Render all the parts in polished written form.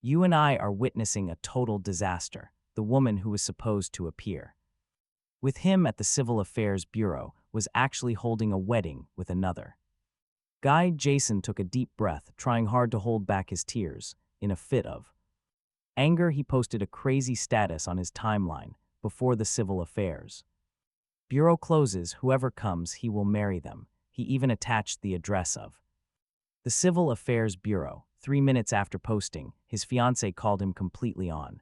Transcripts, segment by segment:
You and I are witnessing a total disaster, the woman who was supposed to appear. With him at the Civil Affairs Bureau was actually holding a wedding with another guy. Jason took a deep breath, trying hard to hold back his tears. In a fit of anger, he posted a crazy status on his timeline before the Civil Affairs Bureau closes. Whoever comes, he will marry them. He even attached the address of the Civil Affairs Bureau. 3 minutes after posting, his fiancée called him completely on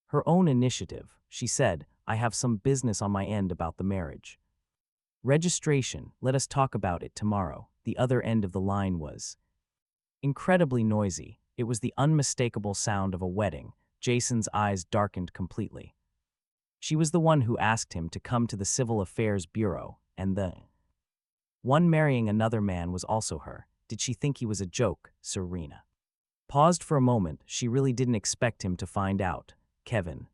her own initiative. She said, "I have some business on my end about the marriage registration. Let us talk about it tomorrow." The other end of the line was incredibly noisy. It was the unmistakable sound of a wedding. Jason's eyes darkened completely. She was the one who asked him to come to the Civil Affairs Bureau, and the one marrying another man was also her. Did she think he was a joke? Serena paused for a moment. She really didn't expect him to find out. Kevin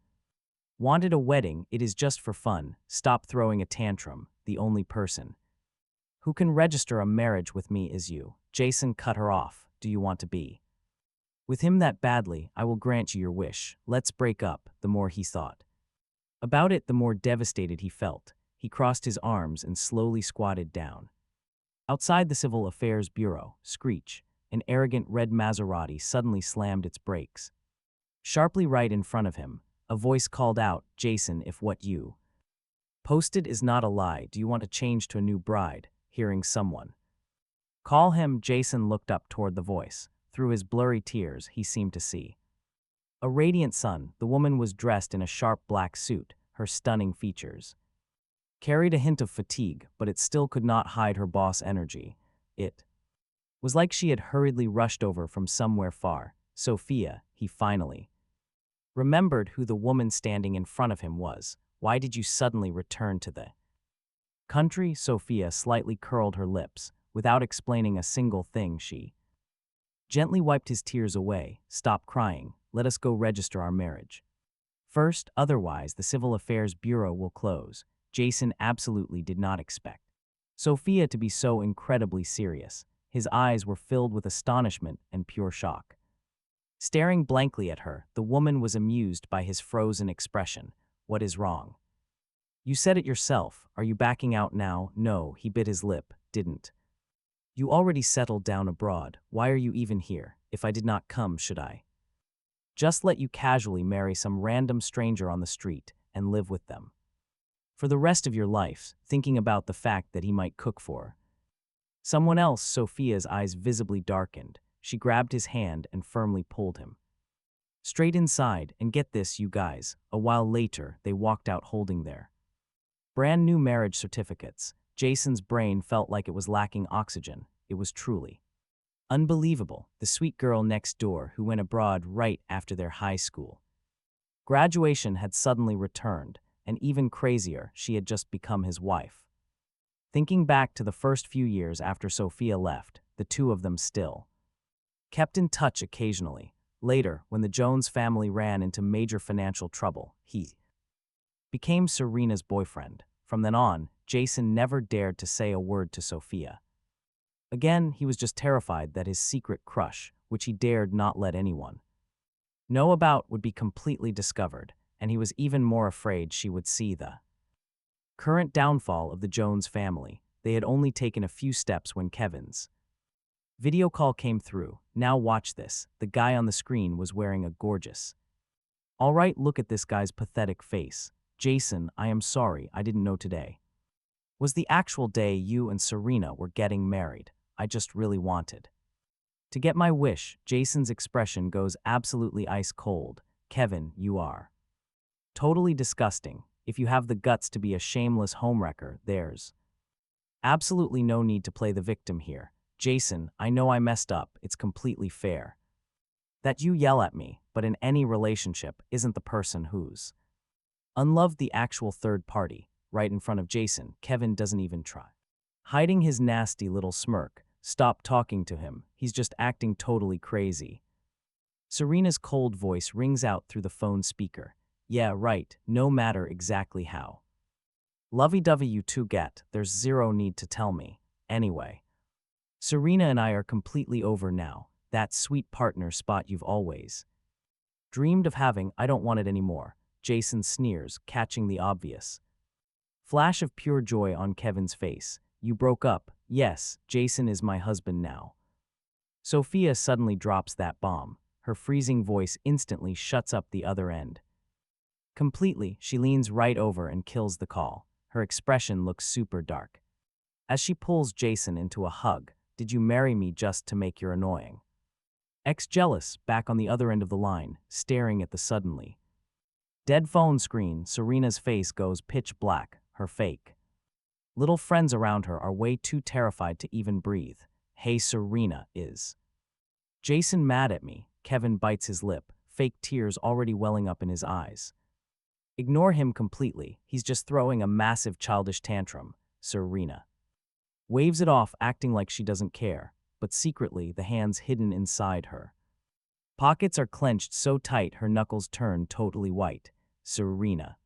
wanted a wedding. It is just for fun. Stop throwing a tantrum. The only person who can register a marriage with me is you. Jason cut her off. Do you want to be with him that badly? I will grant you your wish. Let's break up. The more he thought about it, the more devastated he felt. He crossed his arms and slowly squatted down. Outside the Civil Affairs Bureau, screech, an arrogant red Maserati suddenly slammed its brakes sharply right in front of him. A voice called out, "Jason, if what you posted is not a lie, do you want to change to a new bride?" Hearing someone call him, Jason looked up toward the voice. Through his blurry tears, he seemed to see a radiant sun. The woman was dressed in a sharp black suit. Her stunning features carried a hint of fatigue, but it still could not hide her boss energy. It was like she had hurriedly rushed over from somewhere far. Sophia, he finally remembered who the woman standing in front of him was. Why did you suddenly return to the country? Sophia slightly curled her lips. Without explaining a single thing, she gently wiped his tears away. Stop crying. Let us go register our marriage first, otherwise the Civil Affairs Bureau will close. Jason absolutely did not expect Sophia to be so incredibly serious. His eyes were filled with astonishment and pure shock. Staring blankly at her, the woman was amused by his frozen expression. What is wrong? You said it yourself. Are you backing out now? No, he bit his lip. Didn't you already settled down abroad? Why are you even here? If I did not come, should I just let you casually marry some random stranger on the street and live with them for the rest of your life, thinking about the fact that he might cook for someone else? Sophia's eyes visibly darkened. She grabbed his hand and firmly pulled him straight inside. And get this, you guys, a while later, they walked out holding their brand new marriage certificates. Jason's brain felt like it was lacking oxygen. It was truly unbelievable. The sweet girl next door who went abroad right after their high school graduation had suddenly returned, and even crazier, she had just become his wife. Thinking back to the first few years after Sophia left, the two of them still kept in touch occasionally. Later, when the Jones family ran into major financial trouble, he became Serena's boyfriend. From then on, Jason never dared to say a word to Sophia again. He was just terrified that his secret crush, which he dared not let anyone know about, would be completely discovered, and he was even more afraid she would see the current downfall of the Jones family. They had only taken a few steps when Kevin's video call came through. Now watch this. The guy on the screen was wearing a gorgeous "All right, look at this guy's pathetic face. Jason, I am sorry, I didn't know today was the actual day you and Serena were getting married. I just really wanted to get my wish." Jason's expression goes absolutely ice cold. Kevin, you are totally disgusting. If you have the guts to be a shameless homewrecker, there's absolutely no need to play the victim here. Jason, I know I messed up. It's completely fair that you yell at me, but in any relationship, isn't the person who's unloved the actual third party? Right in front of Jason, Kevin doesn't even try hiding his nasty little smirk. Stop talking to him. He's just acting totally crazy. Serena's cold voice rings out through the phone speaker. Yeah, right. No matter exactly how lovey-dovey you two get, there's zero need to tell me. Anyway, Serena and I are completely over now. That sweet partner spot you've always Dreamed of having, I don't want it anymore. Jason sneers, catching the obvious. Flash of pure joy on Kevin's face. You broke up. Yes, Jason is my husband now. Sophia suddenly drops that bomb. Her freezing voice instantly shuts up the other end. Completely, she leans right over and kills the call. Her expression looks super dark. As she pulls Jason into a hug, did you marry me just to make you annoying? Ex-jealous, back on the other end of the line, staring at the suddenly dead phone screen. Serena's face goes pitch black, her fake little friends around her are way too terrified to even breathe. Hey Serena, is Jason mad at me? Kevin bites his lip, fake tears already welling up in his eyes. Ignore him completely, he's just throwing a massive childish tantrum. Serena waves it off, acting like she doesn't care, but secretly the hands hidden inside her pockets are clenched so tight her knuckles turn totally white. Serena,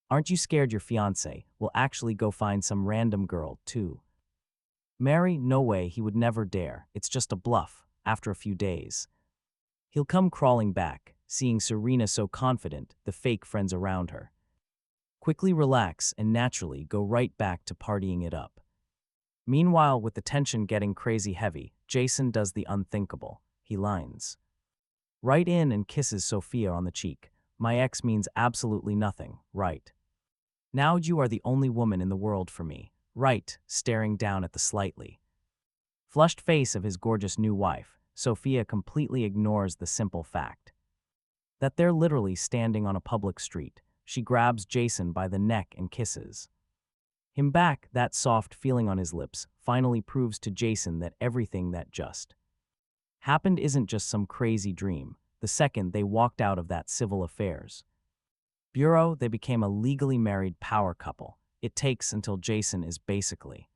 aren't you scared your fiancé will actually go find some random girl to marry? No way, he would never dare. It's just a bluff. After a few days, he'll come crawling back. Seeing Serena so confident, the fake friends around her quickly relax and naturally go right back to partying it up. Meanwhile, with the tension getting crazy heavy, Jason does the unthinkable. He lines right in and kisses Sophia on the cheek. My ex means absolutely nothing, right? Now you are the only woman in the world for me, right? Staring down at the slightly flushed face of his gorgeous new wife, Sophia completely ignores the simple fact that they're literally standing on a public street. She grabs Jason by the neck and kisses him back. That soft feeling on his lips finally proves to Jason that everything that just happened isn't just some crazy dream. The second they walked out of that civil affairs bureau, they became a legally married power couple. It takes until Jason is basically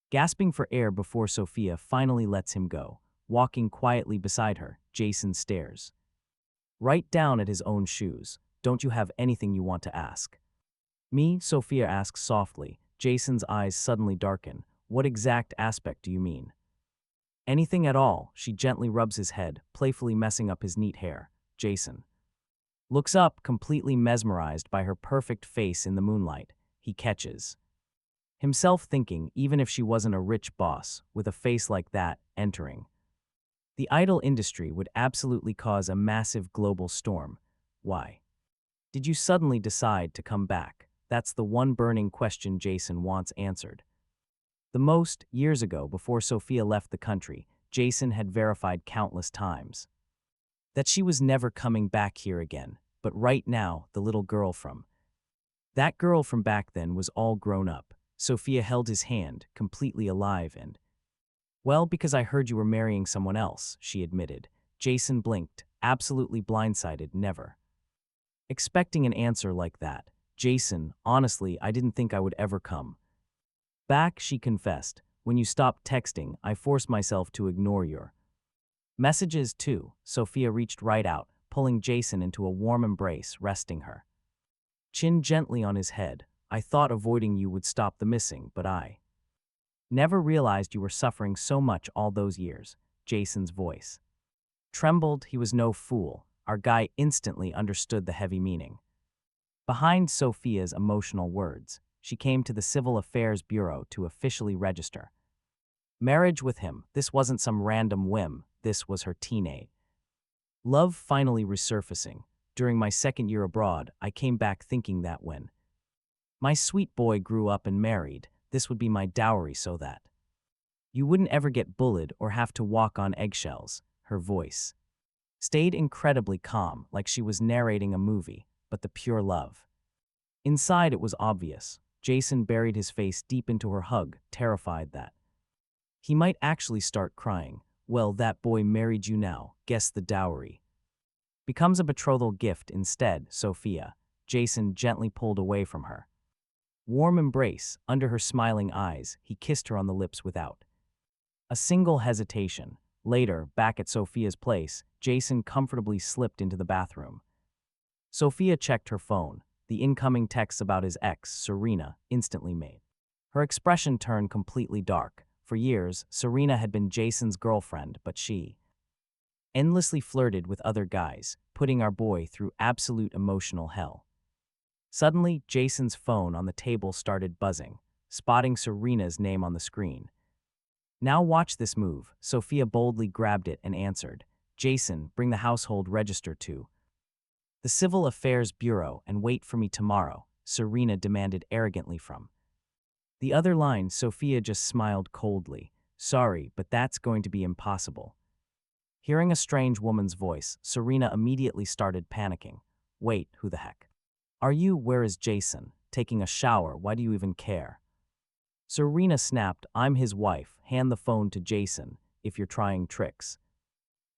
gasping for air before Sophia finally lets him go. Walking quietly beside her, Jason stares right down at his own shoes. Don't you have anything you want to ask me? Sophia asks softly. Jason's eyes suddenly darken. What exact aspect do you mean? Anything at all. She gently rubs his head, playfully messing up his neat hair. Jason looks up, completely mesmerized by her perfect face in the moonlight. He catches himself thinking, even if she wasn't a rich boss, with a face like that, entering the idol industry would absolutely cause a massive global storm. Why did you suddenly decide to come back? That's the one burning question Jason wants answered. The most, years ago, before Sophia left the country, Jason had verified countless times that she was never coming back here again. But right now, the little girl from that girl from back then was all grown up. Sophia held his hand, completely alive and, well, because I heard you were marrying someone else, she admitted. Jason blinked, absolutely blindsided, never expecting an answer like that. Jason, honestly, I didn't think I would ever come back, she confessed. When you stopped texting, I forced myself to ignore your messages too. Sophia reached right out, pulling Jason into a warm embrace, resting her chin gently on his head. I thought avoiding you would stop the missing, but I never realized you were suffering so much all those years. Jason's voice trembled. He was no fool. Our guy instantly understood the heavy meaning behind Sophia's emotional words. She came to the Civil Affairs Bureau to officially register marriage with him. This wasn't some random whim. This was her teenage love finally resurfacing. During my second year abroad, I came back thinking that when my sweet boy grew up and married, this would be my dowry so that you wouldn't ever get bullied or have to walk on eggshells. Her voice stayed incredibly calm, like she was narrating a movie, but the pure love inside it was obvious. Jason buried his face deep into her hug, terrified that he might actually start crying. Well, that boy married you now. Guess the dowry becomes a betrothal gift instead, Sophia. Jason gently pulled away from her warm embrace. Under her smiling eyes, he kissed her on the lips without a single hesitation. Later, back at Sophia's place, Jason comfortably slipped into the bathroom. Sophia checked her phone. The incoming texts about his ex, Serena, instantly made her expression turn completely dark. For years, Serena had been Jason's girlfriend, but she endlessly flirted with other guys, putting our boy through absolute emotional hell. Suddenly, Jason's phone on the table started buzzing, spotting Serena's name on the screen. Now watch this move. Sophia boldly grabbed it and answered, "Jason, bring the household register to the Civil Affairs Bureau and wait for me tomorrow," Serena demanded arrogantly from the other line. Sophia just smiled coldly. "Sorry, but that's going to be impossible." Hearing a strange woman's voice, Serena immediately started panicking. "Wait, who the heck are you? Where is Jason? Taking a shower, why do you even care?" Serena snapped, "I'm his wife. Hand the phone to Jason if you're trying tricks.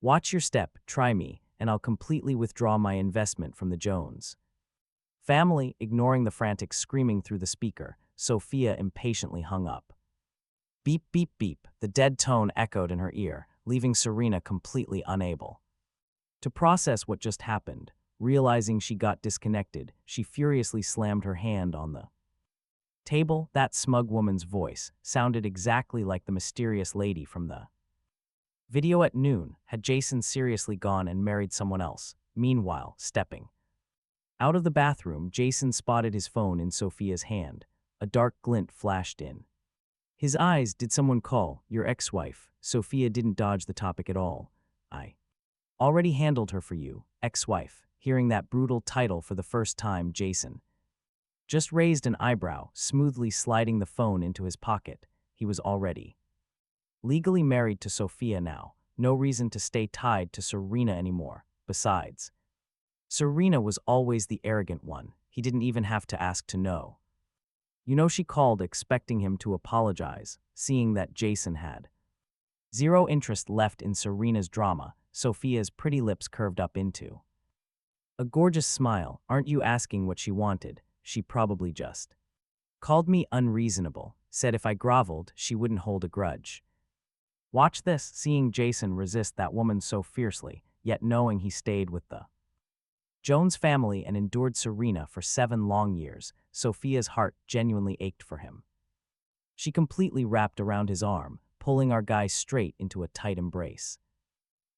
Watch your step, try me, and I'll completely withdraw my investment from the Jones family." Ignoring the frantic screaming through the speaker, Sophia impatiently hung up. Beep, beep, beep, the dead tone echoed in her ear, leaving Serena completely unable to process what just happened. Realizing she got disconnected, she furiously slammed her hand on the table. That smug woman's voice sounded exactly like the mysterious lady from the video at noon. Had Jason seriously gone and married someone else? Meanwhile, stepping out of the bathroom, Jason spotted his phone in Sophia's hand. A dark glint flashed in his eyes. "Did someone call your ex-wife?" Sophia didn't dodge the topic at all. "I already handled her for you, ex-wife." Hearing that brutal title for the first time, Jason just raised an eyebrow, smoothly sliding the phone into his pocket. He was already legally married to Sophia now. No reason to stay tied to Serena anymore. Besides, Serena was always the arrogant one. He didn't even have to ask to know. She called expecting him to apologize, seeing that Jason had zero interest left in Serena's drama. Sophia's pretty lips curved up into a gorgeous smile. "Aren't you asking what she wanted? She probably just called me unreasonable, said if I groveled, she wouldn't hold a grudge." Watch this. Seeing Jason resist that woman so fiercely, yet knowing he stayed with the Jones family and endured Serena for 7 long years, Sophia's heart genuinely ached for him. She completely wrapped around his arm, pulling our guy straight into a tight embrace.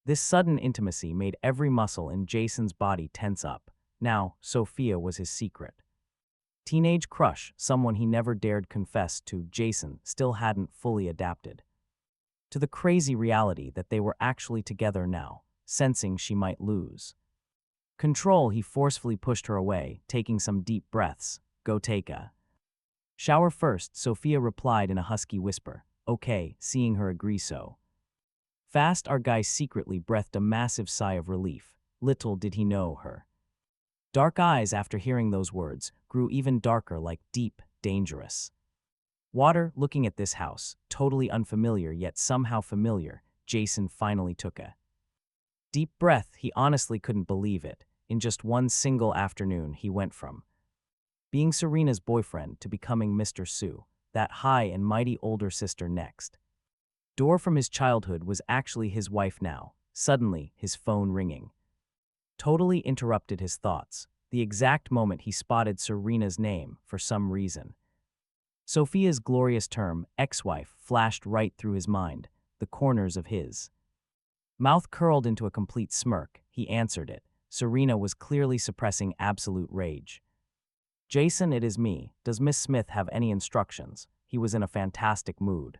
This sudden intimacy made every muscle in Jason's body tense up. Now, Sophia was his secret teenage crush, someone he never dared confess to. Jason still hadn't fully adapted to the crazy reality that they were actually together now. Sensing she might lose control, he forcefully pushed her away, taking some deep breaths. "Go take a shower first," Sophia replied in a husky whisper. "Okay." Seeing her agree so fast, our guy secretly breathed a massive sigh of relief. Little did he know her dark eyes, after hearing those words, grew even darker, like deep, dangerous water. Looking at this house, totally unfamiliar yet somehow familiar, Jason finally took a deep breath. He honestly couldn't believe it. In just one single afternoon, he went from being Serena's boyfriend to becoming Mr. Sue, that high and mighty older sister next door from his childhood, was actually his wife now. Suddenly, his phone ringing totally interrupted his thoughts. The exact moment he spotted Serena's name, for some reason, Sophia's glorious term, ex-wife, flashed right through his mind. The corners of his mouth curled into a complete smirk. He answered it. Serena was clearly suppressing absolute rage. "Jason, it is me. Does Miss Smith have any instructions?" He was in a fantastic mood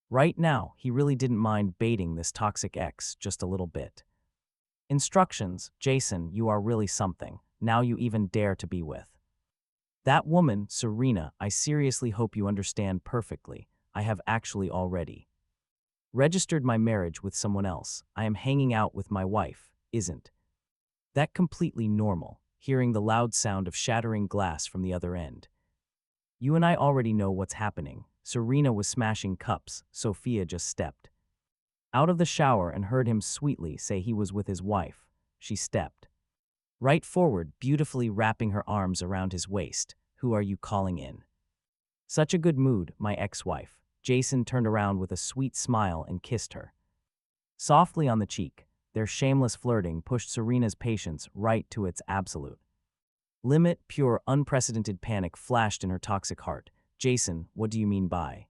right now. He really didn't mind baiting this toxic ex just a little bit. "Instructions? Jason, you are really something. Now you even dare to be with that woman, Serena. I seriously hope you understand perfectly. I have actually already registered my marriage with someone else. I am hanging out with my wife. Isn't that completely normal?" Hearing the loud sound of shattering glass from the other end. "You and I already know what's happening." Serena was smashing cups. Sophia just stepped out of the shower and heard him sweetly say he was with his wife. She stepped right forward, beautifully wrapping her arms around his waist. "Who are you calling in such a good mood?" "My ex-wife." Jason turned around with a sweet smile and kissed her softly on the cheek. Their shameless flirting pushed Serena's patience right to its absolute limit. Pure, unprecedented panic flashed in her toxic heart. "Jason, what do you mean by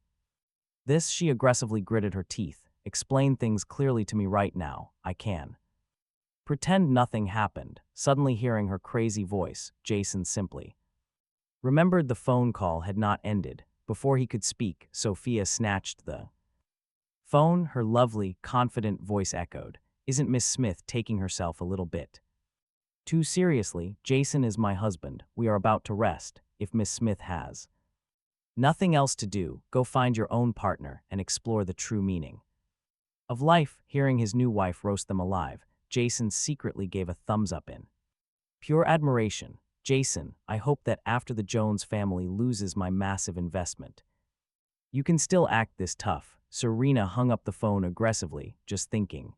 this?" She aggressively gritted her teeth. "Explain things clearly to me right now. I can Pretend nothing happened, suddenly hearing her crazy voice. Jason simply remembered the phone call had not ended. Before he could speak, Sophia snatched the phone. Her lovely, confident voice echoed. Isn't Miss Smith taking herself a little bit too seriously? Jason is my husband. We are about to rest. If Miss Smith has nothing else to do, go find your own partner and explore the true meaning of life. Hearing his new wife roast them alive, Jason secretly gave a thumbs up in pure admiration. Jason, I hope that after the Jones family loses my massive investment, you can still act this tough. Serena hung up the phone aggressively, just thinking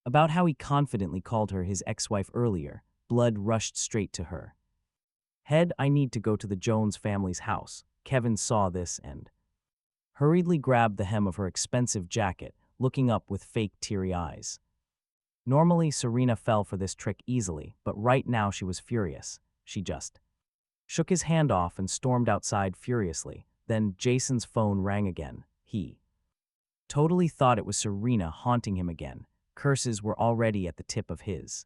about how he confidently called her his ex-wife earlier. Blood rushed straight to her head. I need to go to the Jones family's house. Kevin saw this and hurriedly grabbed the hem of her expensive jacket, looking up with fake teary eyes. Normally, Serena fell for this trick easily, but right now she was furious. She just shook his hand off and stormed outside furiously. Then Jason's phone rang again. He totally thought it was Serena haunting him again. Curses were already at the tip of his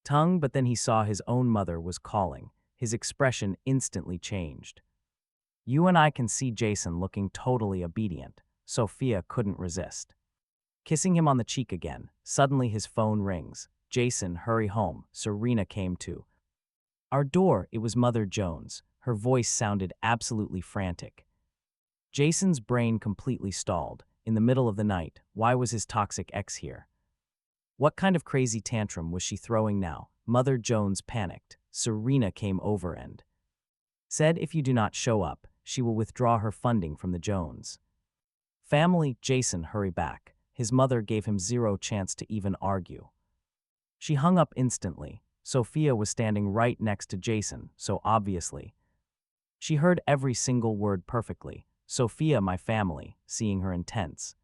tongue, but then he saw his own mother was calling. His expression instantly changed. You and I can see Jason looking totally obedient. Sophia couldn't resist kissing him on the cheek again. Suddenly his phone rings. Jason, hurry home. Serena came to our door. It was Mother Jones. Her voice sounded absolutely frantic. Jason's brain completely stalled. In the middle of the night, why was his toxic ex here? What kind of crazy tantrum was she throwing now? Mother Jones panicked. Serena came over and said if you do not show up, she will withdraw her funding from the Jones family. Jason, hurry back. His mother gave him zero chance to even argue. She hung up instantly. Sophia was standing right next to Jason, so obviously she heard every single word perfectly. Sophia, my family. Seeing her intense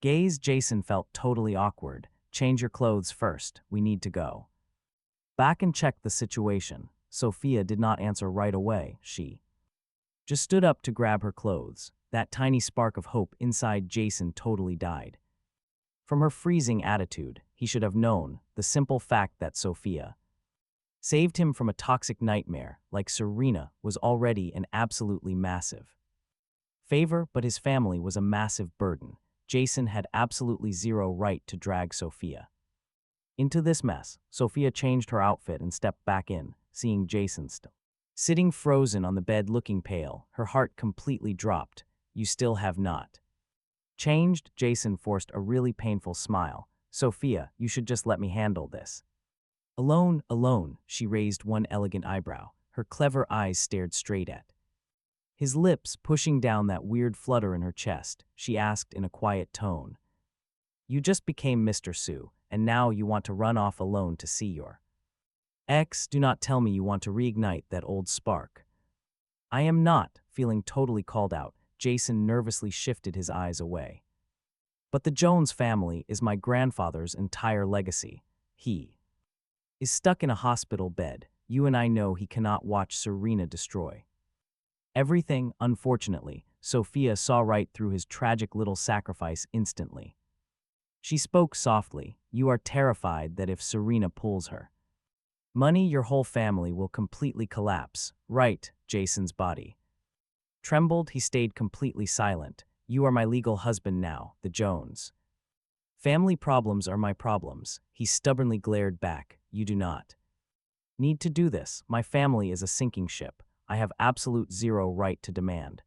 gaze, Jason felt totally awkward. Change your clothes first. We need to go back and check the situation. Sophia did not answer right away. She just stood up to grab her clothes. That tiny spark of hope inside Jason totally died. From her freezing attitude, he should have known the simple fact that Sophia saved him from a toxic nightmare like Serena was already an absolutely massive favor, but his family was a massive burden. Jason had absolutely zero right to drag Sophia into this mess. Sophia changed her outfit and stepped back in, seeing Jason still sitting frozen on the bed looking pale. Her heart completely dropped. You still have not changed? Jason forced a really painful smile. Sophia, you should just let me handle this. Alone, she raised one elegant eyebrow. Her clever eyes stared straight at his lips, pushing down that weird flutter in her chest. She asked in a quiet tone, you just became Mr. Sue, and now you want to run off alone to see your ex? Do not tell me you want to reignite that old spark. I am not. Feeling totally called out, Jason nervously shifted his eyes away. But the Jones family is my grandfather's entire legacy. He is stuck in a hospital bed. You and I know he cannot watch Serena destroy everything. Unfortunately, Sophia saw right through his tragic little sacrifice instantly. She spoke softly. You are terrified that if Serena pulls her money, your whole family will completely collapse, right? Jason's body trembled. He stayed completely silent. You are my legal husband now, the Jones family problems are my problems. He stubbornly glared back. You do not need to do this. My family is a sinking ship. I have absolute zero right to demand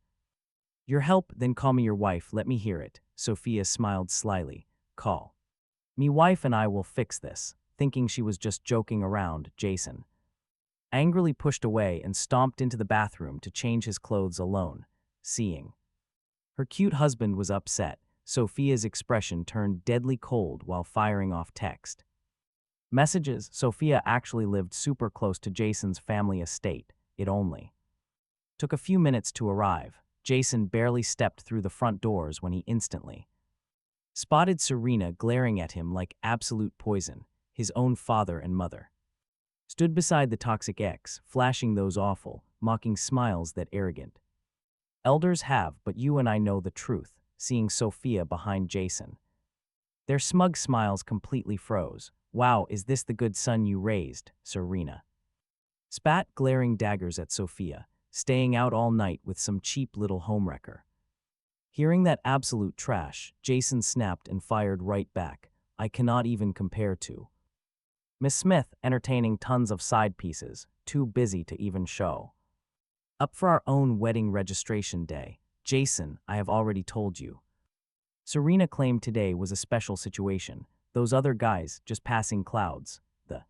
your help. Then call me your wife. Let me hear it. Sophia smiled slyly. Call me wife and I will fix this. Thinking she was just joking around, Jason angrily pushed away and stomped into the bathroom to change his clothes alone. Seeing her cute husband was upset, Sophia's expression turned deadly cold while firing off text messages. Sophia actually lived super close to Jason's family estate. It only took a few minutes to arrive. Jason barely stepped through the front doors when he instantly spotted Serena glaring at him like absolute poison. His own father and mother stood beside the toxic ex, flashing those awful, mocking smiles that arrogant elders have. But you and I know the truth. Seeing Sophia behind Jason Their smug smiles completely froze. Wow, is this the good son you raised, Serena? Spat glaring daggers at Sophia, staying out all night with some cheap little homewrecker. Hearing that absolute trash, Jason snapped and fired right back. I cannot even compare to. Miss Smith entertaining tons of side pieces, too busy to even show. Up for our own wedding registration day. Jason, I have already told you. Serena claimed today was a special situation. Those other guys just passing clouds. The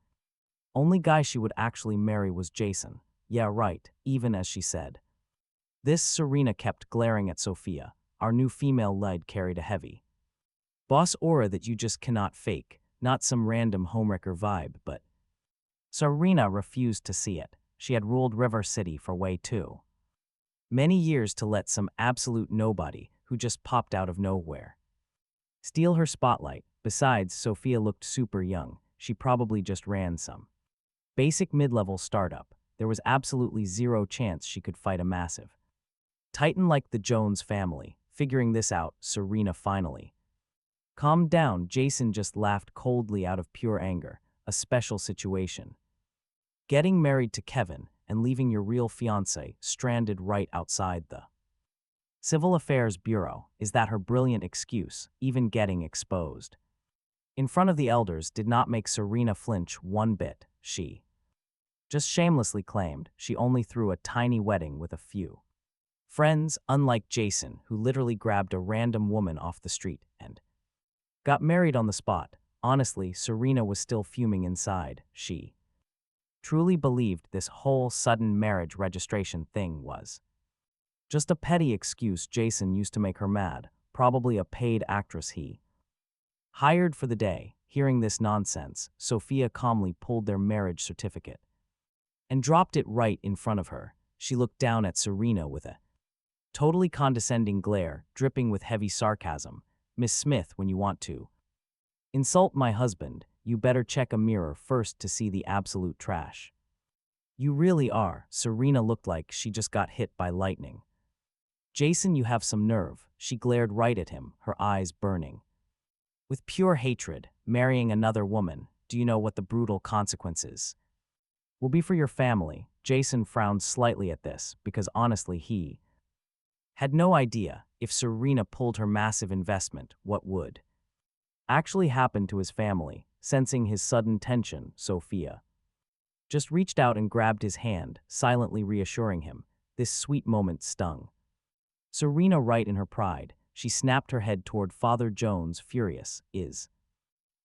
only guy she would actually marry was Jason. Yeah, right, even as she said. This Serena kept glaring at Sophia. Our new female lead carried a heavy boss aura that you just cannot fake, not some random homewrecker vibe, but Serena refused to see it. She had ruled River City for way too many years to let some absolute nobody who just popped out of nowhere steal her spotlight. Besides, Sophia looked super young. She probably just ran some basic mid-level startup. There was absolutely zero chance she could fight a massive titan like the Jones family. Figuring this out, Serena finally calmed down. Jason just laughed coldly out of pure anger. A special situation. Getting married to Kevin and leaving your real fiancé stranded right outside the Civil Affairs Bureau. Is that her brilliant excuse, even getting exposed in front of the elders did not make Serena flinch one bit. She just shamelessly claimed she only threw a tiny wedding with a few friends, unlike Jason, who literally grabbed a random woman off the street and got married on the spot. Honestly, Serena was still fuming inside. She truly believed this whole sudden marriage registration thing was just a petty excuse Jason used to make her mad, probably a paid actress he hired for the day. Hearing this nonsense, Sophia calmly pulled their marriage certificate and dropped it right in front of her. She looked down at Serena with a totally condescending glare, dripping with heavy sarcasm. Miss Smith, when you want to insult my husband, you better check a mirror first to see the absolute trash you really are. Serena looked like she just got hit by lightning. Jason, you have some nerve. She glared right at him, her eyes burning with pure hatred. Marrying another woman, do you know what the brutal consequences will be for your family? Jason frowned slightly at this because honestly he had no idea if Serena pulled her massive investment, what would actually happen to his family. Sensing his sudden tension, Sophia just reached out and grabbed his hand, silently reassuring him. This sweet moment stung Serena right in her pride. She snapped her head toward Father Jones, furious. Is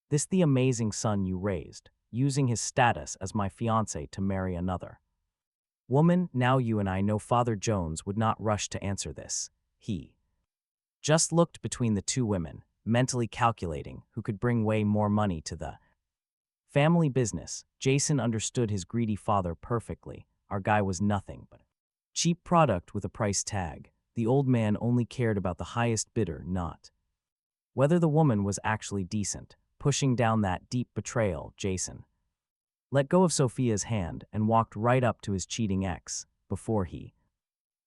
this the amazing son you raised, using his status as my fiancé to marry another woman? Now you and I know Father Jones would not rush to answer this. He just looked between the two women, mentally calculating who could bring way more money to the family business. Jason understood his greedy father perfectly. Our guy was nothing but cheap product with a price tag. The old man only cared about the highest bidder, not whether the woman was actually decent. Pushing down that deep betrayal, Jason let go of Sophia's hand and walked right up to his cheating ex. Before he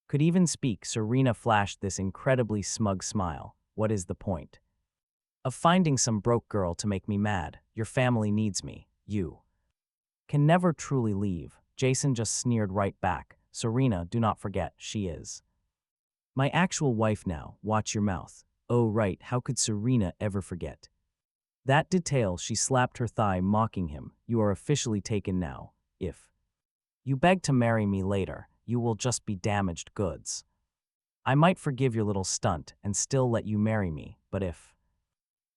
could even speak, Serena flashed this incredibly smug smile. What is the point of finding some broke girl to make me mad? Your family needs me. You can never truly leave. Jason just sneered right back. Serena, do not forget, she is my actual wife now. Watch your mouth. Oh right, how could Serena ever forget that detail? She slapped her thigh, mocking him. You are officially taken now. If you beg to marry me later, you will just be damaged goods. I might forgive your little stunt and still let you marry me, but if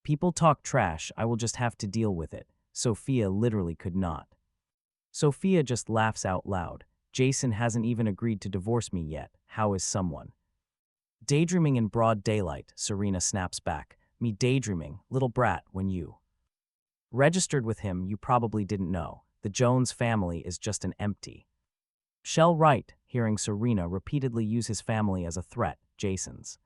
people talk trash, I will just have to deal with it. Sophia literally could not. Sophia just laughs out loud. Jason hasn't even agreed to divorce me yet. How is someone daydreaming in broad daylight? Serena snaps back. Me daydreaming, little brat, when you registered with him, you probably didn't know. The Jones family is just an empty shell, right? Hearing Serena repeatedly use his family as a threat, Jason's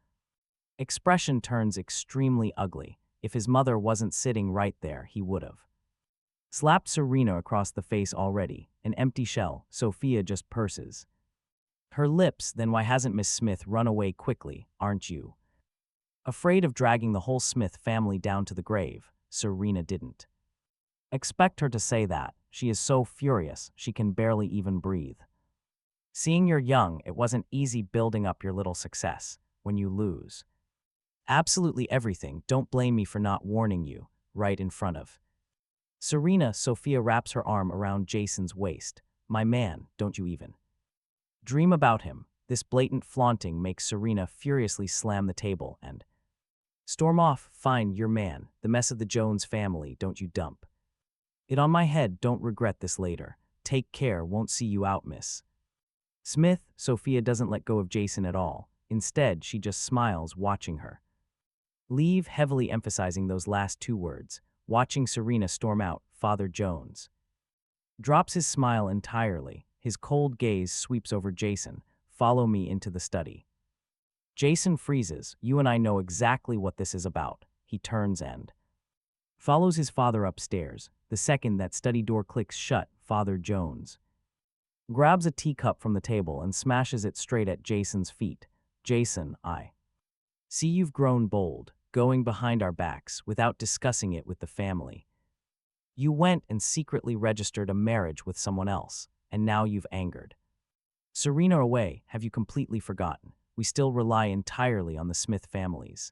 expression turns extremely ugly. If his mother wasn't sitting right there, he would've slapped Serena across the face already. An empty shell. Sophia just purses her lips. Then why hasn't Miss Smith run away quickly? Aren't you Afraid of dragging the whole Smith family down to the grave, Serena didn't expect her to say that. She is so furious, she can barely even breathe. Seeing you're young, it wasn't easy building up your little success. When you lose absolutely everything, don't blame me for not warning you, right in front of Serena. Sophia wraps her arm around Jason's waist. My man, don't you even dream about him. This blatant flaunting makes Serena furiously slam the table and storm off. Fine, your man, the mess of the Jones family, don't you dump it on my head. Don't regret this later. Take care, won't see you out, miss Smith. Sophia doesn't let go of Jason at all. Instead, she just smiles watching her leave, heavily emphasizing those last two words. Watching Serena storm out, Father Jones drops his smile entirely. His cold gaze sweeps over Jason. Follow me into the study. Jason freezes. You and I know exactly what this is about. He turns and follows his father upstairs. The second that study door clicks shut, Father Jones grabs a teacup from the table and smashes it straight at Jason's feet. Jason, I see you've grown bold, going behind our backs without discussing it with the family. You went and secretly registered a marriage with someone else, and now you've angered Serena away. Have you completely forgotten? We still rely entirely on the Smith family's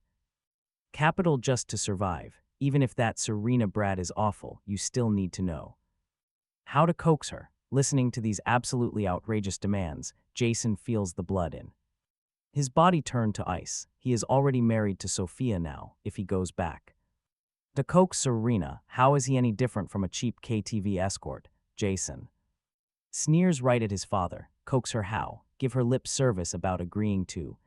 capital just to survive. Even if that Serena brat is awful, you still need to know how to coax her. Listening to these absolutely outrageous demands, Jason feels the blood in his body turn to ice. He is already married to Sophia now. If he goes back to coax Serena, how is he any different from a cheap KTV escort? Jason sneers right at his father. Coax her how? Give her lip service about agreeing to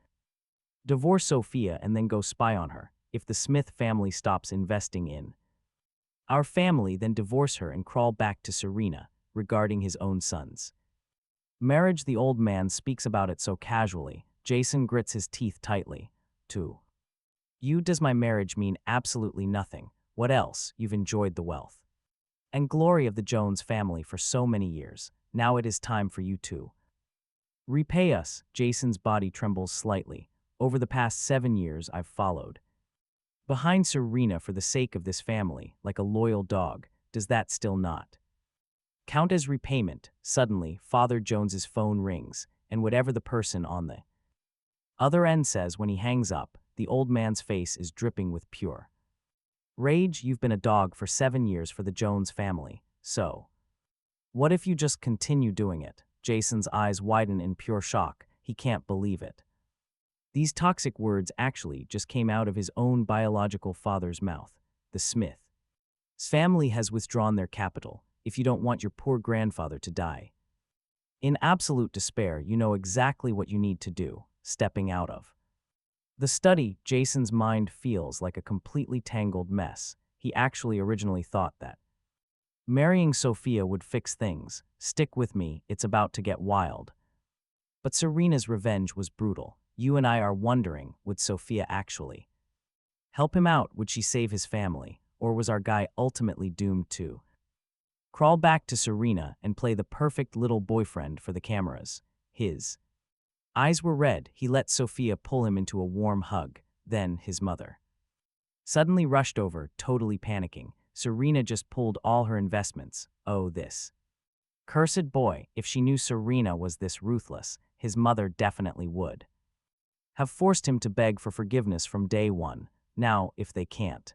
divorce Sophia and then go spy on her. If the Smith family stops investing in our family, then divorce her and crawl back to Serena. Regarding his own son's marriage, the old man speaks about it so casually. Jason grits his teeth tightly. To you, does my marriage mean absolutely nothing? What else? You've enjoyed the wealth and glory of the Jones family for so many years. Now it is time for you to repay us. Jason's body trembles slightly. Over the past 7 years, I've followed behind Serena for the sake of this family, like a loyal dog. Does that still not count as repayment? Suddenly, Father Jones's phone rings, and whatever the person on the other end says when he hangs up, the old man's face is dripping with pure rage. You've been a dog for 7 years for the Jones family, so what if you just continue doing it? Jason's eyes widen in pure shock. He can't believe it. These toxic words actually just came out of his own biological father's mouth. The Smith family has withdrawn their capital. If you don't want your poor grandfather to die in absolute despair, you know exactly what you need to do. Stepping out of the study, Jason's mind feels like a completely tangled mess. He actually originally thought that marrying Sophia would fix things. Stick with me, it's about to get wild. But Serena's revenge was brutal. You and I are wondering, would Sophia actually help him out? Would she save his family? Or was our guy ultimately doomed to crawl back to Serena and play the perfect little boyfriend for the cameras? His eyes were red. He let Sophia pull him into a warm hug. Then his mother suddenly rushed over, totally panicking. Serena just pulled all her investments. Oh, this cursed boy. If she knew Serena was this ruthless, his mother definitely would have forced him to beg for forgiveness from day one. Now, if they can't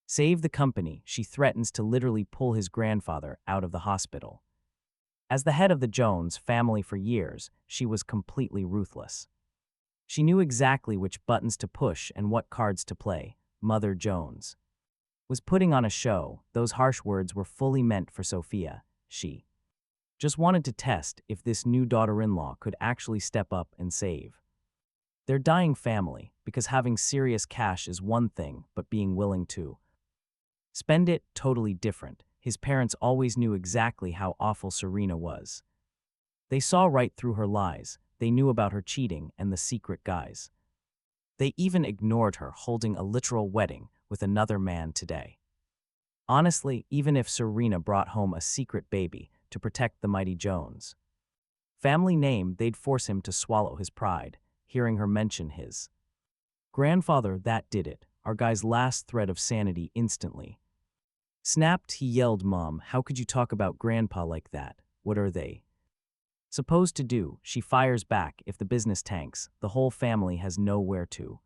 save the company, she threatens to literally pull his grandfather out of the hospital. As the head of the Jones family for years, she was completely ruthless. She knew exactly which buttons to push and what cards to play. Mother Jones was putting on a show. Those harsh words were fully meant for Sophia. She just wanted to test if this new daughter-in-law could actually step up and save their dying family, because having serious cash is one thing, but being willing to spend it, totally different. His parents always knew exactly how awful Serena was. They saw right through her lies. They knew about her cheating and the secret guys. They even ignored her holding a literal wedding with another man today. Honestly, even if Serena brought home a secret baby to protect the mighty Jones family name, they'd force him to swallow his pride. Hearing her mention his Grandfather, that did it. Our guy's last thread of sanity instantly. Snapped, he yelled, Mom, how could you talk about Grandpa like that? What are they supposed to do? She fires back, if the business tanks, the whole family has nowhere to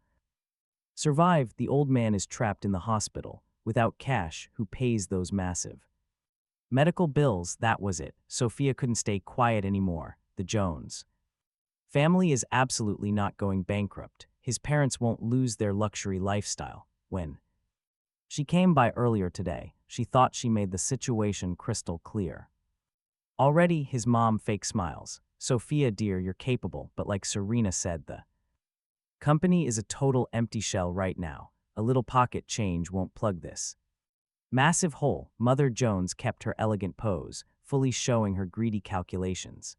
survive. The old man is trapped in the hospital, without cash. Who pays those massive medical bills? That was it. Sophia couldn't stay quiet anymore. The Jones family is absolutely not going bankrupt. His parents won't lose their luxury lifestyle. When she came by earlier today, she thought she made the situation crystal clear. Already, his mom fake smiles. Sophia, dear, you're capable, but like Serena said, the company is a total empty shell right now. A little pocket change won't plug this massive hole. Mother Jones kept her elegant pose, fully showing her greedy calculations.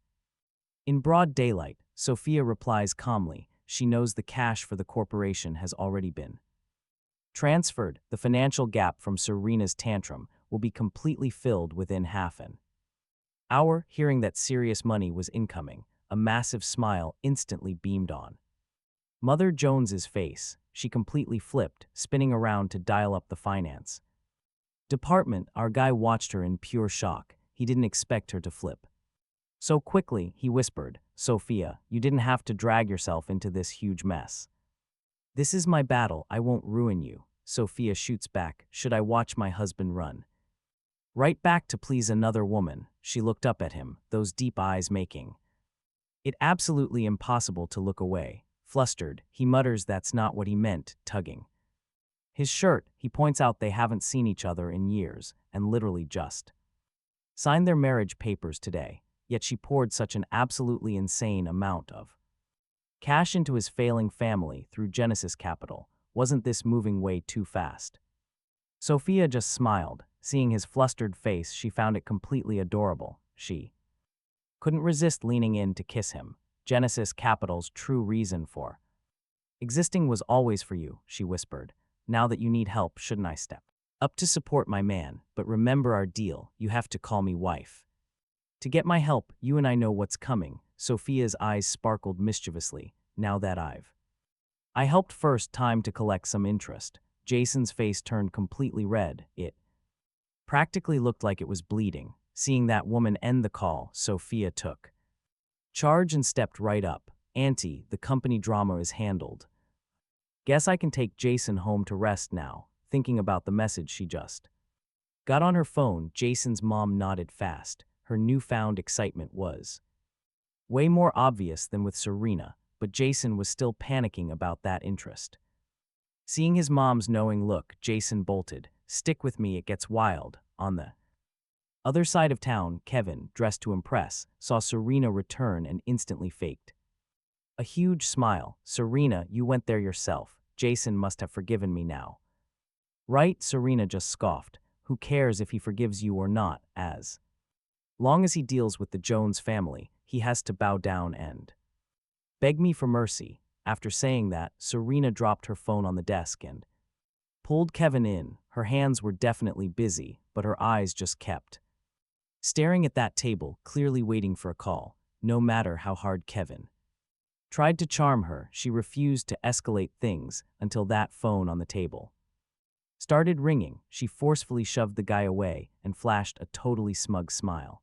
In broad daylight, Sophia replies calmly, she knows the cash for the corporation has already been transferred. The financial gap from Serena's tantrum will be completely filled within half an hour. Hearing that serious money was incoming, a massive smile instantly beamed on Mother Jones's face. She completely flipped, spinning around to dial up the finance department. Our guy watched her in pure shock. He didn't expect her to flip so quickly. He whispered, Sophia, you didn't have to drag yourself into this huge mess. This is my battle. I won't ruin you. Sophia shoots back, should I watch my husband run right back to please another woman? She looked up at him, those deep eyes making it absolutely impossible to look away. Flustered, he mutters that's not what he meant, tugging his shirt. He points out they haven't seen each other in years, and literally just signed their marriage papers today. Yet she poured such an absolutely insane amount of cash into his failing family through Genesis Capital. Wasn't this moving way too fast? Sophia just smiled. Seeing his flustered face, she found it completely adorable. She couldn't resist leaning in to kiss him. Genesis Capital's true reason for existing was always for you, she whispered. Now that you need help, shouldn't I step up to support my man? But remember our deal, you have to call me wife. To get my help, you and I know what's coming. Sophia's eyes sparkled mischievously. Now that I helped first, time to collect some interest. Jason's face turned completely red. It practically looked like it was bleeding. Seeing that woman end the call, Sophia took charge and stepped right up. Auntie, the company drama is handled. Guess I can take Jason home to rest now. Thinking about the message she just got on her phone, Jason's mom nodded fast. Her newfound excitement was way more obvious than with Serena, but Jason was still panicking about that interest. Seeing his mom's knowing look, Jason bolted. Stick with me, it gets wild. On the other side of town, Kevin, dressed to impress, saw Serena return and instantly faked a huge smile. Serena, you went there yourself. Jason must have forgiven me now. Right? Serena just scoffed. Who cares if he forgives you or not, as long as he deals with the Jones family, he has to bow down and beg me for mercy. After saying that, Serena dropped her phone on the desk and pulled Kevin in. Her hands were definitely busy, but her eyes just kept staring at that table, clearly waiting for a call. No matter how hard Kevin tried to charm her, she refused to escalate things until that phone on the table started ringing. She forcefully shoved the guy away and flashed a totally smug smile.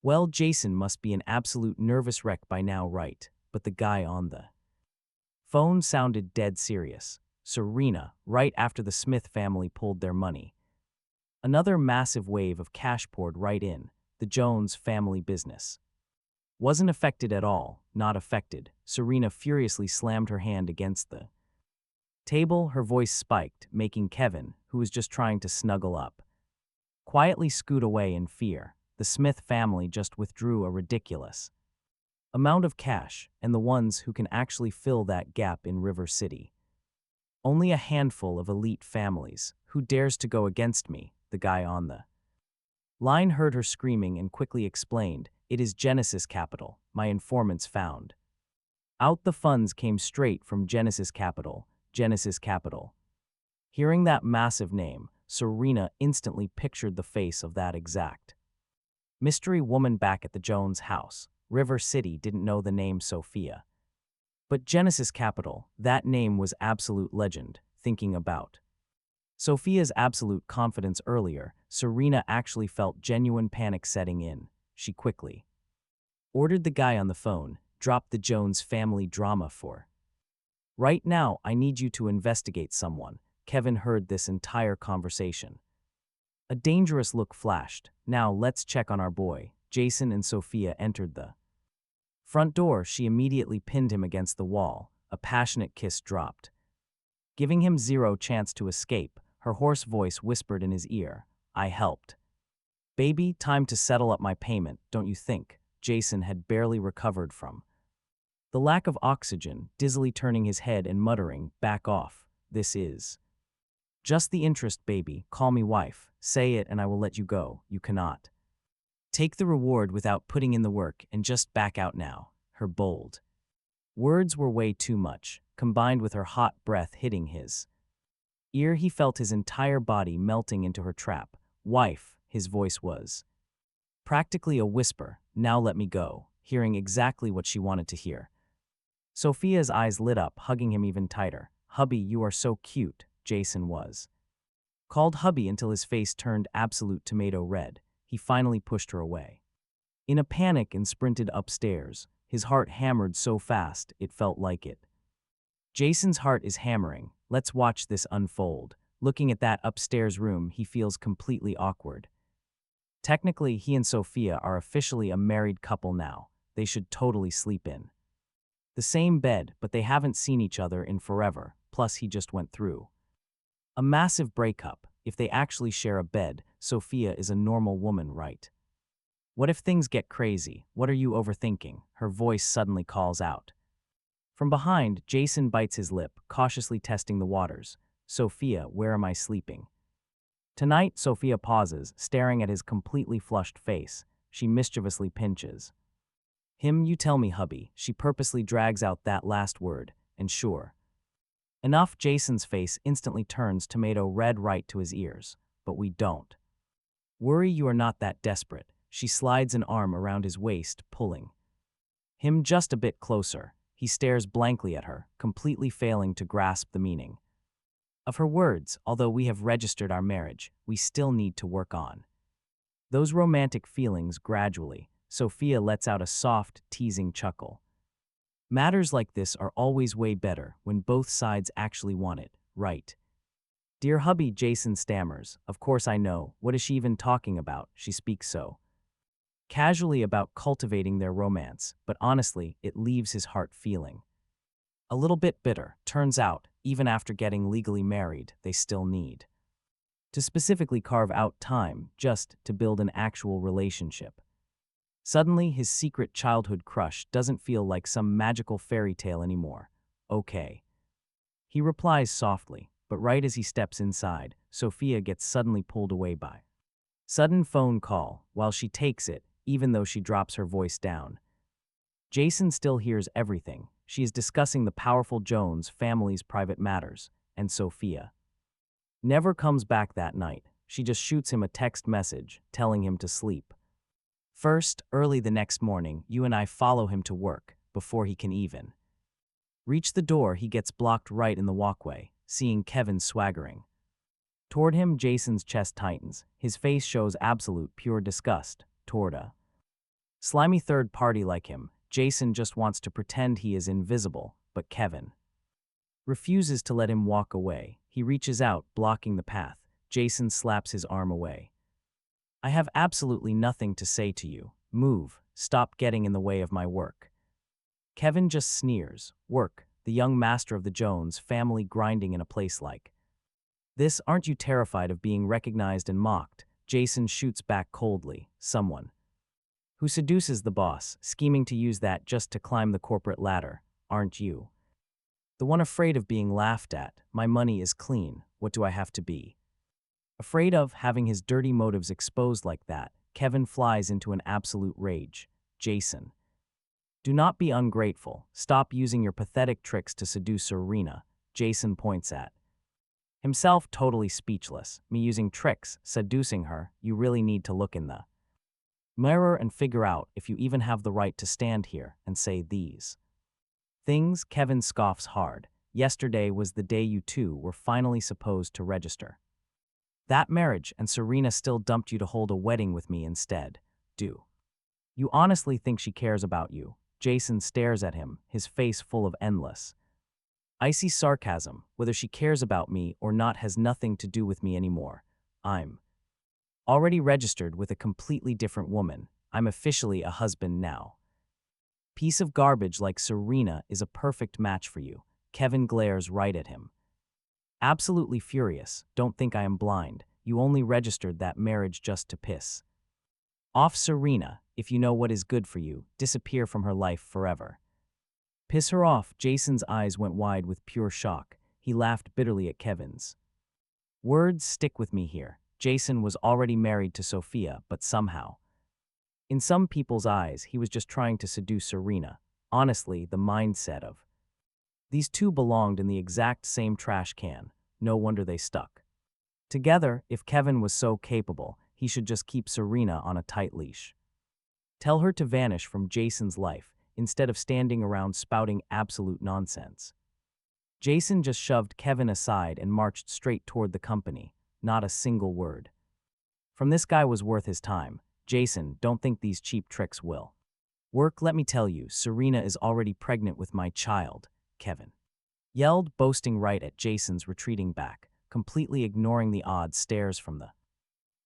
Well, Jason must be an absolute nervous wreck by now, right? But the guy on the phone sounded dead serious. Serena, right after the Smith family pulled their money. Another massive wave of cash poured right in. The Jones family business wasn't affected at all, not affected. Serena furiously slammed her hand against the table. Her voice spiked, making Kevin, who was just trying to snuggle up, quietly scoot away in fear. The Smith family just withdrew a ridiculous amount of cash, and the ones who can actually fill that gap in River City. Only a handful of elite families. Who dares to go against me? The guy on the line heard her screaming and quickly explained, it is Genesis Capital. My informants found out the funds came straight from Genesis Capital. Genesis Capital. Hearing that massive name, Serena instantly pictured the face of that exact mystery woman back at the Jones house. River City didn't know the name Sophia But Genesis Capital, that name was absolute legend, thinking about Sophia's absolute confidence earlier, Serena actually felt genuine panic setting in. She quickly ordered the guy on the phone, dropped the Jones family drama for. Right now, I need you to investigate someone. Kevin heard this entire conversation. A dangerous look flashed. Now let's check on our boy. Jason and Sophia entered the front door. She immediately pinned him against the wall. A passionate kiss dropped, giving him zero chance to escape. Her hoarse voice whispered in his ear, I helped. Baby, time to settle up my payment, don't you think? Jason had barely recovered from the lack of oxygen, dizzily turning his head and muttering, back off. This is just the interest, baby. Call me wife. Say it and I will let you go. You cannot take the reward without putting in the work and just back out now. Her bold words were way too much, combined with her hot breath hitting his ear. He felt his entire body melting into her trap. Wife, his voice was practically a whisper. Now let me go, hearing exactly what she wanted to hear. Sophia's eyes lit up, hugging him even tighter. Hubby, you are so cute, Jason was called hubby until his face turned absolute tomato red. He finally pushed her away in a panic and sprinted upstairs. His heart hammered so fast it felt like it. Jason's heart is hammering. Let's watch this unfold. Looking at that upstairs room, he feels completely awkward. Technically, he and Sophia are officially a married couple now. They should totally sleep in the same bed, but they haven't seen each other in forever. Plus, he just went through a massive breakup. If they actually share a bed, Sophia is a normal woman, right? What if things get crazy? What are you overthinking? Her voice suddenly calls out. From behind, Jason bites his lip, cautiously testing the waters. Sophia, where am I sleeping tonight? Sophia pauses, staring at his completely flushed face. She mischievously pinches him. You tell me, hubby. She purposely drags out that last word, and sure enough, Jason's face instantly turns tomato red right to his ears. But we don't worry, you are not that desperate. She slides an arm around his waist, pulling him just a bit closer. He stares blankly at her, completely failing to grasp the meaning of her words. Although we have registered our marriage, we still need to work on those romantic feelings gradually. Sophia lets out a soft, teasing chuckle. Matters like this are always way better when both sides actually want it, right? Dear hubby, Jason stammers. Of course I know. What is she even talking about? She speaks so casually about cultivating their romance, but honestly, it leaves his heart feeling a little bit bitter. Turns out, even after getting legally married, they still need to specifically carve out time just to build an actual relationship. Suddenly, his secret childhood crush doesn't feel like some magical fairy tale anymore. Okay, he replies softly, but right as he steps inside, Sophia gets suddenly pulled away by sudden phone call. While she takes it, even though she drops her voice down, Jason still hears everything. She is discussing the powerful Jones family's private matters, and Sophia never comes back that night. She just shoots him a text message, telling him to sleep first. Early the next morning, you and I follow him to work. Before he can even reach the door, he gets blocked right in the walkway. Seeing Kevin swaggering toward him, Jason's chest tightens. His face shows absolute pure disgust toward a slimy third party like him. Jason just wants to pretend he is invisible, but Kevin refuses to let him walk away. He reaches out, blocking the path. Jason slaps his arm away. I have absolutely nothing to say to you. Move. Stop getting in the way of my work. Kevin just sneers. Work, the young master of the Jones family grinding in a place like this. Aren't you terrified of being recognized and mocked? Jason shoots back coldly. Someone who seduces the boss, scheming to use that just to climb the corporate ladder. Aren't you the one afraid of being laughed at? My money is clean. What do I have to be afraid of? Having his dirty motives exposed like that, Kevin flies into an absolute rage. Jason, do not be ungrateful. Stop using your pathetic tricks to seduce Serena. Jason points at himself, totally speechless. Me using tricks, seducing her? You really need to look in the mirror and figure out if you even have the right to stand here and say these Things, Kevin scoffs hard. Yesterday was the day you two were finally supposed to register. That marriage, and Serena still dumped you to hold a wedding with me instead. Do you honestly think she cares about you? Jason stares at him, his face full of endless, icy sarcasm. Whether she cares about me or not has nothing to do with me anymore. I'm already registered with a completely different woman. I'm officially a husband now. Piece of garbage like Serena is a perfect match for you. Kevin glares right at him. Absolutely furious. Don't think I am blind. You only registered that marriage just to piss off Serena. If you know what is good for you, disappear from her life forever. Piss her off. Jason's eyes went wide with pure shock. He laughed bitterly at Kevin's words. Stick with me here. Jason was already married to Sophia, but somehow, in some people's eyes, he was just trying to seduce Serena. Honestly, the mindset of these two belonged in the exact same trash can. No wonder they stuck together. If Kevin was so capable, he should just keep Serena on a tight leash. Tell her to vanish from Jason's life, instead of standing around spouting absolute nonsense. Jason just shoved Kevin aside and marched straight toward the company. Not a single word from this guy was worth his time. Jason, don't think these cheap tricks will work. Let me tell you, Serena is already pregnant with my child, Kevin yelled, boasting right at Jason's retreating back, completely ignoring the odd stares from the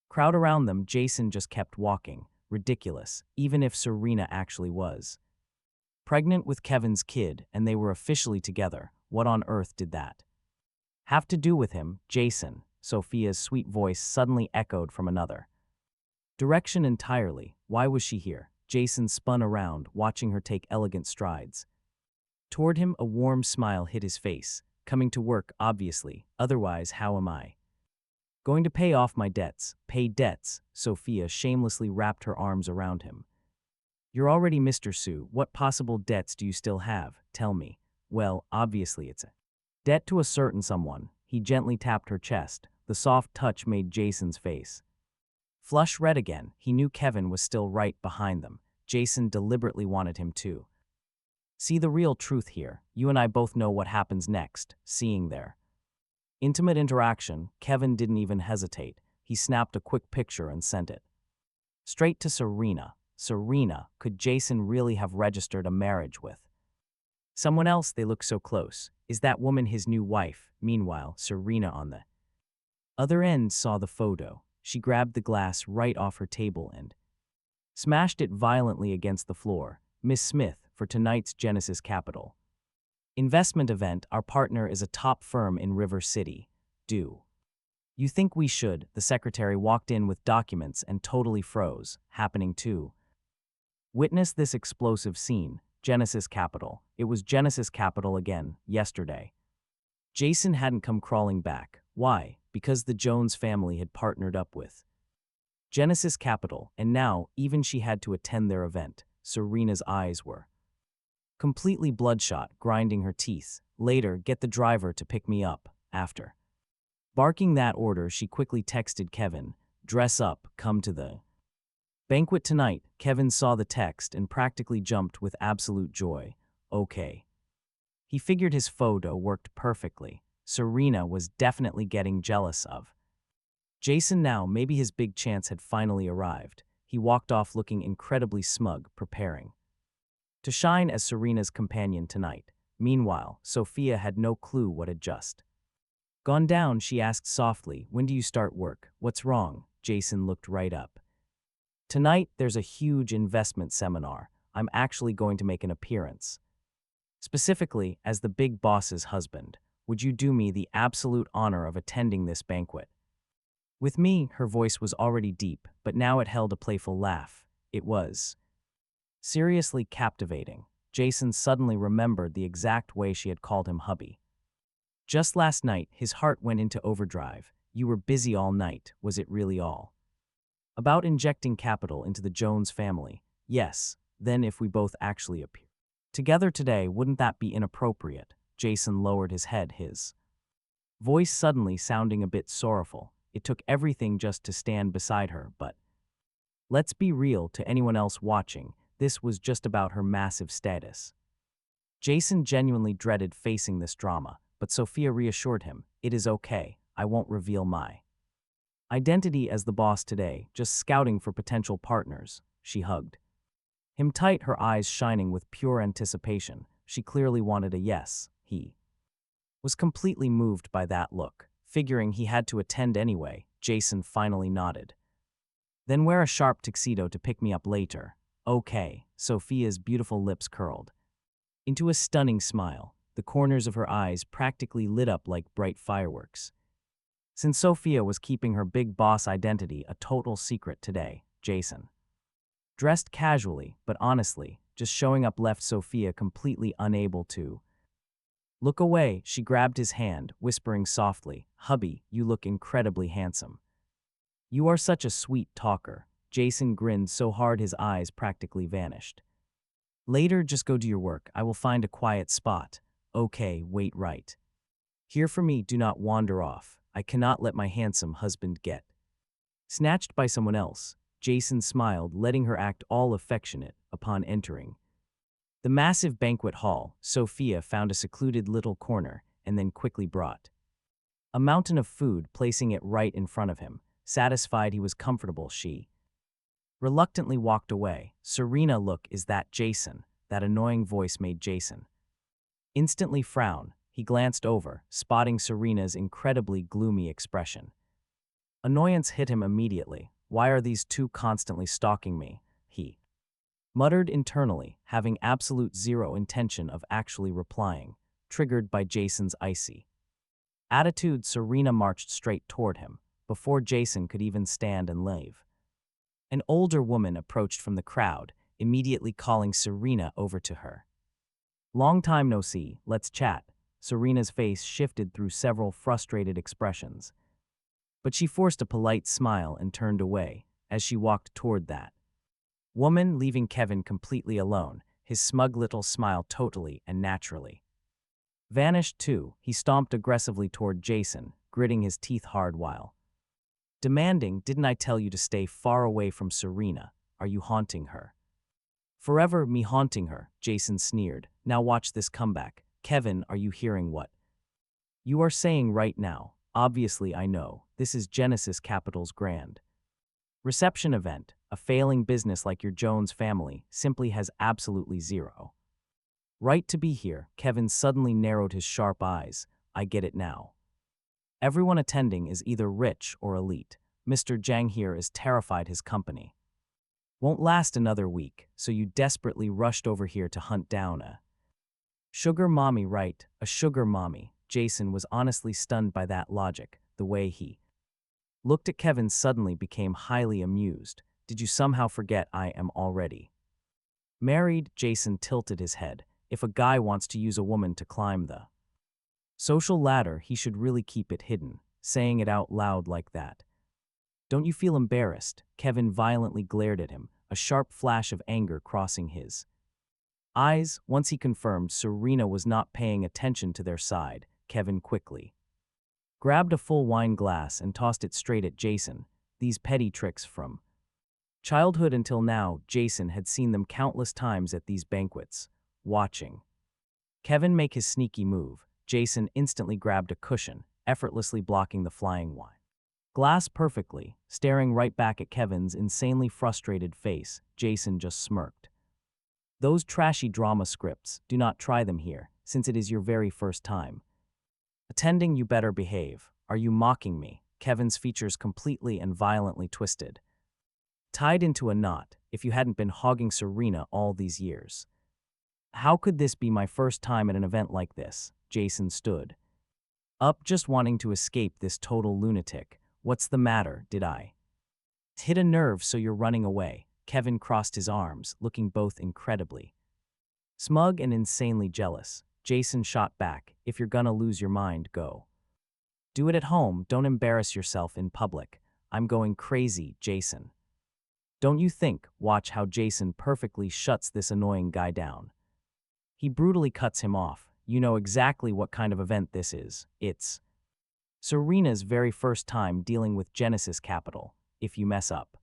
crowd around them. Jason just kept walking. Ridiculous, even if Serena actually was pregnant with Kevin's kid and they were officially together. What on earth did that have to do with him? Jason, Sophia's sweet voice suddenly echoed from another direction entirely. Why was she here? Jason spun around, watching her take elegant strides toward him. A warm smile hit his face. Coming to work, obviously. Otherwise, how am I going to pay off my debts? Pay debts? Sophia shamelessly wrapped her arms around him. You're already Mr. Sue. What possible debts do you still have? Tell me. Well, obviously it's a debt to a certain someone. He gently tapped her chest. The soft touch made Jason's face flush red again. He knew Kevin was still right behind them. Jason deliberately wanted him to see the real truth here. You and I both know what happens next. Seeing their intimate interaction, Kevin didn't even hesitate. He snapped a quick picture and sent it straight to Serena. Serena, could Jason really have registered a marriage with someone else? They look so close. Is that woman his new wife? Meanwhile, Serena on the other end saw the photo. She grabbed the glass right off her table and smashed it violently against the floor. Miss Smith, for tonight's Genesis Capital investment event, our partner is a top firm in River City. Do you think we should? The secretary walked in with documents and totally froze. Happening to witness this explosive scene. Genesis Capital. It was Genesis Capital again, yesterday. Jason hadn't come crawling back. Why? Because the Jones family had partnered up with Genesis Capital, and now even she had to attend their event. Serena's eyes were completely bloodshot, grinding her teeth. Later, get the driver to pick me up. After barking that order, she quickly texted Kevin, dress up, come to the banquet tonight. Kevin saw the text and practically jumped with absolute joy. Okay. He figured his photo worked perfectly. Serena was definitely getting jealous of Jason now. Maybe his big chance had finally arrived. He walked off looking incredibly smug, preparing to shine as Serena's companion tonight. Meanwhile, Sophia had no clue what had just gone down. She asked softly, when do you start work? What's wrong? Jason looked right up. Tonight, there's a huge investment seminar. I'm actually going to make an appearance. Specifically, as the big boss's husband. Would you do me the absolute honor of attending this banquet with me? Her voice was already deep, but now it held a playful laugh. It was seriously captivating. Jason suddenly remembered the exact way she had called him hubby. Just last night, his heart went into overdrive. You were busy all night. Was it really all about injecting capital into the Jones family? Yes. Then if we both actually appear together today, wouldn't that be inappropriate? Jason lowered his head, his voice suddenly sounding a bit sorrowful. It took everything just to stand beside her, but let's be real, to anyone else watching, this was just about her massive status. Jason genuinely dreaded facing this drama, but Sophia reassured him, "It is okay, I won't reveal my identity as the boss today, just scouting for potential partners." She hugged him tight, her eyes shining with pure anticipation. She clearly wanted a yes. He was completely moved by that look. Figuring he had to attend anyway, Jason finally nodded. "Then wear a sharp tuxedo to pick me up later." "Okay." Sophia's beautiful lips curled into a stunning smile. The corners of her eyes practically lit up like bright fireworks. Since Sophia was keeping her big boss identity a total secret today, Jason dressed casually, but honestly, just showing up left Sophia completely unable to look away. She grabbed his hand, whispering softly, "Hubby, you look incredibly handsome." "You are such a sweet talker." Jason grinned so hard his eyes practically vanished. "Later, just go do your work. I will find a quiet spot." "Okay, wait right here for me. Do not wander off. I cannot let my handsome husband get snatched by someone else." Jason smiled, letting her act all affectionate. Upon entering the massive banquet hall, Sophia found a secluded little corner and then quickly brought a mountain of food, placing it right in front of him. Satisfied he was comfortable, she reluctantly walked away. "Serena, look, is that Jason?" That annoying voice made Jason instantly frown. He glanced over, spotting Serena's incredibly gloomy expression. Annoyance hit him immediately. "Why are these two constantly stalking me?" he muttered internally, having absolute zero intention of actually replying. Triggered by Jason's icy attitude, Serena marched straight toward him. Before Jason could even stand and leave, an older woman approached from the crowd, immediately calling Serena over to her. "Long time no see, let's chat." Serena's face shifted through several frustrated expressions, but she forced a polite smile and turned away as she walked toward that woman, leaving Kevin completely alone. His smug little smile totally and naturally vanished too. He stomped aggressively toward Jason, gritting his teeth hard while demanding, "Didn't I tell you to stay far away from Serena? Are you haunting her?" "Forever me haunting her," Jason sneered. "Now watch this comeback." "Kevin, are you hearing what you are saying right now?" "Obviously I know. This is Genesis Capital's grand reception event. A failing business like your Jones family simply has absolutely zero right to be here." Kevin suddenly narrowed his sharp eyes. "I get it now. Everyone attending is either rich or elite. Mr. Jang here is terrified his company won't last another week, so you desperately rushed over here to hunt down a sugar mommy, right? A sugar mommy." Jason was honestly stunned by that logic. The way he looked at Kevin suddenly became highly amused. "Did you somehow forget I am already married?" Jason tilted his head. If a guy wants to use a woman to climb the social ladder, he should really keep it hidden. Saying it out loud like that, "Don't you feel embarrassed?" Kevin violently glared at him, a sharp flash of anger crossing his eyes. Once he confirmed Serena was not paying attention to their side, Kevin quickly grabbed a full wine glass and tossed it straight at Jason. These petty tricks from childhood until now, Jason had seen them countless times at these banquets. Watching Kevin make his sneaky move, Jason instantly grabbed a cushion, effortlessly blocking the flying wine glass perfectly. Staring right back at Kevin's insanely frustrated face, Jason just smirked. "Those trashy drama scripts, do not try them here, since it is your very first time attending. You better behave." "Are you mocking me?" Kevin's features completely and violently twisted, tied into a knot. "If you hadn't been hogging Serena all these years, how could this be my first time at an event like this?" Jason stood up, just wanting to escape this total lunatic. "What's the matter? Did I hit a nerve so you're running away?" Kevin crossed his arms, looking both incredibly smug and insanely jealous. Jason shot back, "If you're gonna lose your mind, go do it at home. Don't embarrass yourself in public." "I'm going crazy, Jason. Don't you think?" Watch how Jason perfectly shuts this annoying guy down. He brutally cuts him off. "You know exactly what kind of event this is. It's Serena's very first time dealing with Genesis Capital. If you mess up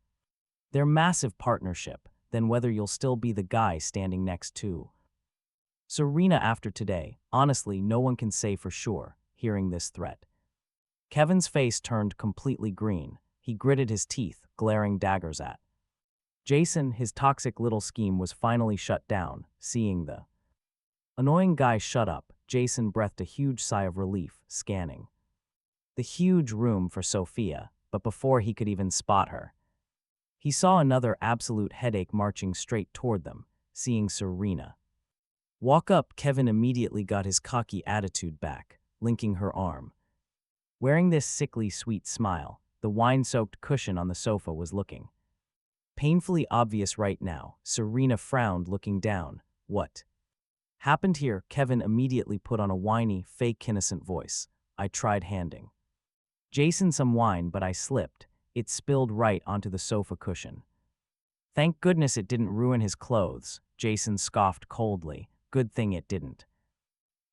their massive partnership, then whether you'll still be the guy standing next to Serena after today, honestly, no one can say for sure, hearing this threat. Kevin's face turned completely green. He gritted his teeth, glaring daggers at Jason. His toxic little scheme was finally shut down. Seeing the annoying guy shut up, Jason breathed a huge sigh of relief, scanning the huge room for Sophia, but before he could even spot her, he saw another absolute headache marching straight toward them. Seeing Serena walk up, Kevin immediately got his cocky attitude back, linking her arm. Wearing this sickly sweet smile, the wine-soaked cushion on the sofa was looking painfully obvious right now. Serena frowned, looking down. What happened here? Kevin immediately put on a whiny, fake innocent voice. I tried handing Jason some wine, but I slipped. It spilled right onto the sofa cushion. Thank goodness it didn't ruin his clothes, Jason scoffed coldly. Good thing it didn't.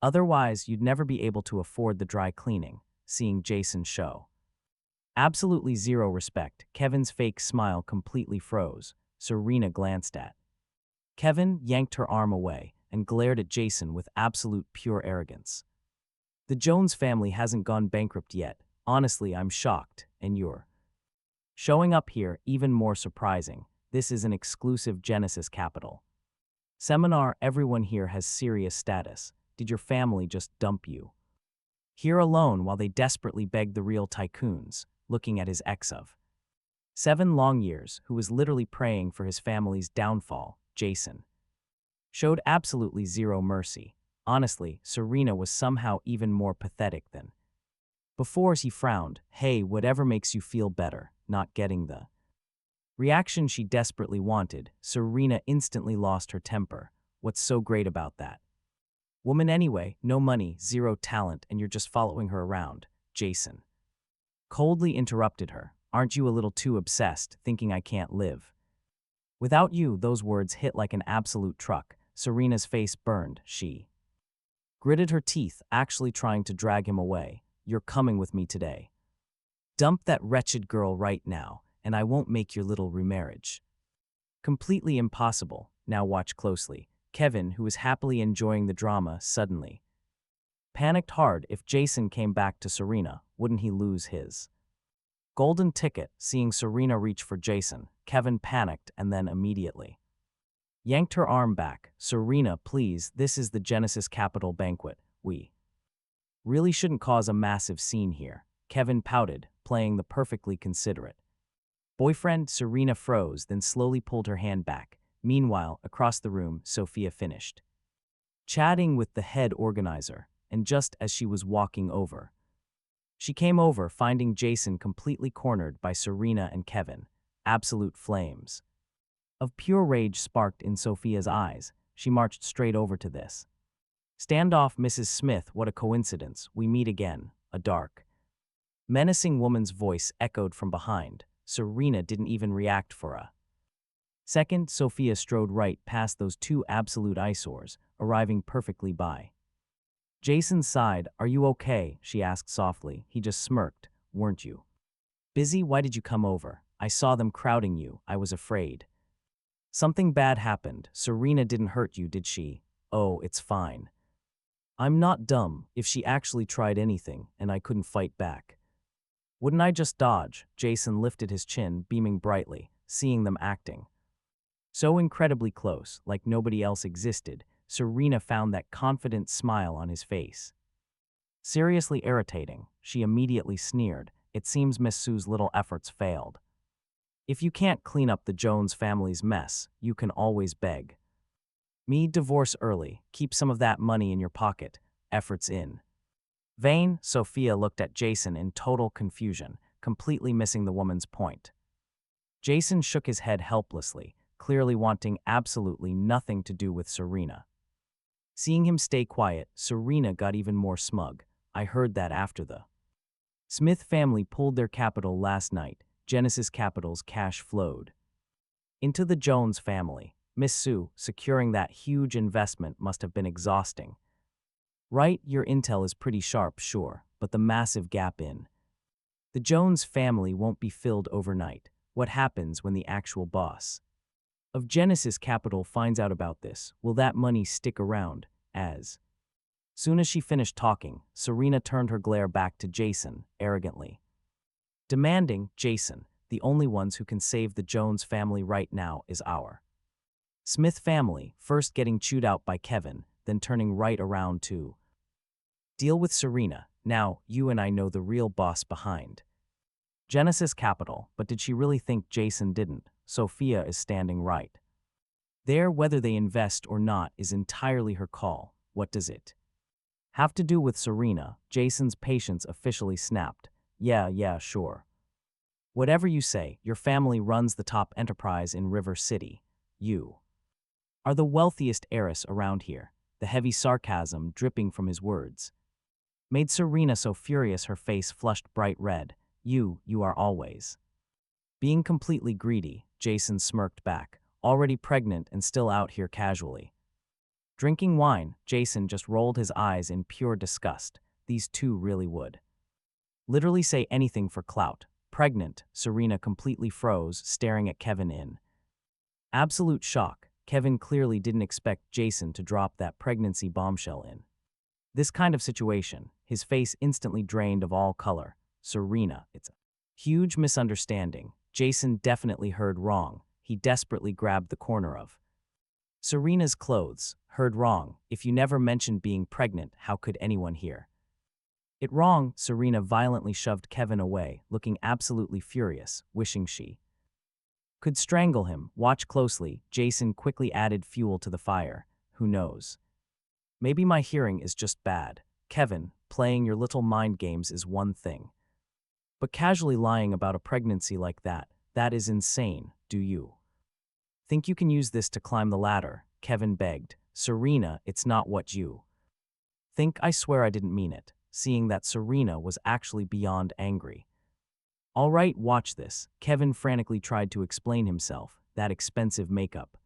Otherwise, you'd never be able to afford the dry cleaning. Seeing Jason show absolutely zero respect, Kevin's fake smile completely froze. Serena glanced at Kevin, yanked her arm away, and glared at Jason with absolute pure arrogance. The Jones family hasn't gone bankrupt yet. Honestly, I'm shocked, and you're showing up here. Even more surprising, this is an exclusive Genesis Capital seminar. Everyone here has serious status. Did your family just dump you here alone while they desperately begged the real tycoons? Looking at his ex of 7 long years, who was literally praying for his family's downfall, Jason showed absolutely zero mercy. Honestly, Serena was somehow even more pathetic than before. He frowned. Hey, whatever makes you feel better. Not getting the reaction she desperately wanted, Serena instantly lost her temper. What's so great about that woman anyway? No money, zero talent, and you're just following her around. Jason coldly interrupted her. Aren't you a little too obsessed, thinking I can't live without you? Those words hit like an absolute truck. Serena's face burned. She gritted her teeth, actually trying to drag him away. You're coming with me today. Dump that wretched girl right now, and I won't make your little remarriage completely impossible. Now watch closely. Kevin, who was happily enjoying the drama, suddenly panicked hard. If Jason came back to Serena, wouldn't he lose his golden ticket? Seeing Serena reach for Jason, Kevin panicked and then immediately yanked her arm back. Serena, please, this is the Genesis Capital banquet. We really shouldn't cause a massive scene here. Kevin pouted, playing the perfectly considerate boyfriend. Serena froze, then slowly pulled her hand back. Meanwhile, across the room, Sophia finished chatting with the head organizer, and just as she was walking over, she came over, finding Jason completely cornered by Serena and Kevin. Absolute flames of pure rage sparked in Sophia's eyes. She marched straight over to this standoff. Mrs. Smith, what a coincidence. We meet again. A dark, menacing woman's voice echoed from behind. Serena didn't even react for a second. Sophia strode right past those two absolute eyesores, arriving perfectly by Jason's side. Are you okay? She asked softly. He just smirked. Weren't you busy? Why did you come over? I saw them crowding you. I was afraid something bad happened. Serena didn't hurt you, did she? Oh, it's fine. I'm not dumb. If she actually tried anything and I couldn't fight back, wouldn't I just dodge? Jason lifted his chin, beaming brightly, seeing them acting so incredibly close, like nobody else existed. Serena found that confident smile on his face seriously irritating. She immediately sneered. It seems Miss Sue's little efforts failed. If you can't clean up the Jones family's mess, you can always beg me divorce early. Keep some of that money in your pocket. Efforts in vain. Sophia looked at Jason in total confusion, completely missing the woman's point. Jason shook his head helplessly, clearly wanting absolutely nothing to do with Serena. Seeing him stay quiet, Serena got even more smug. I heard that after the Smith family pulled their capital last night, Genesis Capital's cash flowed into the Jones family. Miss Sue, securing that huge investment must have been exhausting. Right, your intel is pretty sharp, sure, but the massive gap in the Jones family won't be filled overnight. What happens when the actual boss of Genesis Capital finds out about this? Will that money stick around? As soon as she finished talking, Serena turned her glare back to Jason, arrogantly demanding, "Jason, the only ones who can save the Jones family right now is our Smith family," first getting chewed out by Kevin, then turning right around to deal with Serena. "Now, you and I know the real boss behind Genesis Capital, but did she really think Jason didn't?" Sophia is standing right there. Whether they invest or not is entirely her call. What does it have to do with Serena? Jason's patience officially snapped. Yeah, sure. Whatever you say, your family runs the top enterprise in River City. You are the wealthiest heiress around here. The heavy sarcasm dripping from his words made Serena so furious her face flushed bright red. You are always being completely greedy," Jason smirked back. "Already pregnant and still out here casually drinking wine." Jason just rolled his eyes in pure disgust. These two really would literally say anything for clout. "Pregnant?" Serena completely froze, staring at Kevin in absolute shock. Kevin clearly didn't expect Jason to drop that pregnancy bombshell in this kind of situation. His face instantly drained of all color. "Serena, it's a huge misunderstanding. Jason definitely heard wrong." He desperately grabbed the corner of Serena's clothes. "Heard wrong? If you never mentioned being pregnant, how could anyone hear it wrong?" Serena violently shoved Kevin away, looking absolutely furious, wishing she could strangle him. "Watch closely." Jason quickly added fuel to the fire. "Who knows? Maybe my hearing is just bad. Kevin, playing your little mind games is one thing, but casually lying about a pregnancy like that is insane. Do you think you can use this to climb the ladder?" Kevin begged. "Serena, it's not what you think. I swear I didn't mean it." Seeing that Serena was actually beyond angry. "All right, watch this." Kevin frantically tried to explain himself. That expensive makeup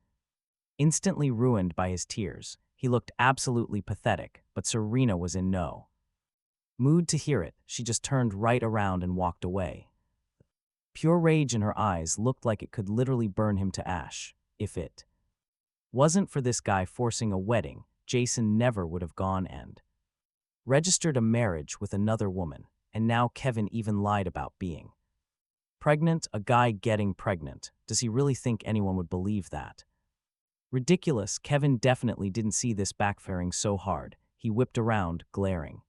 instantly ruined by his tears. He looked absolutely pathetic, but Serena was in no mood to hear it. She just turned right around and walked away. Pure rage in her eyes looked like it could literally burn him to ash. If it wasn't for this guy forcing a wedding, Jason never would have gone and registered a marriage with another woman. And now Kevin even lied about being pregnant. A guy getting pregnant. Does he really think anyone would believe that? Ridiculous. Kevin definitely didn't see this backfiring so hard. He whipped around, glaring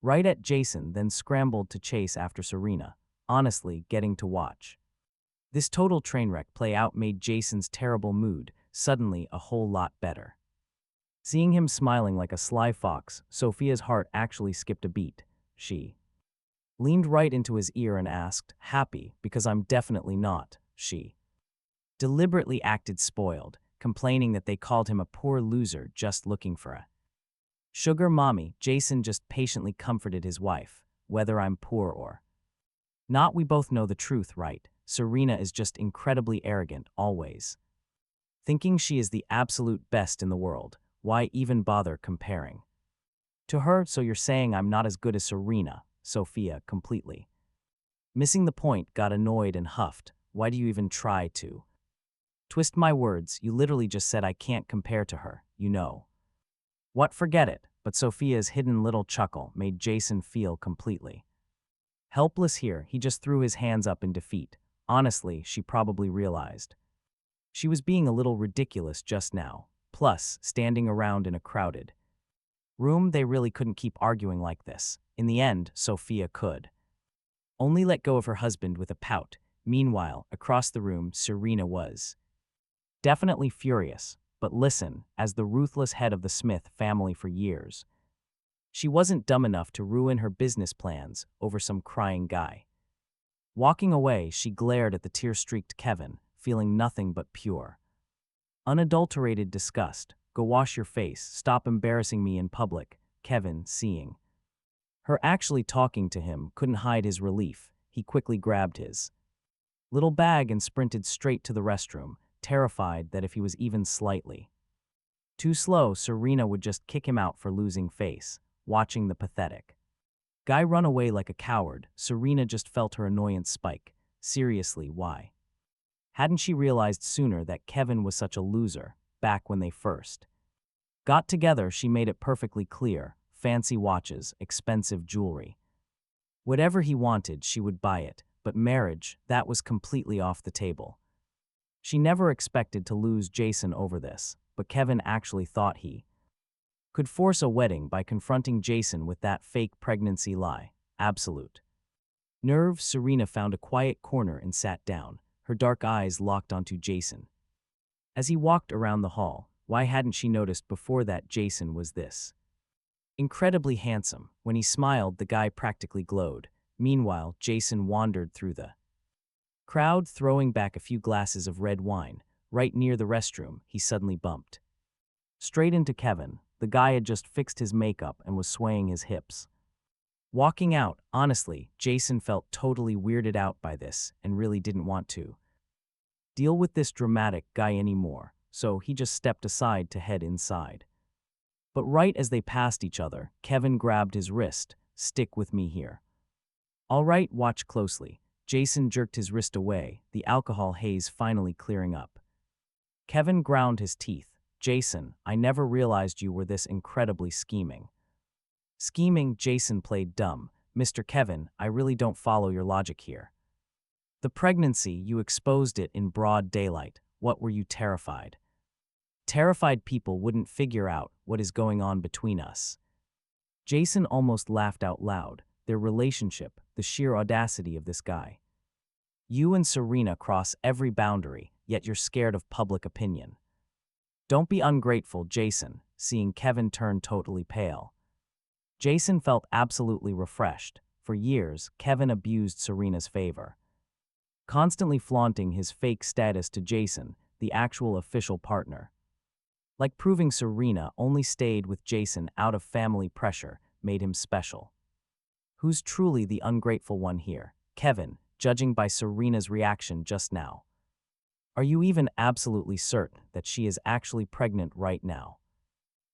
right at Jason, then scrambled to chase after Serena. Honestly, getting to watch this total train wreck play out made Jason's terrible mood suddenly a whole lot better. Seeing him smiling like a sly fox, Sophia's heart actually skipped a beat. She leaned right into his ear and asked, "Happy?" "Because I'm definitely not." She deliberately acted spoiled, complaining that they called him a poor loser just looking for a sugar mommy. Jason just patiently comforted his wife. "Whether I'm poor or not, we both know the truth, right? Serena is just incredibly arrogant, always thinking she is the absolute best in the world. Why even bother comparing to her?" "So you're saying I'm not as good as Serena?" Sophia, completely missing the point, got annoyed and huffed. "Why do you even try to twist my words? You literally just said I can't compare to her, you know." "What? Forget it." But Sophia's hidden little chuckle made Jason feel completely helpless here. He just threw his hands up in defeat. Honestly, she probably realized she was being a little ridiculous just now. Plus, standing around in a crowded room, they really couldn't keep arguing like this. In the end, Sophia could only let go of her husband with a pout. Meanwhile, across the room, Serena was definitely furious. But listen, as the ruthless head of the Smith family for years, she wasn't dumb enough to ruin her business plans over some crying guy. Walking away, she glared at the tear-streaked Kevin, feeling nothing but pure, unadulterated disgust. "Go wash your face. Stop embarrassing me in public." Kevin, seeing her actually talking to him, couldn't hide his relief. He quickly grabbed his little bag and sprinted straight to the restroom, terrified that if he was even slightly too slow, Serena would just kick him out for losing face. Watching the pathetic guy run away like a coward, Serena just felt her annoyance spike. Seriously, why hadn't she realized sooner that Kevin was such a loser back when they first Got together, she made it perfectly clear: fancy watches, expensive jewelry. Whatever he wanted, she would buy it, but marriage, that was completely off the table. She never expected to lose Jason over this, but Kevin actually thought he could force a wedding by confronting Jason with that fake pregnancy lie. Absolute nerve. Serena found a quiet corner and sat down, her dark eyes locked onto Jason. As he walked around the hall, why hadn't she noticed before that Jason was this incredibly handsome? When he smiled, the guy practically glowed. Meanwhile, Jason wandered through the crowd, throwing back a few glasses of red wine. Right near the restroom, he suddenly bumped straight into Kevin. The guy had just fixed his makeup and was swaying his hips. Walking out, honestly, Jason felt totally weirded out by this and really didn't want to deal with this dramatic guy anymore, so he just stepped aside to head inside. But right as they passed each other, Kevin grabbed his wrist. "Stick with me here." "All right, watch closely." Jason jerked his wrist away, the alcohol haze finally clearing up. Kevin ground his teeth. "Jason, I never realized you were this incredibly scheming." "Scheming?" Jason played dumb. "Mr. Kevin, I really don't follow your logic here. The pregnancy, you exposed it in broad daylight. What were you terrified? Terrified people wouldn't figure out what is going on between us." Jason almost laughed out loud. Their relationship, the sheer audacity of this guy. "You and Serena cross every boundary, yet you're scared of public opinion." "Don't be ungrateful, Jason," seeing Kevin turn totally pale. Jason felt absolutely refreshed. For years, Kevin abused Serena's favor, constantly flaunting his fake status to Jason, the actual official partner. Like proving Serena only stayed with Jason out of family pressure made him special. Who's truly the ungrateful one here? Kevin, judging by Serena's reaction just now. "Are you even absolutely certain that she is actually pregnant right now?"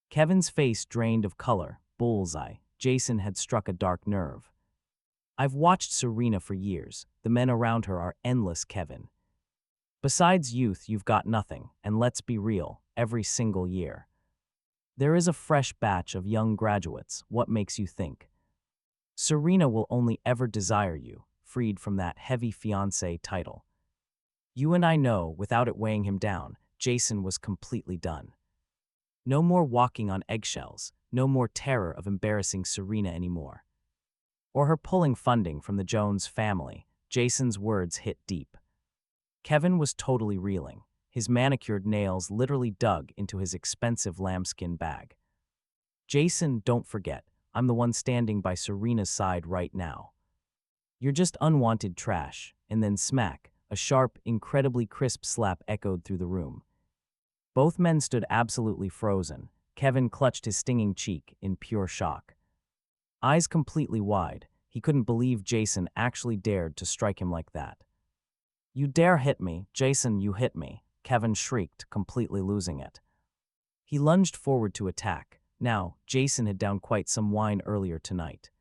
Kevin's face drained of color. Bullseye. Jason had struck a dark nerve. "I've watched Serena for years. The men around her are endless, Kevin. Besides youth, you've got nothing, and let's be real, every single year there is a fresh batch of young graduates. What makes you think Serena will only ever desire you, freed from that heavy fiancé title?" You and I know, without it weighing him down, Jason was completely done. No more walking on eggshells, no more terror of embarrassing Serena anymore, or her pulling funding from the Jones family. Jason's words hit deep. Kevin was totally reeling. His manicured nails literally dug into his expensive lambskin bag. "Jason, don't forget, I'm the one standing by Serena's side right now. You're just unwanted trash." And then smack, a sharp, incredibly crisp slap echoed through the room. Both men stood absolutely frozen. Kevin clutched his stinging cheek in pure shock. Eyes completely wide, he couldn't believe Jason actually dared to strike him like that. "You dare hit me, Jason, you hit me," Kevin shrieked, completely losing it. He lunged forward to attack. Now, Jason had downed quite some wine earlier tonight.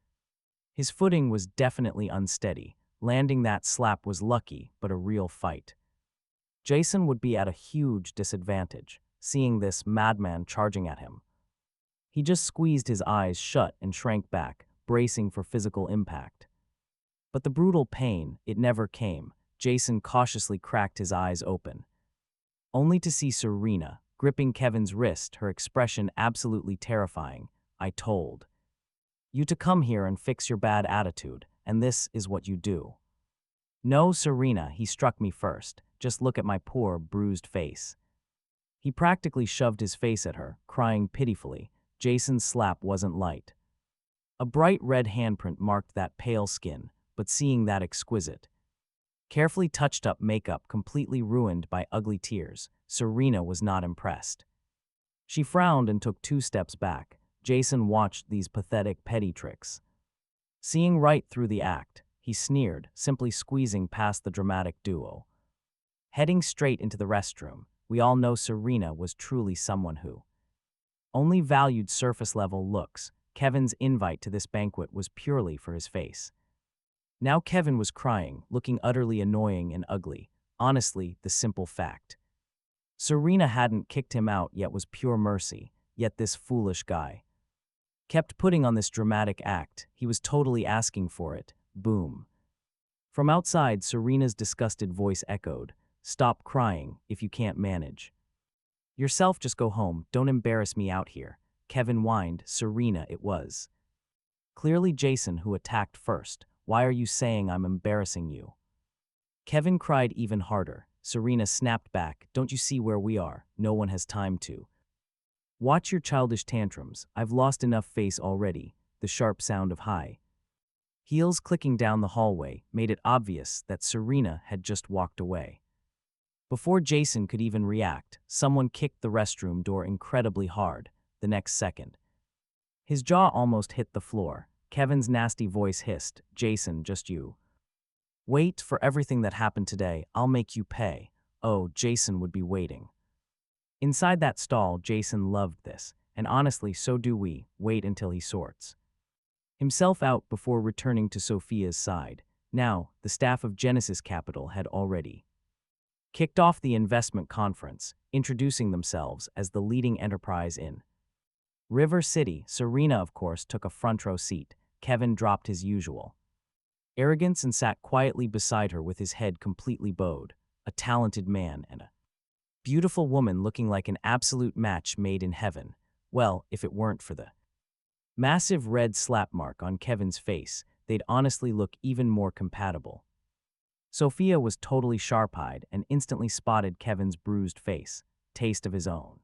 His footing was definitely unsteady. Landing that slap was lucky, but a real fight. Jason would be at a huge disadvantage, seeing this madman charging at him. He just squeezed his eyes shut and shrank back, bracing for physical impact. But the brutal pain, it never came. Jason cautiously cracked his eyes open, only to see Serena, gripping Kevin's wrist, her expression absolutely terrifying. "I told you to come here and fix your bad attitude, and this is what you do." "No, Serena, he struck me first. Just look at my poor, bruised face." He practically shoved his face at her, crying pitifully. Jason's slap wasn't light. A bright red handprint marked that pale skin, but seeing that exquisite, carefully touched-up makeup completely ruined by ugly tears, Serena was not impressed. She frowned and took 2 steps back. Jason watched these pathetic petty tricks. Seeing right through the act, he sneered, simply squeezing past the dramatic duo. Heading straight into the restroom, we all know Serena was truly someone who only valued surface-level looks. Kevin's invite to this banquet was purely for his face. Now Kevin was crying, looking utterly annoying and ugly. Honestly, the simple fact Serena hadn't kicked him out yet was pure mercy. yet this foolish guy kept putting on this dramatic act. He was totally asking for it. Boom. From outside, Serena's disgusted voice echoed, "Stop crying if you can't manage yourself, just go home, don't embarrass me out here." Kevin whined. Serena, it was clearly Jason who attacked first. "Why are you saying I'm embarrassing you?" Kevin cried even harder. Serena snapped back, "Don't you see where we are? No one has time to watch your childish tantrums. I've lost enough face already." The sharp sound of high heels clicking down the hallway made it obvious that Serena had just walked away. Before Jason could even react, someone kicked the restroom door incredibly hard. The next second, his jaw almost hit the floor. Kevin's nasty voice hissed, "Jason, just you wait for everything that happened today. I'll make you pay." Oh, Jason would be waiting inside that stall. Jason loved this, and honestly, so do we. Wait until he sorts himself out before returning to Sophia's side. Now, the staff of Genesis Capital had already kicked off the investment conference, introducing themselves as the leading enterprise in River City. Serena, of course, took a front row seat. Kevin dropped his usual arrogance and sat quietly beside her with his head completely bowed. A talented man and a beautiful woman looking like an absolute match made in heaven. Well, if it weren't for the massive red slap mark on Kevin's face, they'd honestly look even more compatible. Sophia was totally sharp-eyed and instantly spotted Kevin's bruised face. Taste of his own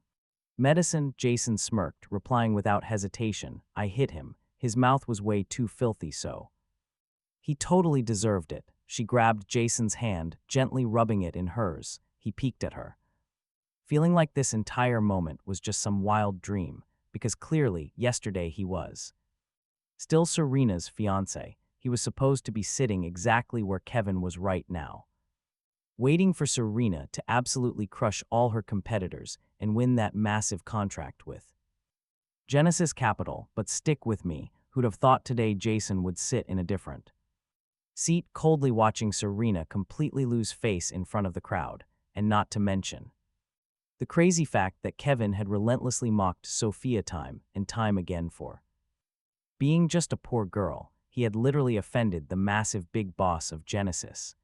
medicine, Jason smirked, replying without hesitation, "I hit him. His mouth was way too filthy, so he totally deserved it." She grabbed Jason's hand, gently rubbing it in hers. He peeked at her, feeling like this entire moment was just some wild dream, because clearly, yesterday he was still Serena's fiancé. He was supposed to be sitting exactly where Kevin was right now, waiting for Serena to absolutely crush all her competitors and win that massive contract with Genesis Capital. But stick with me, who'd have thought today Jason would sit in a different seat, coldly watching Serena completely lose face in front of the crowd, and not to mention the crazy fact that Kevin had relentlessly mocked Sophia time and time again for being just a poor girl. He had literally offended the massive big boss of Genesis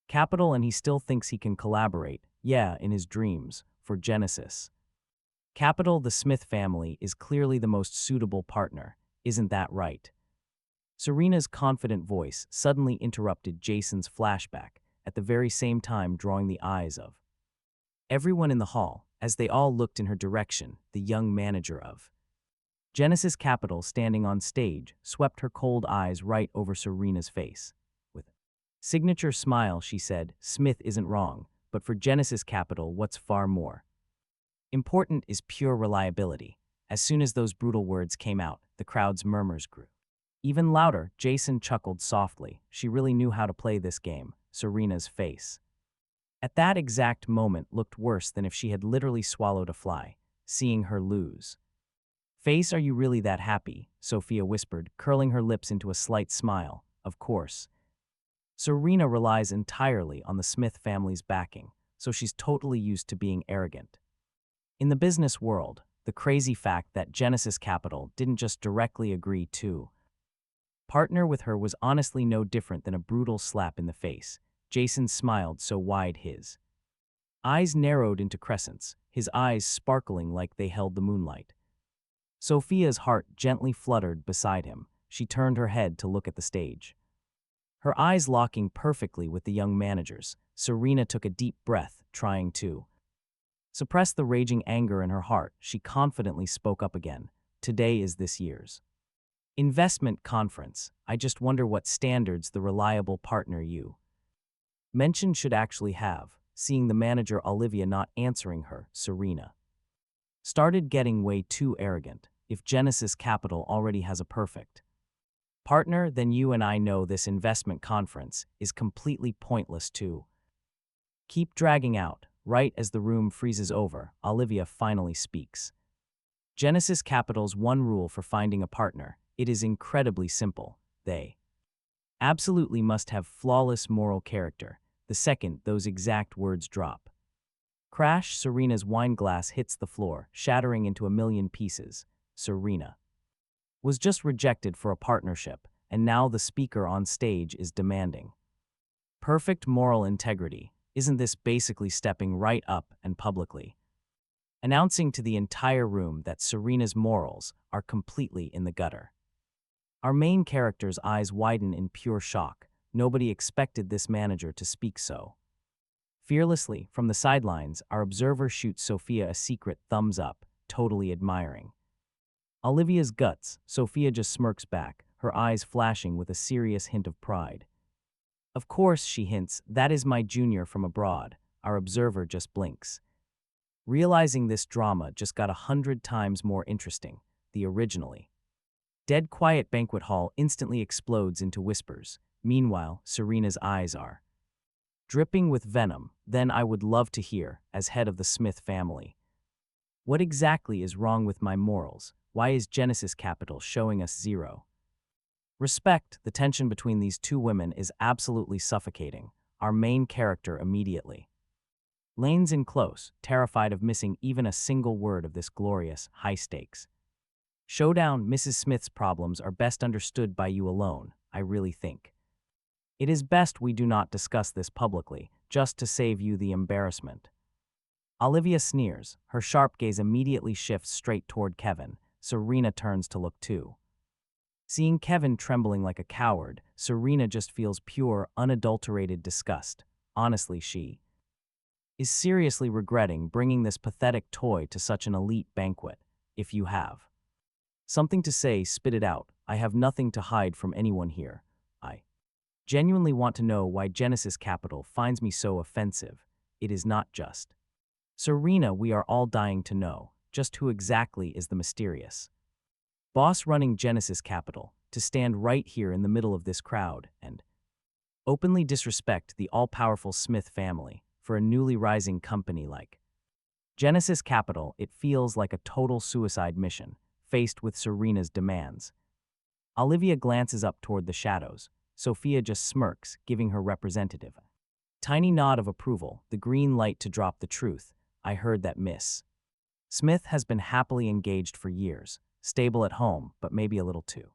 Capital, and he still thinks he can collaborate, yeah, in his dreams, for Genesis Capital. The Smith family is clearly the most suitable partner, isn't that right? Serena's confident voice suddenly interrupted Jason's flashback, at the very same time drawing the eyes of everyone in the hall. As they all looked in her direction, the young manager of Genesis Capital, standing on stage, swept her cold eyes right over Serena's face. With a signature smile, she said, "Smith isn't wrong, but for Genesis Capital, what's far more important is pure reliability." As soon as those brutal words came out, the crowd's murmurs grew even louder. Jason chuckled softly. She really knew how to play this game. Serena's face at that exact moment looked worse than if she had literally swallowed a fly, seeing her lose face. "Are you really that happy?" Sophia whispered, curling her lips into a slight smile. "Of course. Serena relies entirely on the Smith family's backing, so she's totally used to being arrogant. In the business world, the crazy fact that Genesis Capital didn't just directly agree to partner with her was honestly no different than a brutal slap in the face." Jason smiled so wide his eyes narrowed into crescents, his eyes sparkling like they held the moonlight. Sophia's heart gently fluttered beside him. She turned her head to look at the stage, her eyes locking perfectly with the young manager's. Serena took a deep breath, trying to suppress the raging anger in her heart. She confidently spoke up again. "Today is this year's investment conference. I just wonder what standards the reliable partner you mentioned should actually have." Seeing the manager Olivia not answering her, Serena started getting way too arrogant. "If Genesis Capital already has a perfect partner, then you and I know this investment conference is completely pointless to keep dragging out." Right as the room freezes over, Olivia finally speaks. "Genesis Capital's one rule for finding a partner, it is incredibly simple. They absolutely must have flawless moral character." The second those exact words drop Crash, Serena's wine glass hits the floor, shattering into a million pieces. Serena was just rejected for a partnership, and now the speaker on stage is demanding perfect moral integrity. Isn't this basically stepping right up and publicly announcing to the entire room that Serena's morals are completely in the gutter? Our main character's eyes widen in pure shock. Nobody expected this manager to speak so fearlessly. From the sidelines, our observer shoots Sophia a secret thumbs up, totally admiring Olivia's guts. Sophia just smirks back, her eyes flashing with a serious hint of pride. Of course, she hints, that is my junior from abroad. Our observer just blinks, realizing this drama just got 100 times more interesting. The originally dead quiet banquet hall instantly explodes into whispers. Meanwhile, Serena's eyes are dripping with venom. Then I would love to hear, as head of the Smith family, what exactly is wrong with my morals? Why is Genesis Capital showing us zero respect? The tension between these two women is absolutely suffocating. Our main character immediately lanes in close, terrified of missing even a single word of this glorious, high-stakes showdown. Mrs. Smith's problems are best understood by you alone. I really think it is best we do not discuss this publicly, just to save you the embarrassment. Olivia sneers. Her sharp gaze immediately shifts straight toward Kevin. Serena turns to look too. Seeing Kevin trembling like a coward, Serena just feels pure, unadulterated disgust. Honestly, she is seriously regretting bringing this pathetic toy to such an elite banquet. If you have something to say, spit it out. I have nothing to hide from anyone here. I genuinely want to know why Genesis Capital finds me so offensive. It is not just Serena. We are all dying to know just who exactly is the mysterious boss running Genesis Capital, to stand right here in the middle of this crowd and openly disrespect the all-powerful Smith family for a newly rising company like Genesis Capital. It feels like a total suicide mission, faced with Serena's demands. Olivia glances up toward the shadows. Sophia just smirks, giving her representative a tiny nod of approval, the green light to drop the truth. I heard that Miss Smith has been happily engaged for years, stable at home, but maybe a little too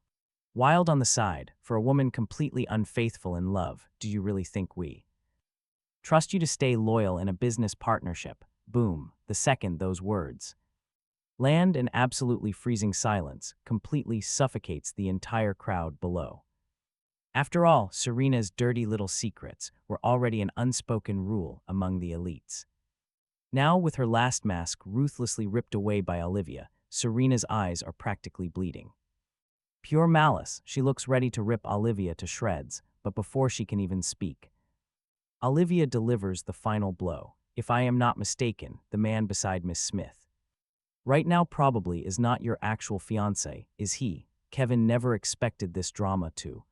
wild on the side. For a woman completely unfaithful in love, do you really think we trust you to stay loyal in a business partnership? Boom. The second those words land, an absolutely freezing silence completely suffocates the entire crowd below. After all, Serena's dirty little secrets were already an unspoken rule among the elites. Now, with her last mask ruthlessly ripped away by Olivia, Serena's eyes are practically bleeding. Pure malice, she looks ready to rip Olivia to shreds, but before she can even speak, Olivia delivers the final blow. If I am not mistaken, the man beside Miss Smith right now probably is not your actual fiancé, is he? Kevin never expected this drama to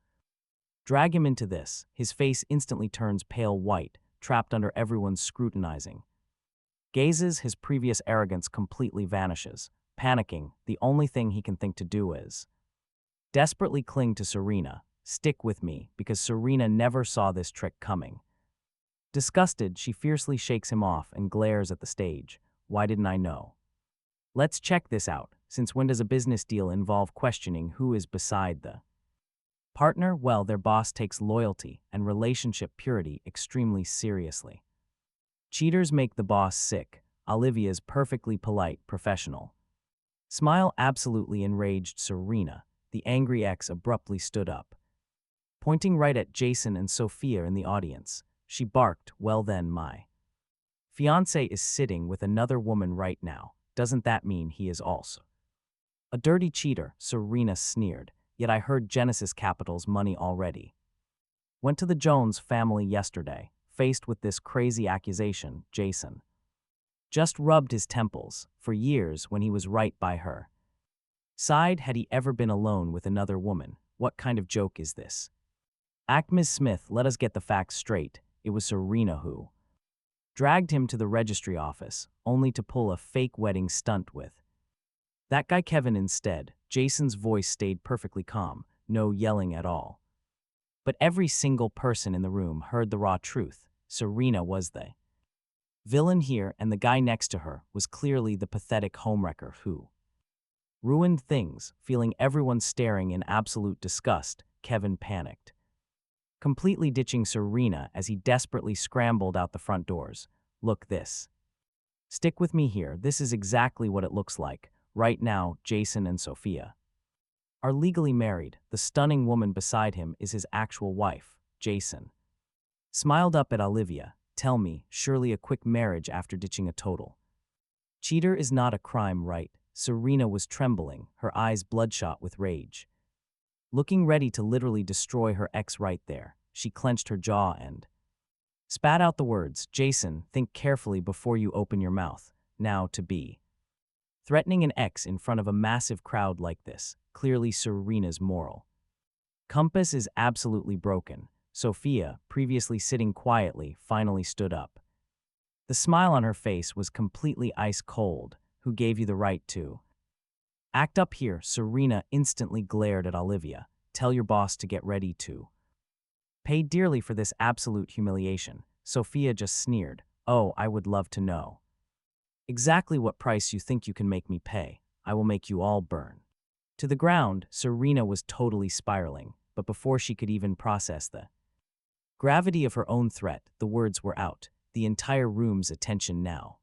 drag him into this. His face instantly turns pale white, trapped under everyone's scrutinizing gazes. His previous arrogance completely vanishes. Panicking, the only thing he can think to do is desperately cling to Serena. Stick with me, because Serena never saw this trick coming. Disgusted, she fiercely shakes him off and glares at the stage. Why didn't I know? Let's check this out. Since when does a business deal involve questioning who is beside the partner? Well, their boss takes loyalty and relationship purity extremely seriously. Cheaters make the boss sick. Olivia's perfectly polite, professional smile absolutely enraged Serena. The angry ex abruptly stood up, pointing right at Jason and Sophia in the audience. She barked, well then, my fiancé is sitting with another woman right now. Doesn't that mean he is also a dirty cheater? Serena sneered. Yet I heard Genesis Capital's money already went to the Jones family yesterday. Faced with this crazy accusation, Jason just rubbed his temples. For years, when he was right by her side, had he ever been alone with another woman? What kind of joke is this? Ms. Smith, let us get the facts straight. It was Serena who dragged him to the registry office, only to pull a fake wedding stunt with that guy Kevin instead. Jason's voice stayed perfectly calm, no yelling at all. But every single person in the room heard the raw truth. Serena was the Villain here, and the guy next to her was clearly the pathetic homewrecker who ruined things. Feeling everyone staring in absolute disgust, Kevin panicked, completely ditching Serena as he desperately scrambled out the front doors. Look this. Stick with me here, this is exactly what it looks like. Right now, Jason and Sophia are legally married. The stunning woman beside him is his actual wife, Jason smiled up at Olivia. Tell me, surely a quick marriage after ditching a total cheater is not a crime, right? Serena was trembling, her eyes bloodshot with rage, looking ready to literally destroy her ex right there. She clenched her jaw and spat out the words, Jason, think carefully before you open your mouth. Now to be threatening an ex in front of a massive crowd like this, clearly Serena's moral compass is absolutely broken. Sophia, previously sitting quietly, finally stood up. The smile on her face was completely ice cold. Who gave you the right to act up here? Serena instantly glared at Olivia. Tell your boss to get ready to pay dearly for this absolute humiliation. Sophia just sneered. Oh, I would love to know exactly what price you think you can make me pay. I will make you all burn to the ground. Serena was totally spiraling, but before she could even process the gravity of her own threat, the words were out. The entire room's attention now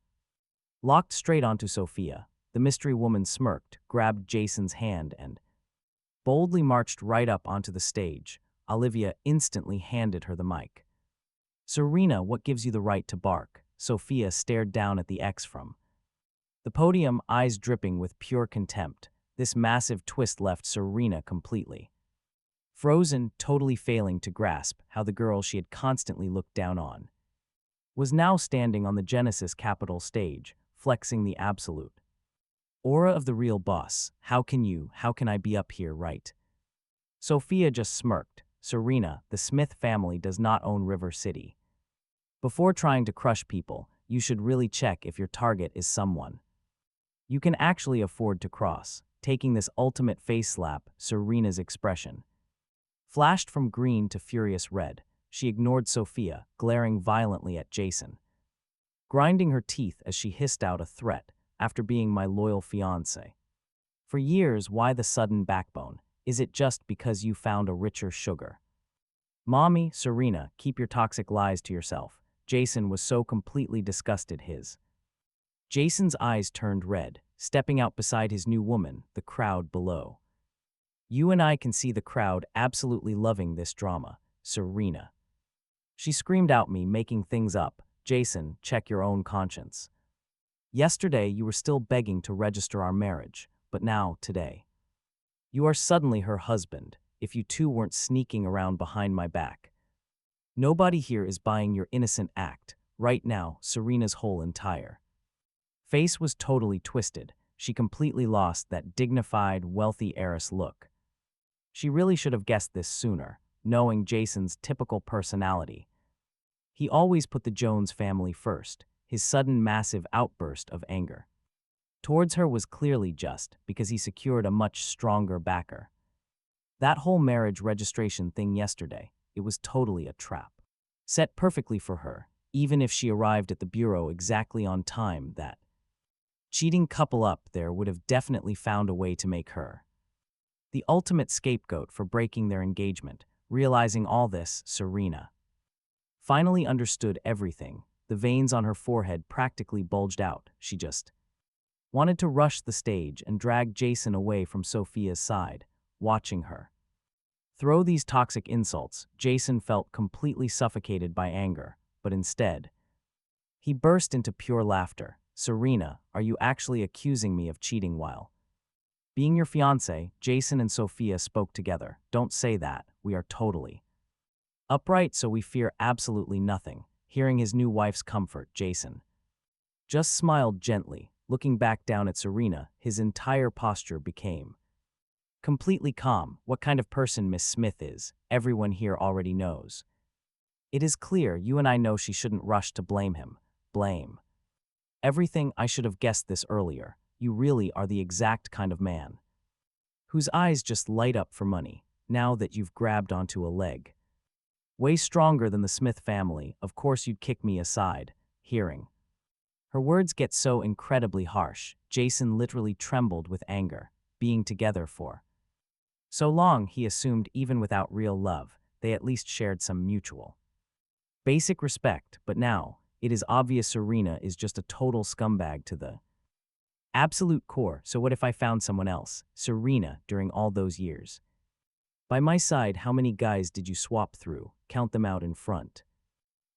locked straight onto Sophia. The mystery woman smirked, grabbed Jason's hand, and boldly marched right up onto the stage. Olivia instantly handed her the mic. Serena, what gives you the right to bark? Sophia stared down at the ex from the podium, eyes dripping with pure contempt. This massive twist left Serena completely frozen, totally failing to grasp how the girl she had constantly looked down on was now standing on the Genesis Capitol stage, flexing the absolute aura of the real boss. How can I be up here, right? Sophia just smirked. Serena, the Smith family does not own River City. Before trying to crush people, you should really check if your target is someone you can actually afford to cross. Taking this ultimate face slap, Serena's expression flashed from green to furious red. She ignored Sophia, glaring violently at Jason, grinding her teeth as she hissed out a threat. After being my loyal fiancé for years, why the sudden backbone? Is it just because you found a richer sugar mommy? Serena, keep your toxic lies to yourself. Jason was so completely disgusted Jason's eyes turned red, stepping out beside his new woman, the crowd below. You and I can see the crowd absolutely loving this drama. Serena, she screamed out, me making things up. Jason, check your own conscience. Yesterday you were still begging to register our marriage, but now, today, you are suddenly her husband. If you two weren't sneaking around behind my back, nobody here is buying your innocent act. Right now, Serena's whole entire face was totally twisted. She completely lost that dignified, wealthy heiress look. She really should have guessed this sooner, knowing Jason's typical personality. He always put the Jones family first. His sudden massive outburst of anger towards her was clearly just because he secured a much stronger backer. That whole marriage registration thing yesterday, it was totally a trap, set perfectly for her. Even if she arrived at the bureau exactly on time, that cheating couple up there would have definitely found a way to make her the ultimate scapegoat for breaking their engagement. Realizing all this, Serena finally understood everything. The veins on her forehead practically bulged out. She just wanted to rush the stage and drag Jason away from Sophia's side. Watching her throw these toxic insults, Jason felt completely suffocated by anger, but instead, he burst into pure laughter. Serena, are you actually accusing me of cheating while being your fiancé? Jason and Sophia spoke together. Don't say that. We are totally upright, so we fear absolutely nothing. Hearing his new wife's comfort, Jason just smiled gently. Looking back down at Serena, his entire posture became completely calm. What kind of person Miss Smith is, everyone here already knows. It is clear you and I know she shouldn't rush to blame him. Blame everything. I should have guessed this earlier. You really are the exact kind of man whose eyes just light up for money. Now that you've grabbed onto a leg way stronger than the Smith family, of course you'd kick me aside. Hearing Her words get so incredibly harsh, Jason literally trembled with anger. Being together for so long, he assumed even without real love, they at least shared some mutual basic respect, but now, it is obvious Serena is just a total scumbag to the absolute core. So what if I found someone else, Serena, during all those years? By my side, how many guys did you swap through? Count them out in front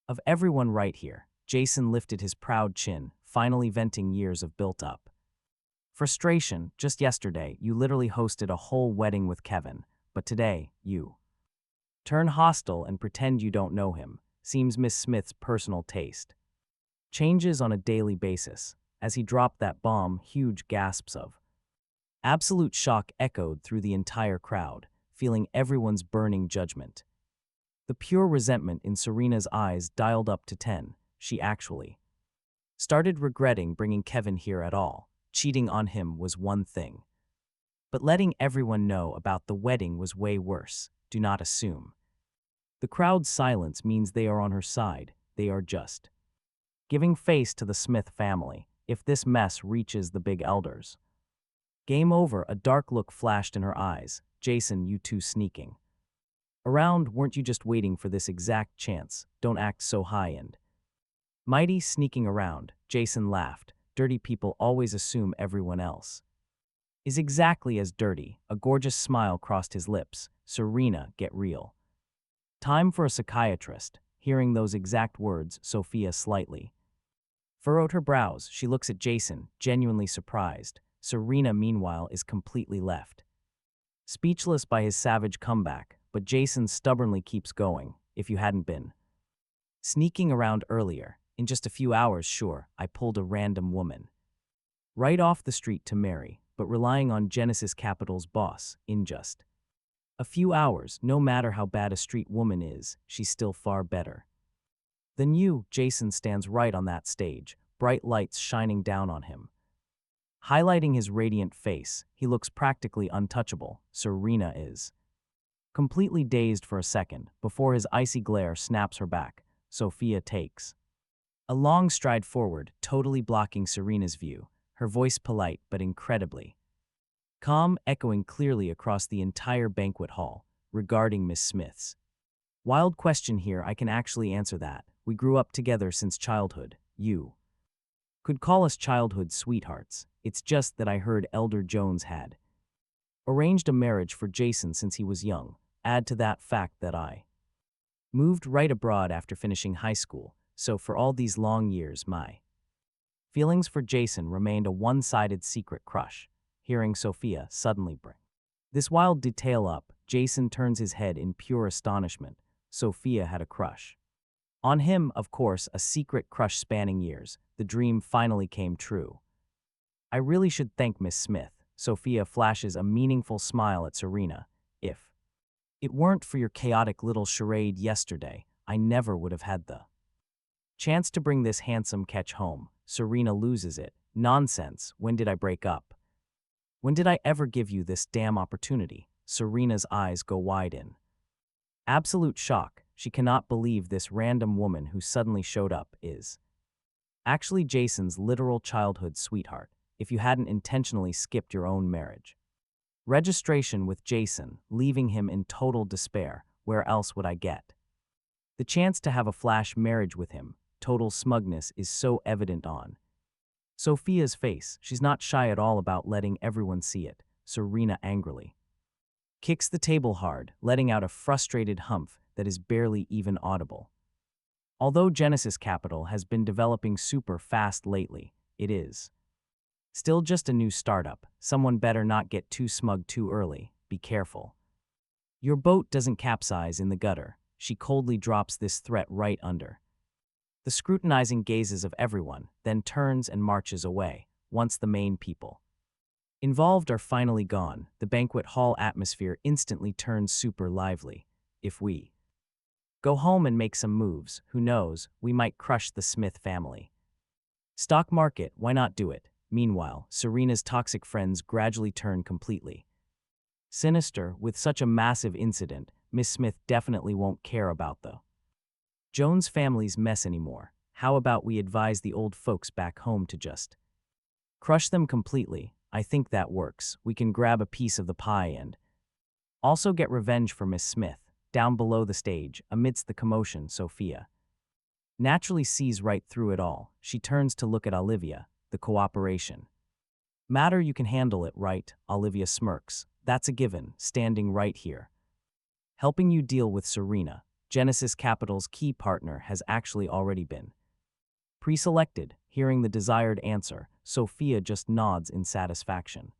of everyone right here. Jason lifted his proud chin, finally venting years of built-up frustration. Just yesterday, you literally hosted a whole wedding with Kevin, but today, you turn hostile and pretend you don't know him. Seems Miss Smith's personal taste changes on a daily basis. As he dropped that bomb, huge gasps of absolute shock echoed through the entire crowd, feeling everyone's burning judgment. The pure resentment in Serena's eyes dialed up to 10. She actually started regretting bringing Kevin here at all. Cheating on him was one thing, but letting everyone know about the wedding was way worse. Do not assume. The crowd's silence means they are on her side. They are just giving face to the Smith family. If this mess reaches the big elders, game over. A dark look flashed in her eyes. Jason, you too sneaking around? Weren't you just waiting for this exact chance? Don't act so high and mighty. Sneaking around, Jason laughed. Dirty people always assume everyone else is exactly as dirty. A gorgeous smile crossed his lips. Serena, get real. Time for a psychiatrist. Hearing those exact words, Sophia slightly furrowed her brows. She looks at Jason, genuinely surprised. Serena, meanwhile, is completely left speechless by his savage comeback, but Jason stubbornly keeps going. If you hadn't been sneaking around earlier, in just a few hours, sure, I pulled a random woman right off the street to marry, but relying on Genesis Capital's boss, in just a few hours, no matter how bad a street woman is, she's still far better than you. Jason stands right on that stage, bright lights shining down on him, highlighting his radiant face. He looks practically untouchable. Serena is completely dazed for a second before his icy glare snaps her back. Sophia takes a long stride forward, totally blocking Serena's view, her voice polite but incredibly calm, echoing clearly across the entire banquet hall. Regarding Miss Smith's wild question here, I can actually answer that. We grew up together since childhood. You could call us childhood sweethearts. It's just that I heard Elder Jones had arranged a marriage for Jason since he was young. Add to that fact that I moved right abroad after finishing high school, so for all these long years my feelings for Jason remained a one-sided secret crush. Hearing Sophia suddenly bring this wild detail up, Jason turns his head in pure astonishment. Sophia had a crush on him, of course, a secret crush spanning years. The dream finally came true. I really should thank Miss Smith. Sophia flashes a meaningful smile at Serena. If it weren't for your chaotic little charade yesterday, I never would have had the chance to bring this handsome catch home. Serena loses it. Nonsense. When did I break up? When did I ever give you this damn opportunity? Serena's eyes go wide in absolute shock. She cannot believe this random woman who suddenly showed up is actually Jason's literal childhood sweetheart. If you hadn't intentionally skipped your own marriage registration with Jason, leaving him in total despair, where else would I get the chance to have a flash marriage with him? Total smugness is so evident on Sophia's face. She's not shy at all about letting everyone see it. Serena angrily kicks the table hard, letting out a frustrated humph that is barely even audible. Although Genesis Capital has been developing super fast lately, it is still just a new startup. Someone better not get too smug too early. Be careful your boat doesn't capsize in the gutter. She coldly drops this threat right under the scrutinizing gazes of everyone, then turns and marches away. Once the main people involved are finally gone, the banquet hall atmosphere instantly turns super lively. If we go home and make some moves, who knows, we might crush the Smith family stock market. Why not do it? Meanwhile, Serena's toxic friends gradually turn completely sinister. With such a massive incident, Miss Smith definitely won't care about the Jones family's mess anymore. how about we advise the old folks back home to just crush them completely? I think that works. We can grab a piece of the pie and also get revenge for Miss Smith. Down below the stage, amidst the commotion, Sophia naturally sees right through it all. She turns to look at Olivia, the cooperation matter, you can handle it, right? Olivia smirks. That's a given, standing right here, helping you deal with Serena. Genesis Capital's key partner has actually already been pre-selected. Hearing the desired answer, Sophia just nods in satisfaction.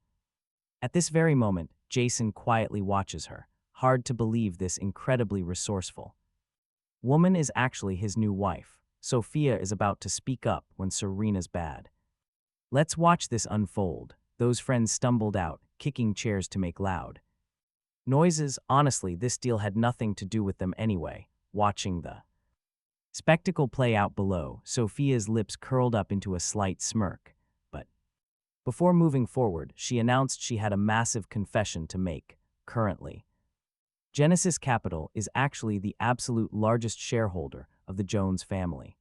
At this very moment, Jason quietly watches her. Hard to believe this incredibly resourceful woman is actually his new wife. Sophia is about to speak up when Serena's bad. Let's watch this unfold. Those friends stumbled out, kicking chairs to make loud noises. Honestly, this deal had nothing to do with them anyway. Watching the spectacle play out below, Sophia's lips curled up into a slight smirk. But before moving forward, she announced she had a massive confession to make. Currently, Genesis Capital is actually the absolute largest shareholder of the Jones family.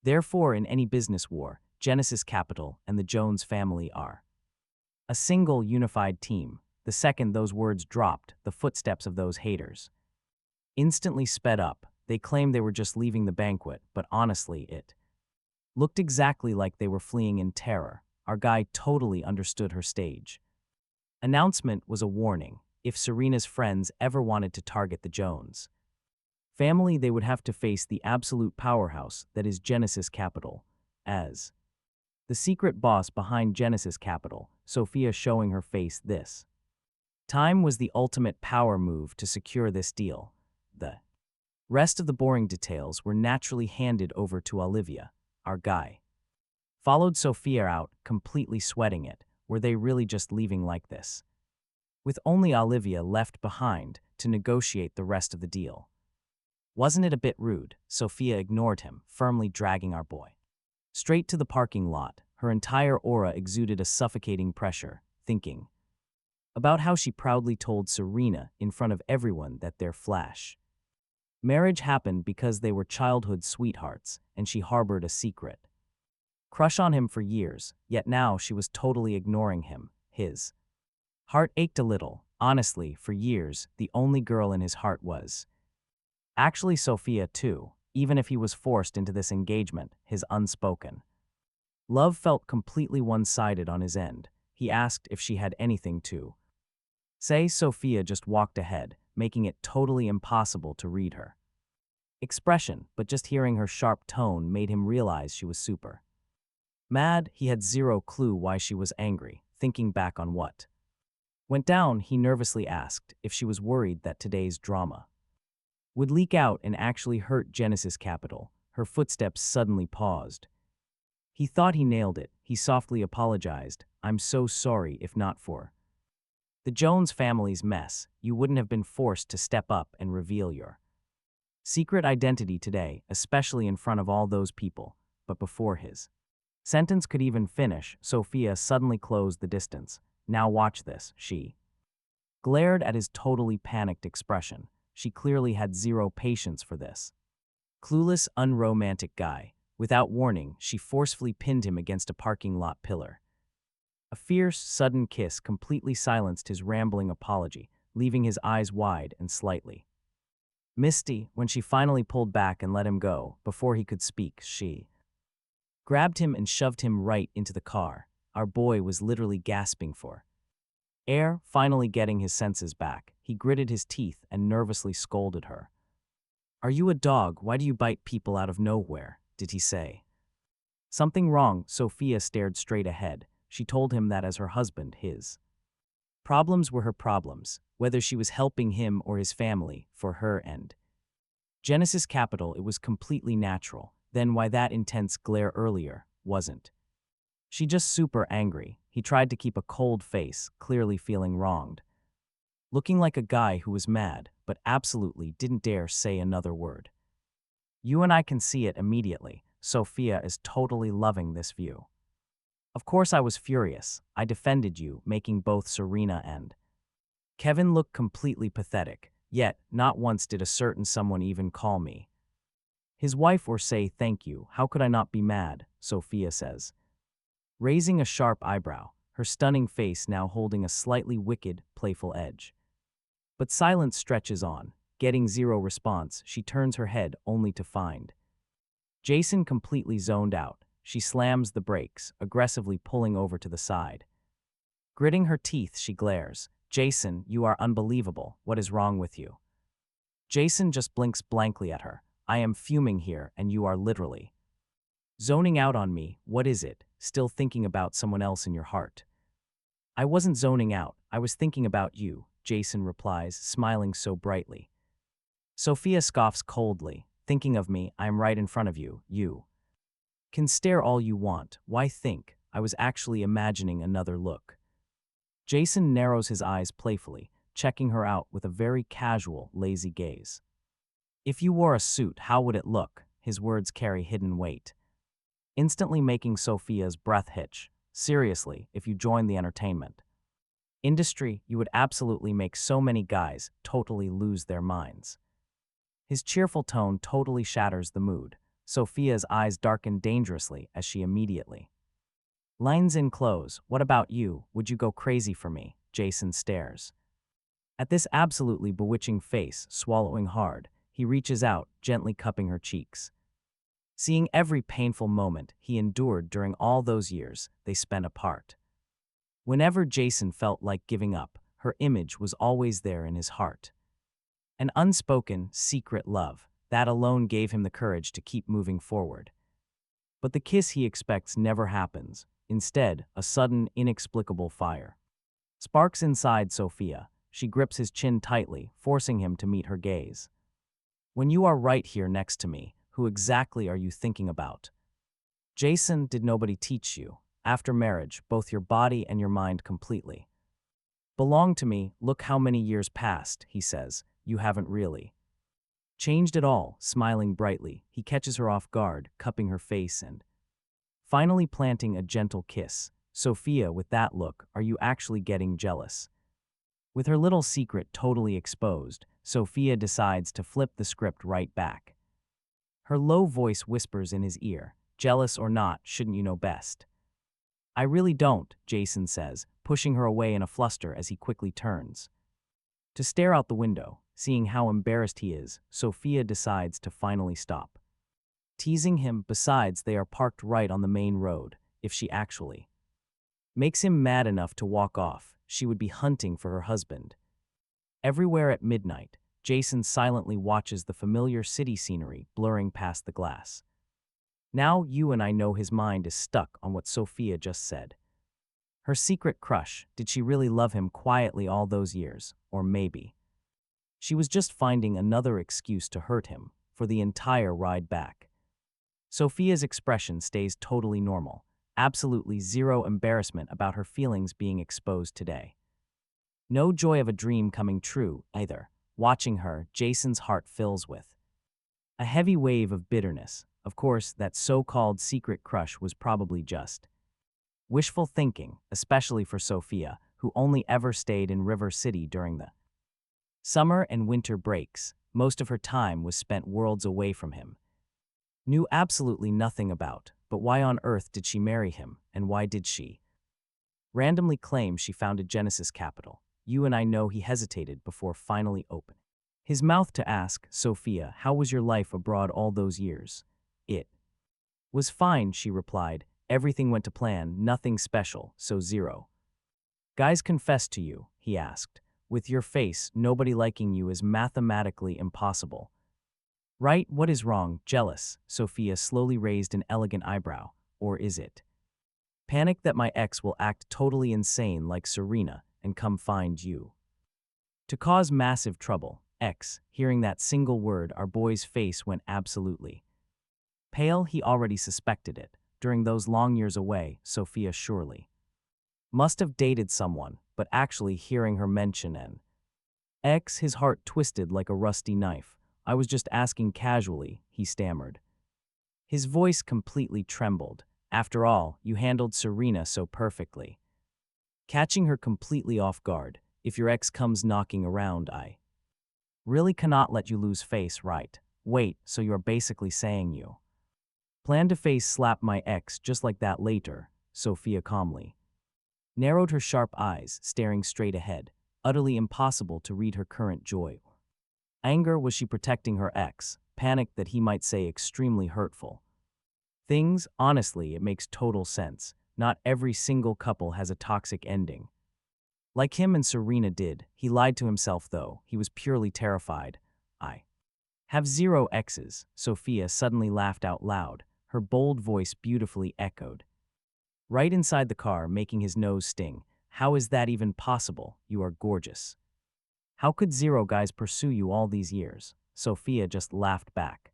Therefore, in any business war, Genesis Capital and the Jones family are a single unified team. The second those words dropped, the footsteps of those haters instantly sped up. They claimed they were just leaving the banquet, but honestly, it looked exactly like they were fleeing in terror. Our guy totally understood her stage announcement was a warning. If Serena's friends ever wanted to target the Jones family, they would have to face the absolute powerhouse that is Genesis Capital. As the secret boss behind Genesis Capital, Sophia showing her face this time was the ultimate power move to secure this deal. The rest of the boring details were naturally handed over to Olivia. Our guy followed Sophia out, completely sweating it. Were they really just leaving like this, with only Olivia left behind to negotiate the rest of the deal? Wasn't it a bit rude? Sophia ignored him, firmly dragging our boy straight to the parking lot. Her entire aura exuded a suffocating pressure, thinking about how she proudly told Serena in front of everyone that their marriage happened because they were childhood sweethearts and she harbored a secret crush on him for years, yet now she was totally ignoring him. His heart ached a little. Honestly, for years, the only girl in his heart was actually Sophia too. Even if he was forced into this engagement, his unspoken love felt completely one-sided on his end. He asked if she had anything to say. Sophia just walked ahead, making it totally impossible to read her expression, but just hearing her sharp tone made him realize she was super mad. He had zero clue why she was angry. Thinking back on what went down, he nervously asked if she was worried that today's drama would leak out and actually hurt Genesis Capital. Her footsteps suddenly paused. He thought he nailed it. He softly apologized. I'm so sorry. If not for the Jones family's mess, you wouldn't have been forced to step up and reveal your secret identity today, especially in front of all those people. But before his sentence could even finish, Sophia suddenly closed the distance. Now watch this. She glared at his totally panicked expression. She clearly had zero patience for this clueless, unromantic guy. Without warning, she forcefully pinned him against a parking lot pillar. A fierce, sudden kiss completely silenced his rambling apology, leaving his eyes wide and slightly misty. When she finally pulled back and let him go, before he could speak, she grabbed him and shoved him right into the car. Our boy was literally gasping for air. Finally getting his senses back, he gritted his teeth and nervously scolded her. Are you a dog? Why do you bite people out of nowhere? Did he say something wrong? Sophia stared straight ahead. She told him that as her husband, his problems were her problems, whether she was helping him or his family. For her and Genesis Capital, it was completely natural. Then why that intense glare earlier? Wasn't she just super angry? He tried to keep a cold face, clearly feeling wronged, looking like a guy who was mad, but absolutely didn't dare say another word. You and I can see it immediately. Sophia is totally loving this view. Of course I was furious. I defended you, making both Serena and Kevin look completely pathetic. Yet, not once did a certain someone even call me His wife or say thank you, how could I not be mad, Sophia says, raising a sharp eyebrow, her stunning face now holding a slightly wicked, playful edge. But silence stretches on. Getting zero response, she turns her head only to find Jason completely zoned out. She slams the brakes, aggressively pulling over to the side. Gritting her teeth, she glares. Jason, you are unbelievable. What is wrong with you? Jason just blinks blankly at her. I am fuming here, and you are literally zoning out on me. What is it? Still thinking about someone else in your heart? I wasn't zoning out. I was thinking about you, Jason replies, smiling so brightly. Sophia scoffs coldly. Thinking of me, I am right in front of you. You can stare all you want. Why think? I was actually imagining another look. Jason narrows his eyes playfully, checking her out with a very casual, lazy gaze. If you wore a suit, how would it look? His words carry hidden weight, instantly making Sophia's breath hitch. Seriously, if you joined the entertainment industry, you would absolutely make so many guys totally lose their minds. His cheerful tone totally shatters the mood. Sophia's eyes darken dangerously as she immediately lines in close. What about you? Would you go crazy for me? Jason stares at this absolutely bewitching face, swallowing hard. He reaches out, gently cupping her cheeks. Seeing every painful moment he endured during all those years they spent apart. Whenever Jason felt like giving up, her image was always there in his heart. An unspoken, secret love that alone gave him the courage to keep moving forward. But the kiss he expects never happens. Instead, a sudden, inexplicable fire sparks inside Sophia. She grips his chin tightly, forcing him to meet her gaze. When you are right here next to me, who exactly are you thinking about? Jason, did nobody teach you? After marriage, both your body and your mind completely belong to me. Look how many years passed, he says. You haven't really changed at all. Smiling brightly, he catches her off guard, cupping her face and finally planting a gentle kiss. Sophia, with that look, are you actually getting jealous? With her little secret totally exposed, Sophia decides to flip the script right back. Her low voice whispers in his ear, jealous or not, shouldn't you know best? I really don't, Jason says, pushing her away in a fluster as he quickly turns to stare out the window. Seeing how embarrassed he is, Sophia decides to finally stop teasing him. Besides, they are parked right on the main road. If she actually makes him mad enough to walk off, she would be hunting for her husband. Everywhere at midnight, Jason silently watches the familiar city scenery blurring past the glass. Now you and I know his mind is stuck on what Sophia just said. Her secret crush, did she really love him quietly all those years? Or maybe she was just finding another excuse to hurt him for the entire ride back. Sophia's expression stays totally normal, absolutely zero embarrassment about her feelings being exposed today. No joy of a dream coming true, either. Watching her, Jason's heart fills with a heavy wave of bitterness. Of course, that so-called secret crush was probably just wishful thinking, especially for Sophia, who only ever stayed in River City during the summer and winter breaks. Most of her time was spent worlds away from him. Knew absolutely nothing about, but why on earth did she marry him, and why did she randomly claim she founded Genesis Capital? You and I know he hesitated before finally opening his mouth to ask, Sophia, how was your life abroad all those years? It was fine, she replied. Everything went to plan, nothing special, so zero. Guys confessed to you, he asked. With your face, nobody liking you is mathematically impossible. Right? What is wrong? Jealous? Sophia slowly raised an elegant eyebrow. Or is it panic that my ex will act totally insane like Serena and come find you to cause massive trouble? Ex, hearing that single word, our boy's face went absolutely pale. He already suspected it. During those long years away, Sophia surely must have dated someone, but actually hearing her mention an ex, his heart twisted like a rusty knife. I was just asking casually, he stammered. His voice completely trembled. After all, you handled Serena so perfectly. Catching her completely off guard, if your ex comes knocking around, I really cannot let you lose face, right? Wait, so you're basically saying you plan to face slap my ex just like that later, Sophia calmly narrowed her sharp eyes, staring straight ahead, utterly impossible to read her current joy. Anger, was she protecting her ex? Panic, that he might say extremely hurtful things? Honestly, it makes total sense. Not every single couple has a toxic ending. Like him and Serena did. He lied to himself though. He was purely terrified. I have 0 exes, Sophia suddenly laughed out loud. Her bold voice beautifully echoed right inside the car, making his nose sting. How is that even possible? You are gorgeous. How could 0 guys pursue you all these years? Sophia just laughed back,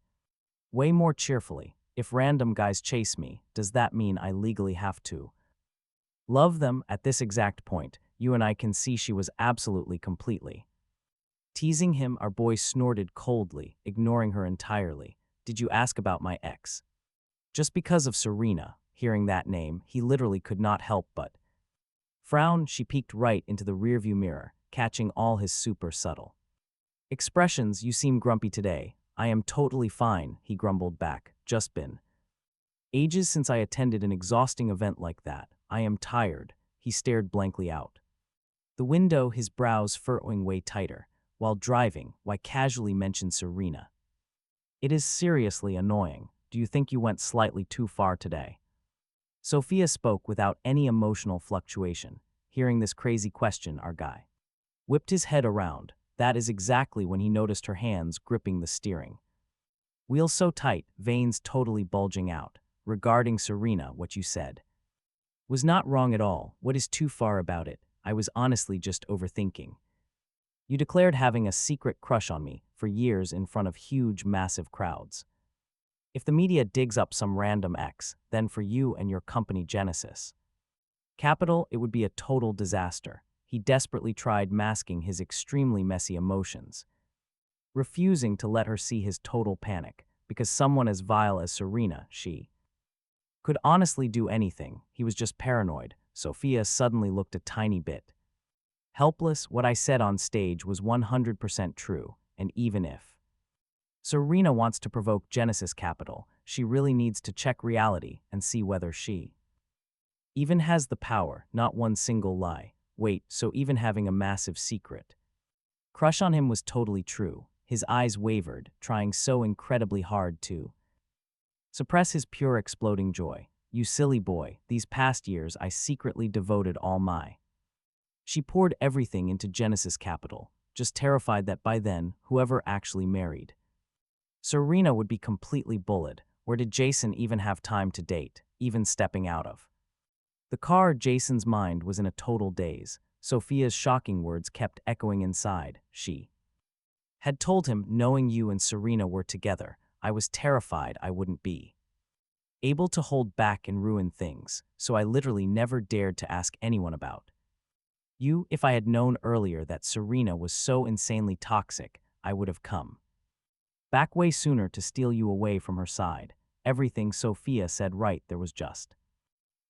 way more cheerfully. If random guys chase me, does that mean I legally have to love them? At this exact point, you and I can see she was absolutely completely teasing him. Our boy snorted coldly, ignoring her entirely. Did you ask about my ex? Just because of Serena. Hearing that name, he literally could not help but frown. She peeked right into the rearview mirror, catching all his super subtle expressions. You seem grumpy today. I am totally fine, he grumbled back. Just been ages since I attended an exhausting event like that. I am tired. He stared blankly out the window, his brows furrowing way tighter. While driving, why casually mention Serena? It is seriously annoying. Do you think you went slightly too far today? Sophia spoke without any emotional fluctuation. Hearing this crazy question, our guy whipped his head around. That is exactly when he noticed her hands gripping the steering wheel so tight, veins totally bulging out. Regarding Serena, what you said was not wrong at all. What is too far about it? I was honestly just overthinking. You declared having a secret crush on me for years in front of huge, massive crowds. If the media digs up some random ex, then for you and your company Genesis Capital, it would be a total disaster. He desperately tried masking his extremely messy emotions, refusing to let her see his total panic, because someone as vile as Serena, she could honestly do anything. He was just paranoid. Sophia suddenly looked a tiny bit helpless. What I said on stage was 100% true, and even if Serena wants to provoke Genesis Capital, she really needs to check reality and see whether she even has the power. Not one single lie. Wait, so even having a massive secret crush on him was totally true? His eyes wavered, trying so incredibly hard to suppress his pure exploding joy. You silly boy, these past years I secretly devoted all my she poured everything into Genesis Capital, just terrified that by then, whoever actually married Serena would be completely bullied. Or did Jason even have time to date, even stepping out of the car? Jason's mind was in a total daze. Sophia's shocking words kept echoing inside. She had told him, knowing you and Serena were together, I was terrified I wouldn't be able to hold back and ruin things, so I literally never dared to ask anyone about you. If I had known earlier that Serena was so insanely toxic, I would have come back way sooner to steal you away from her side. Everything Sophia said right. There was just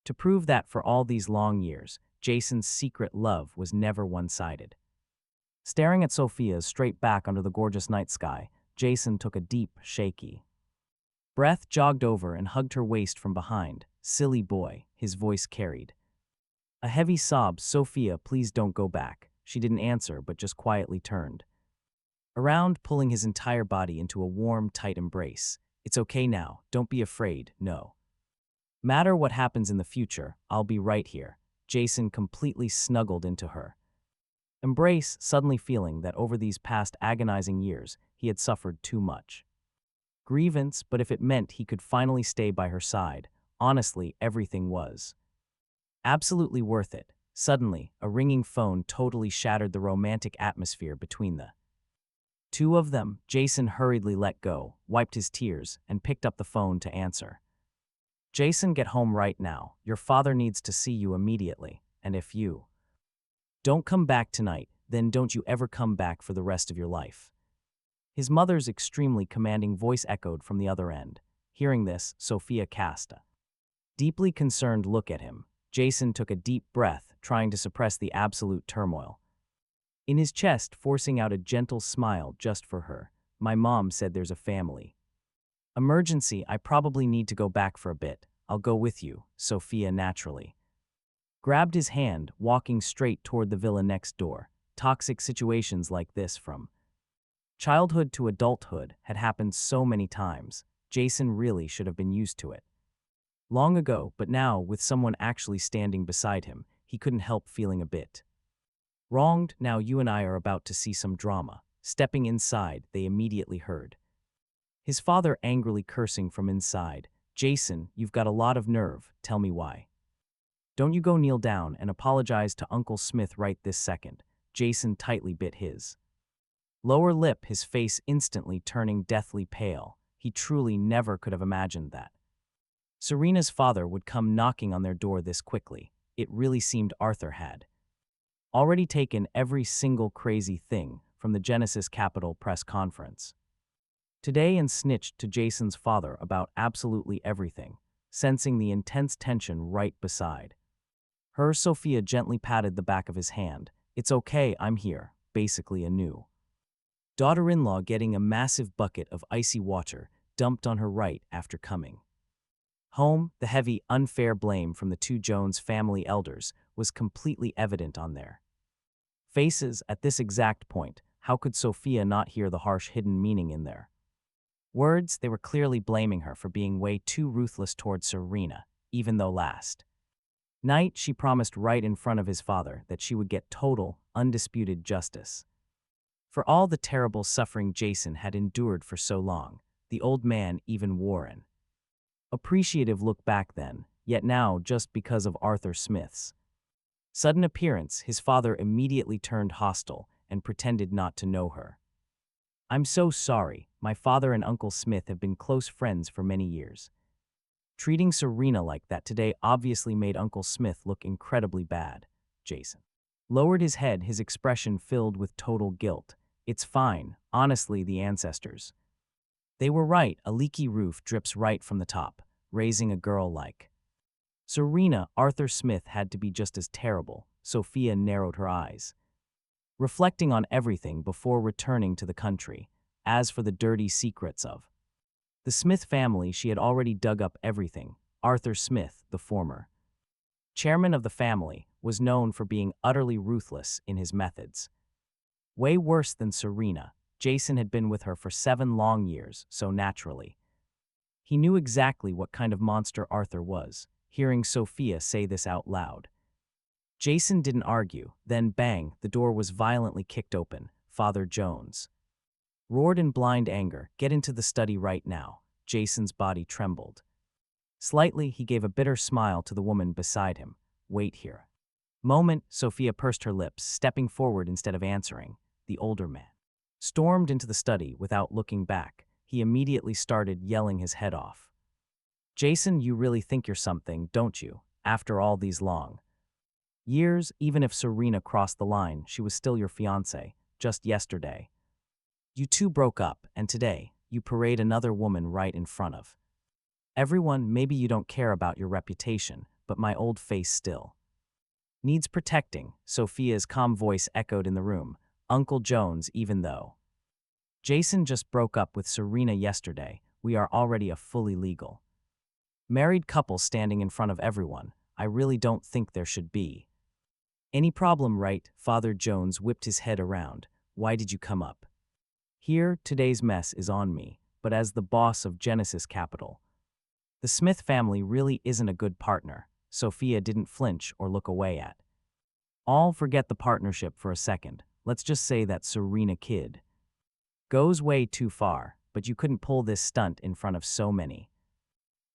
to prove that for all these long years, Jason's secret love was never one-sided. Staring at Sophia's straight back under the gorgeous night sky, Jason took a deep, shaky breath, jogged over and hugged her waist from behind. Silly boy, his voice carried a heavy sob. Sophia, please don't go back. She didn't answer, but just quietly turned around, pulling his entire body into a warm, tight embrace. It's okay now. Don't be afraid. No matter what happens in the future, I'll be right here. Jason completely snuggled into her embrace, suddenly feeling that over these past agonizing years, he had suffered too much grievance, but if it meant he could finally stay by her side, honestly, everything was absolutely worth it. Suddenly, a ringing phone totally shattered the romantic atmosphere between the two of them. Jason hurriedly let go, wiped his tears, and picked up the phone to answer. Jason, get home right now. Your father needs to see you immediately, and if you don't come back tonight, then don't you ever come back for the rest of your life. His mother's extremely commanding voice echoed from the other end. Hearing this, Sophia cast a deeply concerned look at him. Jason took a deep breath, trying to suppress the absolute turmoil in his chest, forcing out a gentle smile just for her. My mom said there's a family emergency. I probably need to go back for a bit. I'll go with you, Sophia naturally grabbed his hand, walking straight toward the villa next door. Toxic situations like this from childhood to adulthood had happened so many times. Jason really should have been used to it long ago, but now, with someone actually standing beside him, he couldn't help feeling a bit wronged. Now you and I are about to see some drama. Stepping inside, they immediately heard his father angrily cursing from inside. Jason, you've got a lot of nerve. Tell me why. Don't you go kneel down and apologize to Uncle Smith right this second. Jason tightly bit his lower lip, his face instantly turning deathly pale. He truly never could have imagined that Serena's father would come knocking on their door this quickly. It really seemed Arthur had already taken every single crazy thing from the Genesis Capital press conference today and snitched to Jason's father about absolutely everything. Sensing the intense tension right beside her, Sophia gently patted the back of his hand. It's okay, I'm here. Basically a new daughter-in-law getting a massive bucket of icy water dumped on her right after coming home. The heavy, unfair blame from the two Jones family elders was completely evident on their faces at this exact point. How could Sophia not hear the harsh hidden meaning in their words? They were clearly blaming her for being way too ruthless towards Serena, even though last night she promised right in front of his father that she would get total, undisputed justice for all the terrible suffering Jason had endured for so long. The old man even wore an appreciative look back then, yet now, just because of Arthur Smith's sudden appearance, his father immediately turned hostile and pretended not to know her. I'm so sorry. My father and Uncle Smith have been close friends for many years. Treating Serena like that today obviously made Uncle Smith look incredibly bad. Jason lowered his head, his expression filled with total guilt. It's fine. Honestly, the ancestors, they were right. A leaky roof drips right from the top. Raising a girl like Serena, Arthur Smith had to be just as terrible. Sophia narrowed her eyes, reflecting on everything before returning to the country. As for the dirty secrets of the Smith family, she had already dug up everything. Arthur Smith, the former chairman of the family, was known for being utterly ruthless in his methods. Way worse than Serena. Jason had been with her for 7 long years, so naturally he knew exactly what kind of monster Arthur was. Hearing Sophia say this out loud, Jason didn't argue. Then bang, the door was violently kicked open. Father Jones roared in blind anger. Get into the study right now. Jason's body trembled slightly. He gave a bitter smile to the woman beside him. Wait here. Moment. Sophia pursed her lips, stepping forward instead of answering. The older man stormed into the study without looking back. He immediately started yelling his head off. Jason, you really think you're something, don't you? After all these long years, even if Serena crossed the line, she was still your fiancée. Just yesterday, you two broke up, and today, you parade another woman right in front of everyone. Maybe you don't care about your reputation, but my old face still needs protecting. Sophia's calm voice echoed in the room. Uncle Jones, even though Jason just broke up with Serena yesterday, we are already a fully legal married couple standing in front of everyone. I really don't think there should be any problem, right? Father Jones whipped his head around. Why did you come up here? Today's mess is on me, but as the boss of Genesis Capital, the Smith family really isn't a good partner. Sophia didn't flinch or look away at all. Forget the partnership for a second. Let's just say that Serena kid goes way too far, but you couldn't pull this stunt in front of so many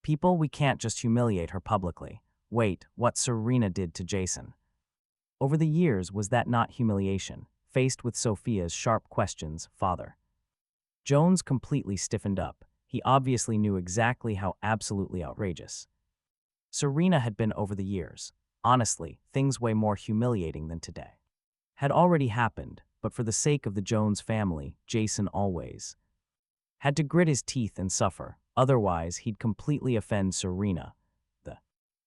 people. We can't just humiliate her publicly. Wait, what Serena did to Jason over the years, was that not humiliation? Faced with Sophia's sharp questions, Father Jones completely stiffened up. He obviously knew exactly how absolutely outrageous Serena had been over the years. Honestly, things way more humiliating than today had already happened, but for the sake of the Jones family, Jason always had to grit his teeth and suffer. Otherwise, he'd completely offend Serena. The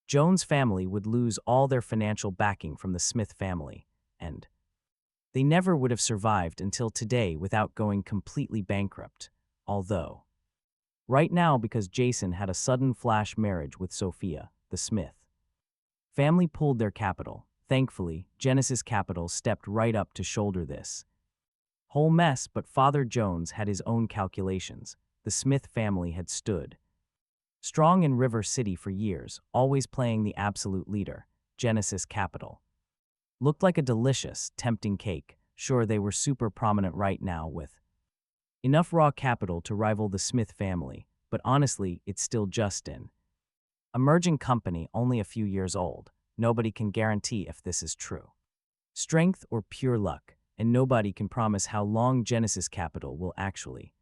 Jones family would lose all their financial backing from the Smith family, and They never would have survived until today without going completely bankrupt. Although, right now, because Jason had a sudden flash marriage with Sophia, the Smith family pulled their capital. Thankfully, Genesis Capital stepped right up to shoulder this whole mess, but Father Jones had his own calculations. The Smith family had stood strong in River City for years, always playing the absolute leader. Genesis Capital looked like a delicious, tempting cake. Sure, they were super prominent right now with enough raw capital to rival the Smith family, but honestly, it's still just an emerging company only a few years old. Nobody can guarantee if this is true strength or pure luck, and nobody can promise how long Genesis Capital will actually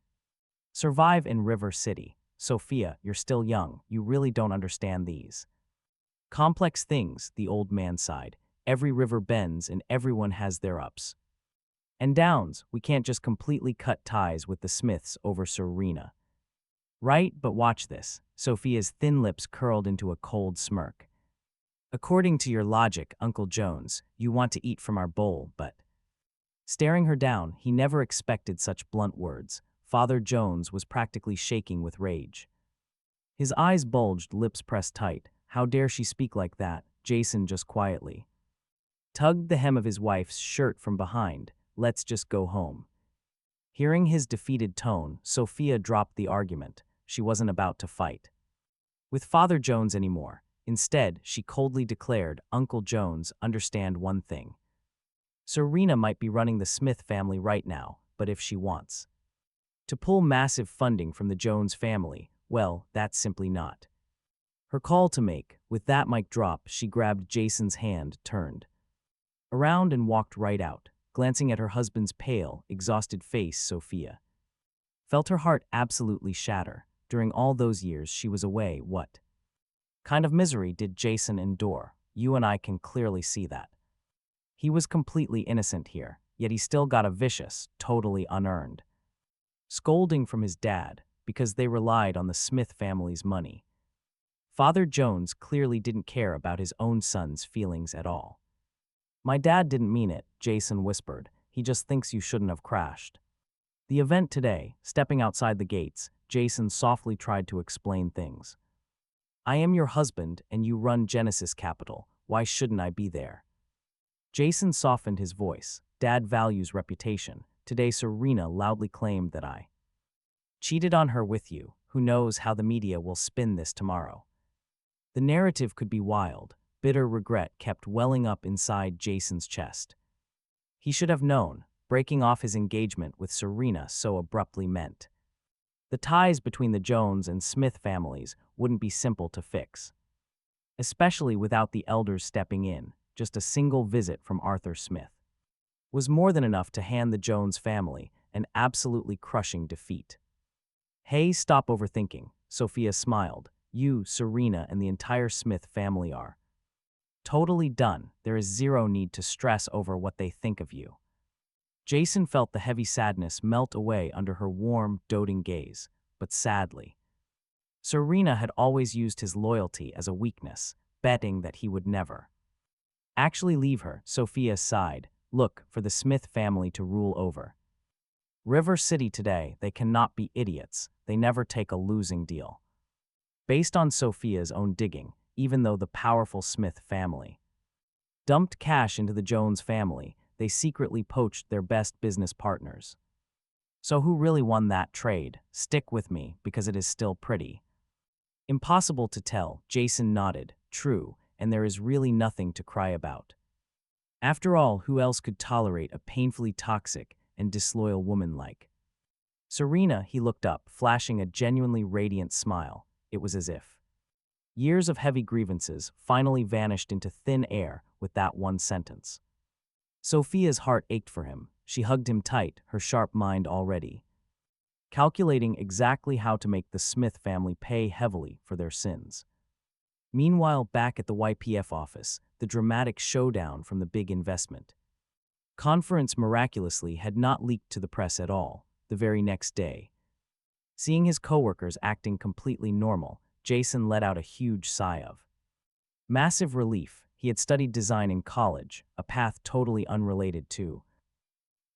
survive in River City. Sophia, you're still young. You really don't understand these complex things, the old man sighed. Every river bends and everyone has their ups and downs. We can't just completely cut ties with the Smiths over Serena. Right, but watch this. Sophia's thin lips curled into a cold smirk. According to your logic, Uncle Jones, you want to eat from our bowl, but… Staring her down, he never expected such blunt words. Father Jones was practically shaking with rage. His eyes bulged, lips pressed tight. How dare she speak like that? Jason just quietly tugged the hem of his wife's shirt from behind. Let's just go home. Hearing his defeated tone, Sophia dropped the argument. She wasn't about to fight with Father Jones anymore. Instead, she coldly declared, Uncle Jones, understand one thing. Serena might be running the Smith family right now, but if she wants to pull massive funding from the Jones family, well, that's simply not her call to make. With that mic drop, she grabbed Jason's hand, turned around and walked right out. Glancing at her husband's pale, exhausted face, Sophia felt her heart absolutely shatter. During all those years she was away, what kind of misery did Jason endure? You and I can clearly see that. He was completely innocent here, yet he still got a vicious, totally unearned scolding from his dad because they relied on the Smith family's money. Father Jones clearly didn't care about his own son's feelings at all. My dad didn't mean it, Jason whispered. He just thinks you shouldn't have crashed. The event today, stepping outside the gates, Jason softly tried to explain things. I am your husband and you run Genesis Capital. Why shouldn't I be there? Jason softened his voice. Dad values reputation. Today Serena loudly claimed that I cheated on her with you. Who knows how the media will spin this tomorrow? The narrative could be wild. Bitter regret kept welling up inside Jason's chest. He should have known. Breaking off his engagement with Serena so abruptly meant the ties between the Jones and Smith families wouldn't be simple to fix, especially without the elders stepping in. Just a single visit from Arthur Smith was more than enough to hand the Jones family an absolutely crushing defeat. Hey, stop overthinking. Sophia smiled. You, Serena, and the entire Smith family are totally done. There is zero need to stress over what they think of you. Jason felt the heavy sadness melt away under her warm, doting gaze, but sadly, Serena had always used his loyalty as a weakness, betting that he would never actually leave her. Sophia sighed. Look, for the Smith family to rule over River City today, they cannot be idiots. They never take a losing deal. Based on Sophia's own digging, even though the powerful Smith family dumped cash into the Jones family, they secretly poached their best business partners. So who really won that trade? Stick with me, because it is still pretty impossible to tell. Jason nodded. True, and there is really nothing to cry about. After all, who else could tolerate a painfully toxic and disloyal woman like Serena? He looked up, flashing a genuinely radiant smile. It was as if years of heavy grievances finally vanished into thin air with that one sentence. Sophia's heart ached for him. She hugged him tight, her sharp mind already calculating exactly how to make the Smith family pay heavily for their sins. Meanwhile, back at the YPF office, the dramatic showdown from the big investment conference miraculously had not leaked to the press at all. The very next day, seeing his coworkers acting completely normal, Jason let out a huge sigh of massive relief. He had studied design in college, a path totally unrelated to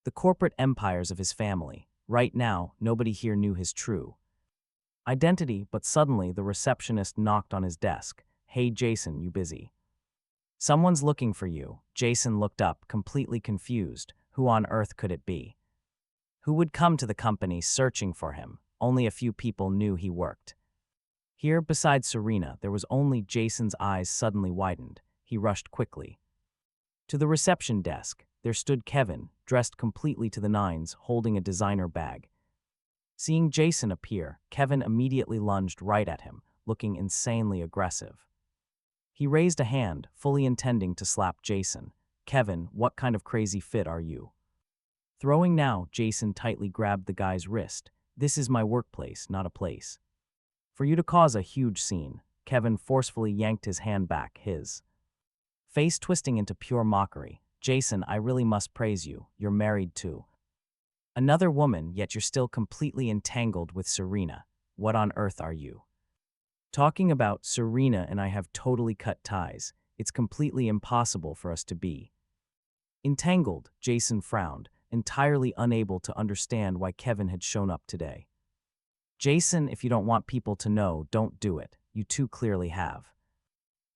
The corporate empires of his family. Right now, nobody here knew his true identity, but suddenly the receptionist knocked on his desk. "Hey Jason, you busy?" "Someone's looking for you." Jason looked up, completely confused. Who on earth could it be? Who would come to the company searching for him? Only a few people knew he worked here. Besides Serena, there was only Jason's eyes suddenly widened. He rushed quickly to the reception desk. There stood Kevin, dressed completely to the nines, holding a designer bag. Seeing Jason appear, Kevin immediately lunged right at him, looking insanely aggressive. He raised a hand, fully intending to slap Jason. "Kevin, what kind of crazy fit are you throwing now?" Jason tightly grabbed the guy's wrist. "This is my workplace, not a place for you to cause a huge scene." Kevin forcefully yanked his hand back, his face twisting into pure mockery. "Jason, I really must praise you. You're married to another woman, yet you're still completely entangled with Serena. What on earth are you talking about?" "Serena and I have totally cut ties. It's completely impossible for us to be entangled." Jason frowned, entirely unable to understand why Kevin had shown up today. "Jason, if you don't want people to know, don't do it. You too clearly have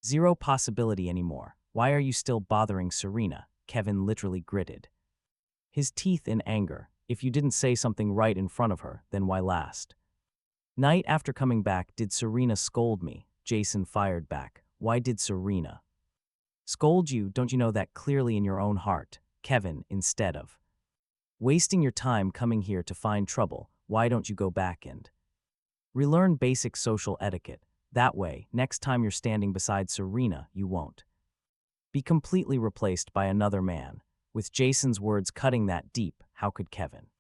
zero possibility anymore. Why are you still bothering Serena?" Kevin literally gritted his teeth in anger. "If you didn't say something right in front of her, then why last night after coming back did Serena scold me?" Jason fired back. "Why did Serena scold you? Don't you know that clearly in your own heart?" "Kevin, instead of wasting your time coming here to find trouble, why don't you go back and relearn basic social etiquette? That way, next time you're standing beside Serena, you won't be completely replaced by another man." With Jason's words cutting that deep, how could Kevin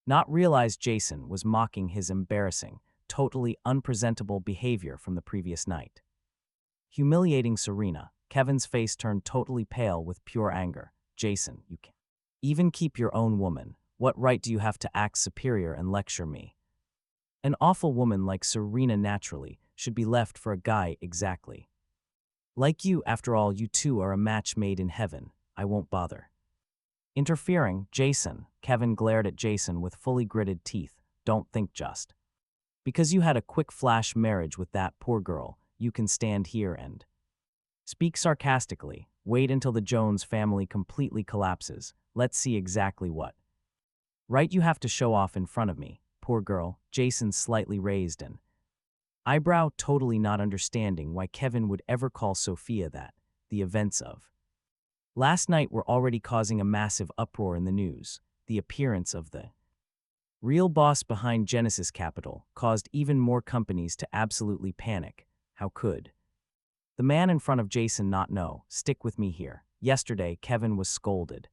not realize Jason was mocking his embarrassing, totally unpresentable behavior from the previous night? Humiliating Serena, Kevin's face turned totally pale with pure anger. "Jason, you can't even keep your own woman. What right do you have to act superior and lecture me? An awful woman like Serena naturally should be left for a guy exactly like you. After all, you two are a match made in heaven. I won't bother interfering." "Jason," Kevin glared at Jason with fully gritted teeth, "don't think just because you had a quick flash marriage with that poor girl, you can stand here and speak sarcastically. Wait until the Jones family completely collapses. Let's see exactly what right you have to show off in front of me." "Poor girl." Jason slightly raised an eyebrow, totally not understanding why Kevin would ever call Sophia that. The events of last night were already causing a massive uproar in the news. The appearance of the real boss behind Genesis Capital caused even more companies to absolutely panic. How could the man in front of Jason not know? "Stick with me here." Yesterday, Kevin was scolded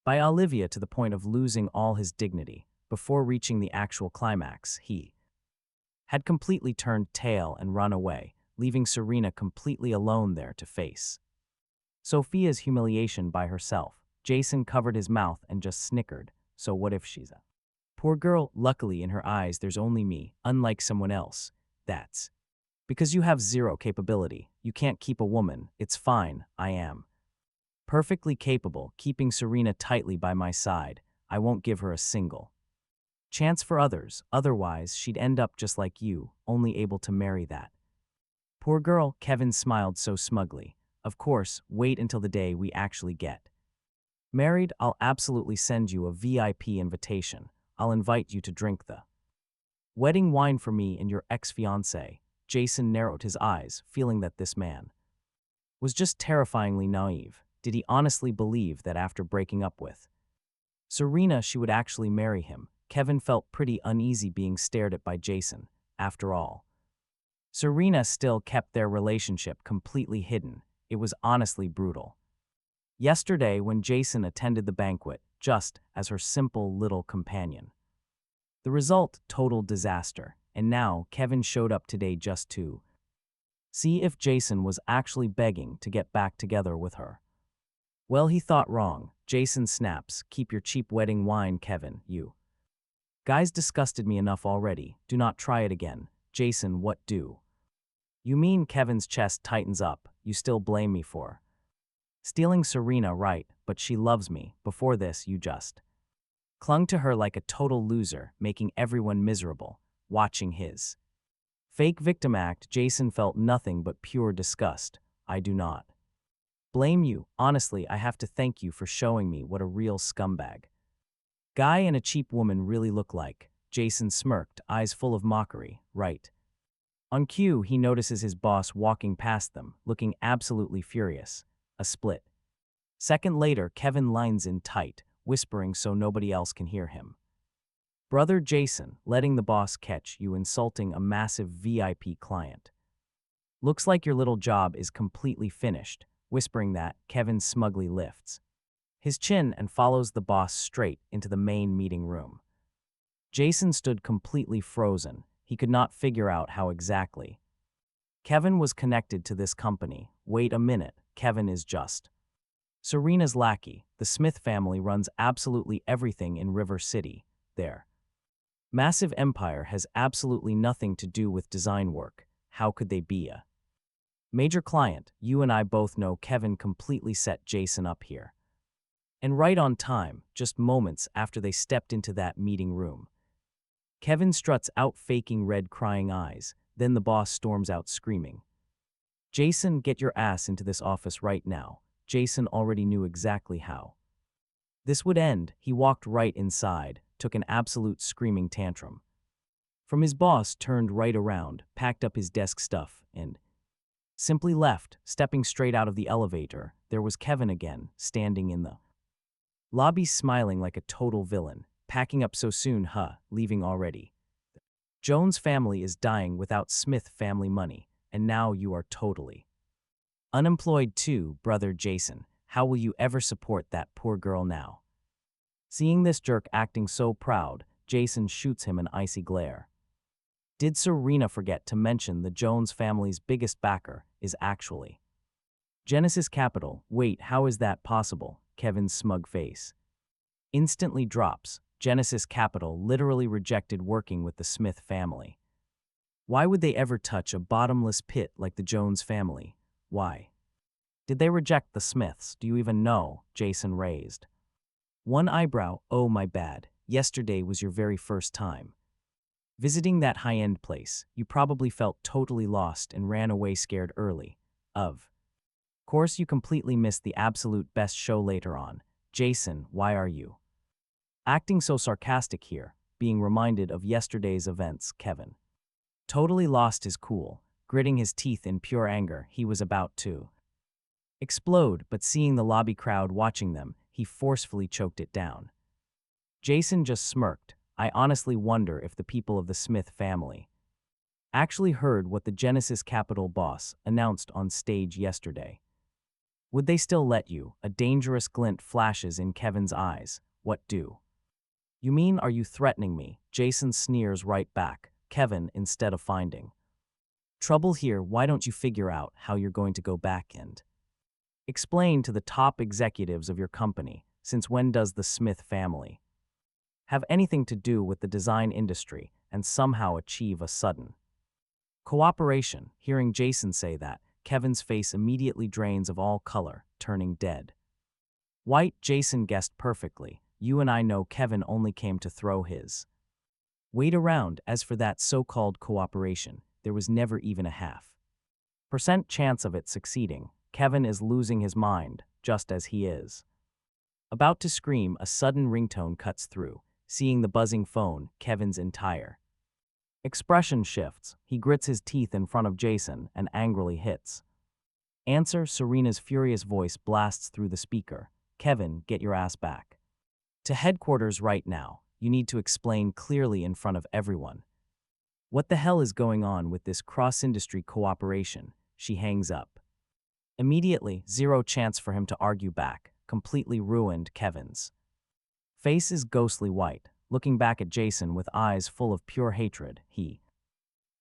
by Olivia to the point of losing all his dignity. Before reaching the actual climax, he had completely turned tail and run away, leaving Serena completely alone there to face Sophia's humiliation by herself. Jason covered his mouth and just snickered. "So what if she's a poor girl?" "Luckily, in her eyes, there's only me, unlike someone else. That's because you have zero capability. You can't keep a woman. It's fine. I am perfectly capable, keeping Serena tightly by my side. I won't give her a single chance for others. Otherwise, she'd end up just like you, only able to marry that poor girl." Kevin smiled so smugly. "Of course, wait until the day we actually get married. I'll absolutely send you a VIP invitation. I'll invite you to drink the wedding wine for me and your ex-fiancée." Jason narrowed his eyes, feeling that this man was just terrifyingly naive. Did he honestly believe that after breaking up with Serena, she would actually marry him? Kevin felt pretty uneasy being stared at by Jason. After all, Serena still kept their relationship completely hidden. It was honestly brutal. Yesterday, when Jason attended the banquet, just as her simple little companion, the result, total disaster. And now, Kevin showed up today just to see if Jason was actually begging to get back together with her. Well, he thought wrong. Jason snaps, "Keep your cheap wedding wine, Kevin. You guys disgusted me enough already. Do not try it again." "Jason, what do you mean?" Kevin's chest tightens up. "You still blame me for stealing Serena, right? But she loves me. Before this, you just clung to her like a total loser, making everyone miserable. Watching his fake victim act, Jason felt nothing but pure disgust. I do not blame you. Honestly, I have to thank you for showing me what a real scumbag guy and a cheap woman really look like. Jason smirked, eyes full of mockery. Right. On cue, he notices his boss walking past them, looking absolutely furious. A split second later, Kevin lines in tight, whispering so nobody else can hear him. Brother Jason, letting the boss catch you insulting a massive VIP client. Looks like your little job is completely finished. Whispering that, Kevin smugly lifts his chin and follows the boss straight into the main meeting room. Jason stood completely frozen. He could not figure out how exactly Kevin was connected to this company. Wait a minute, Kevin is just Serena's lackey. The Smith family runs absolutely everything in River City. Their massive empire has absolutely nothing to do with design work. How could they be a major client? You and I both know Kevin completely set Jason up here. And right on time, just moments after they stepped into that meeting room. Kevin struts out, faking red crying eyes. Then the boss storms out screaming, Jason, get your ass into this office right now. Jason already knew exactly how this would end. He walked right inside, took an absolute screaming tantrum from his boss, turned right around, packed up his desk stuff, and simply left. Stepping straight out of the elevator, there was Kevin again, standing in the lobby smiling like a total villain. Packing up so soon, huh? Leaving already? Jones family is dying without Smith family money, and now you are totally unemployed too, brother Jason. How will you ever support that poor girl now? Seeing this jerk acting so proud, Jason shoots him an icy glare. Did Serena forget to mention the Jones family's biggest backer is actually Genesis Capital? Wait, how is that possible? Kevin's smug face instantly drops. Genesis Capital literally rejected working with the Smith family. Why would they ever touch a bottomless pit like the Jones family? Why did they reject the Smiths? Do you even know? Jason raised one eyebrow. Oh, my bad. Yesterday was your very first time visiting that high-end place. You probably felt totally lost and ran away scared early. Of course, you completely missed the absolute best show later on. Jason, why are you acting so sarcastic here? Being reminded of yesterday's events, Kevin totally lost his cool, gritting his teeth in pure anger. He was about to explode, but seeing the lobby crowd watching them, he forcefully choked it down. Jason just smirked. I honestly wonder if the people of the Smith family actually heard what the Genesis Capital boss announced on stage yesterday. Would they still let you? A dangerous glint flashes in Kevin's eyes. What do you mean? Are you threatening me? Jason sneers right back. Kevin, instead of finding trouble here, why don't you figure out how you're going to go back and explain to the top executives of your company? Since when does the Smith family have anything to do with the design industry and somehow achieve a sudden cooperation? Hearing Jason say that, Kevin's face immediately drains of all color, turning dead white. Jason guessed perfectly. You and I know Kevin only came to throw his weight around. As for that so-called cooperation, there was never even a % chance of it succeeding. Kevin is losing his mind, just as he is about to scream. A sudden ringtone cuts through. Seeing the buzzing phone, Kevin's entire expression shifts. He grits his teeth in front of Jason and angrily hits answer. Serena's furious voice blasts through the speaker. Kevin, get your ass back to headquarters right now. You need to explain clearly in front of everyone what the hell is going on with this cross-industry cooperation. She hangs up immediately. Zero chance for him to argue back. Completely ruined. Kevin's face is ghostly white, looking back at Jason with eyes full of pure hatred. He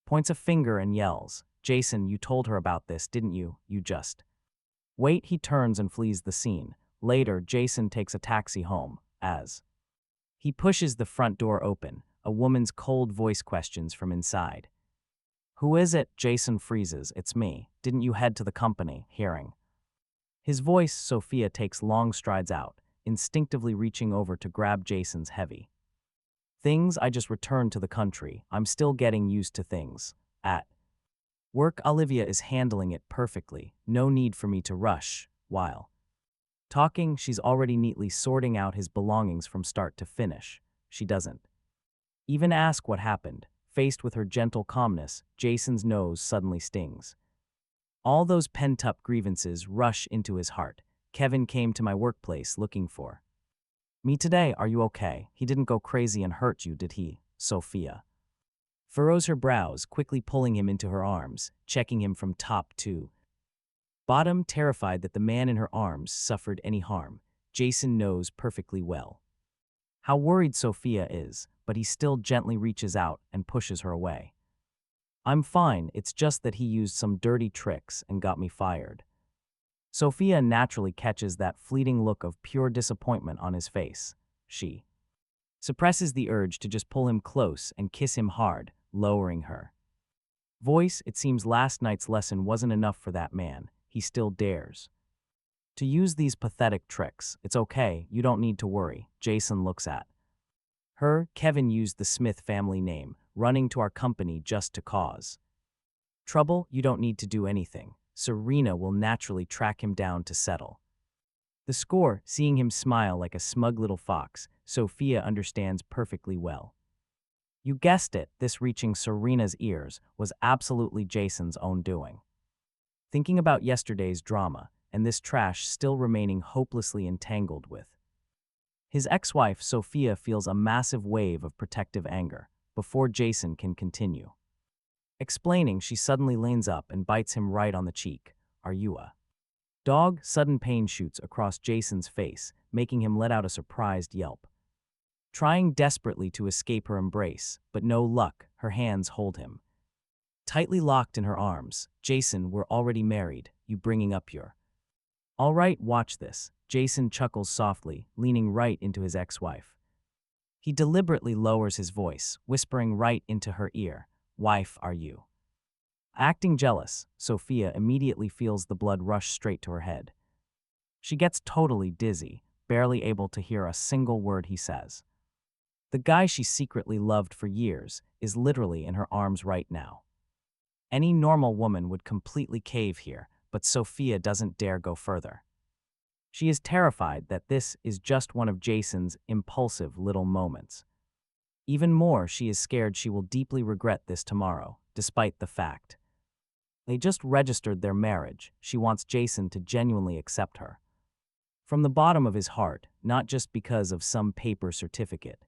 points a finger and yells, Jason, you told her about this, didn't you? You just wait. He turns and flees the scene. Later, Jason takes a taxi home. As he pushes the front door open, a woman's cold voice questions from inside. Who is it? Jason freezes. It's me. Didn't you head to the company? Hearing his voice, Sophia takes long strides out. instinctively reaching over to grab Jason's heavy. Things I just returned to the country. I'm still getting used to things. At work, Olivia is handling it perfectly. No need for me to rush. While talking, she's already neatly sorting out his belongings from start to finish. She doesn't even ask what happened. Faced with her gentle calmness, Jason's nose suddenly stings. All those pent-up grievances rush into his heart. Kevin came to my workplace looking for me today. Are you okay? He didn't go crazy and hurt you, did he? Sophia furrows her brows, quickly pulling him into her arms, checking him from top to bottom, terrified that the man in her arms suffered any harm. Jason knows perfectly well how worried Sophia is, but he still gently reaches out and pushes her away. I'm fine, it's just that he used some dirty tricks and got me fired. Sophia naturally catches that fleeting look of pure disappointment on his face. She suppresses the urge to just pull him close and kiss him hard, lowering her voice. It seems last night's lesson wasn't enough for that man. He still dares to use these pathetic tricks. It's okay, you don't need to worry. Jason looks at her. Kevin used the Smith family name, running to our company just to cause trouble. You don't need to do anything. Serena will naturally track him down to settle the score. Seeing him smile like a smug little fox, Sophia understands perfectly well. You guessed it, this reaching Serena's ears was absolutely Jason's own doing. Thinking about yesterday's drama, and this trash still remaining hopelessly entangled with his ex-wife, Sophia feels a massive wave of protective anger. Before Jason can continue explaining, she suddenly leans up and bites him right on the cheek. Are you a dog? Sudden pain shoots across Jason's face, making him let out a surprised yelp. Trying desperately to escape her embrace, but no luck. Her hands hold him tightly locked in her arms. Jason, we're already married. You bringing up your all right, watch this. Jason chuckles softly, leaning right into his ex-wife. He deliberately lowers his voice, whispering right into her ear. Wife, are you acting jealous? Sophia immediately feels the blood rush straight to her head. She gets totally dizzy, barely able to hear a single word he says. The guy she secretly loved for years is literally in her arms right now. Any normal woman would completely cave here, but Sophia doesn't dare go further. She is terrified that this is just one of Jason's impulsive little moments. Even more, she is scared she will deeply regret this tomorrow, despite the fact they just registered their marriage. She wants Jason to genuinely accept her from the bottom of his heart, not just because of some paper certificate.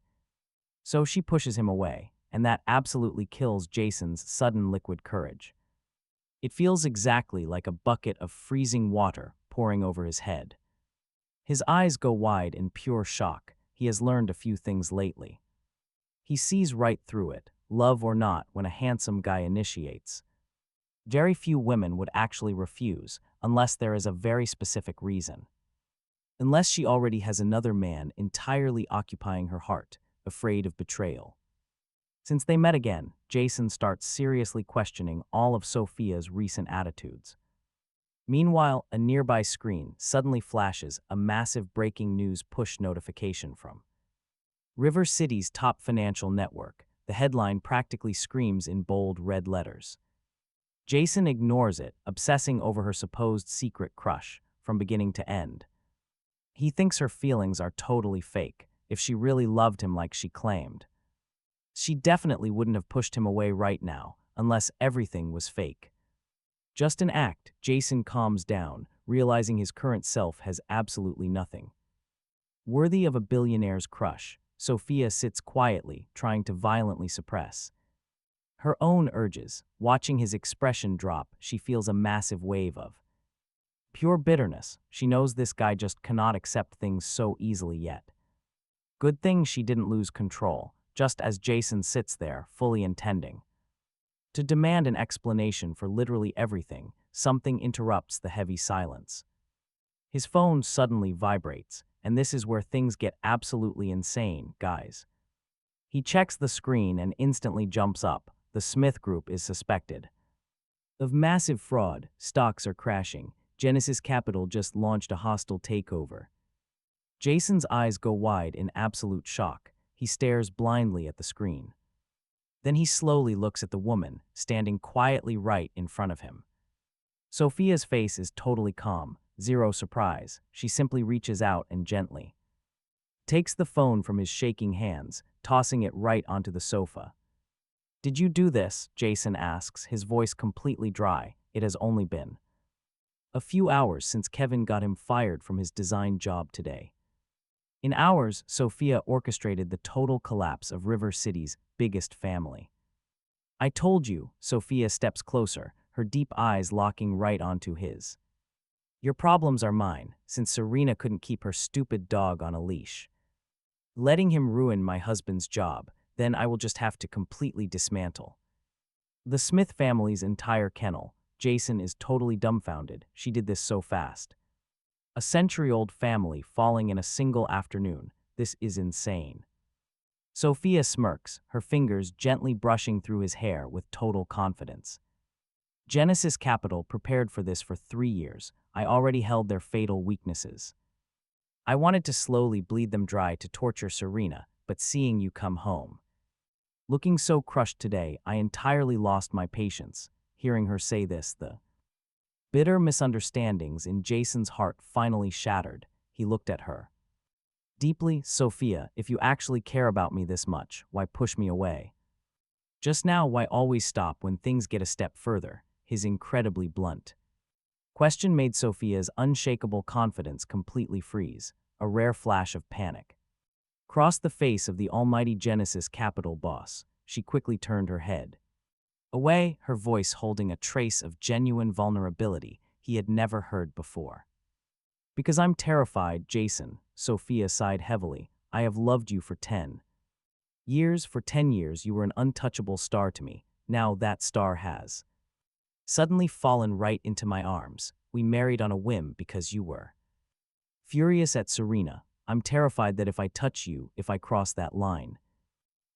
So she pushes him away, and that absolutely kills Jason's sudden liquid courage. It feels exactly like a bucket of freezing water pouring over his head. His eyes go wide in pure shock. He has learned a few things lately. He sees right through it, love or not, when a handsome guy initiates. Very few women would actually refuse, unless there is a very specific reason. Unless she already has another man entirely occupying her heart, afraid of betrayal. Since they met again, Jason starts seriously questioning all of Sophia's recent attitudes. Meanwhile, a nearby screen suddenly flashes a massive breaking news push notification from River City's top financial network. The headline practically screams in bold red letters. Jason ignores it, obsessing over her supposed secret crush from beginning to end. He thinks her feelings are totally fake. If she really loved him like she claimed, she definitely wouldn't have pushed him away right now, unless everything was fake. Just an act. Jason calms down, realizing his current self has absolutely nothing worthy of a billionaire's crush. Sophia sits quietly, trying to violently suppress her own urges. Watching his expression drop, she feels a massive wave of pure bitterness. She knows this guy just cannot accept things so easily yet. Good thing she didn't lose control, just as Jason sits there, fully intending to demand an explanation for literally everything. Something interrupts the heavy silence. His phone suddenly vibrates, and this is where things get absolutely insane, guys. He checks the screen and instantly jumps up. The Smith Group is suspected of massive fraud. Stocks are crashing. Genesis Capital just launched a hostile takeover. Jason's eyes go wide in absolute shock. He stares blindly at the screen. Then he slowly looks at the woman, standing quietly right in front of him. Sophia's face is totally calm, zero surprise. She simply reaches out and gently takes the phone from his shaking hands, tossing it right onto the sofa. "Did you do this?" Jason asks, his voice completely dry. It has only been a few hours since Kevin got him fired from his design job today. In hours, Sophia orchestrated the total collapse of River City's biggest family. "I told you," Sophia steps closer, her deep eyes locking right onto his. "Your problems are mine, since Serena couldn't keep her stupid dog on a leash. Letting him ruin my husband's job, then I will just have to completely dismantle the Smith family's entire kennel." Jason is totally dumbfounded. She did this so fast. A century-old family falling in a single afternoon. This is insane. Sophia smirks, her fingers gently brushing through his hair with total confidence. "Genesis Capital prepared for this for 3 years. I already held their fatal weaknesses. I wanted to slowly bleed them dry to torture Serena, but seeing you come home. Looking so crushed today, I entirely lost my patience." Hearing her say this, the bitter misunderstandings in Jason's heart finally shattered. He looked at her deeply. "Sophia, if you actually care about me this much, why push me away? Just now, why always stop when things get a step further?" His incredibly blunt question made Sophia's unshakable confidence completely freeze. A rare flash of panic crossed the face of the almighty Genesis Capital boss. She quickly turned her head away, her voice holding a trace of genuine vulnerability he had never heard before. "Because I'm terrified, Jason." Sophia sighed heavily. "I have loved you for 10 years. For 10 years, you were an untouchable star to me. Now that star has suddenly fallen right into my arms. We married on a whim because you were furious at Serena. I'm terrified that if I touch you, if I cross that line,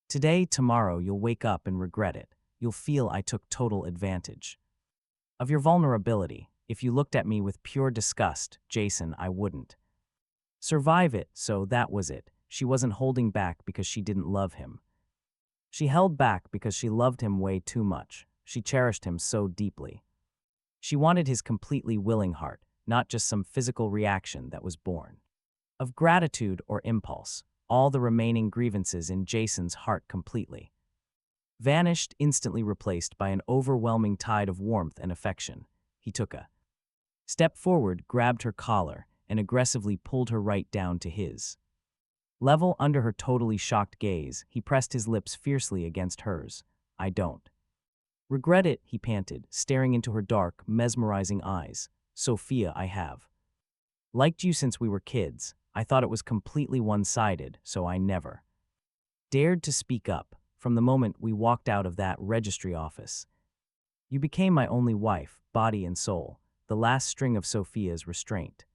today, tomorrow, you'll wake up and regret it. You'll feel I took total advantage of your vulnerability. If you looked at me with pure disgust, Jason, I wouldn't survive it." So that was it. She wasn't holding back because she didn't love him. She held back because she loved him way too much. She cherished him so deeply. She wanted his completely willing heart, not just some physical reaction that was born of gratitude or impulse. All the remaining grievances in Jason's heart completely vanished, instantly replaced by an overwhelming tide of warmth and affection. He took a step forward, grabbed her collar, and aggressively pulled her right down to his level. Under her totally shocked gaze, he pressed his lips fiercely against hers. "I don't regret it," he panted, staring into her dark, mesmerizing eyes. "Sophia, I have liked you since we were kids. I thought it was completely one-sided, so I never dared to speak up. From the moment we walked out of that registry office, you became my only wife, body and soul." The last string of Sophia's restraint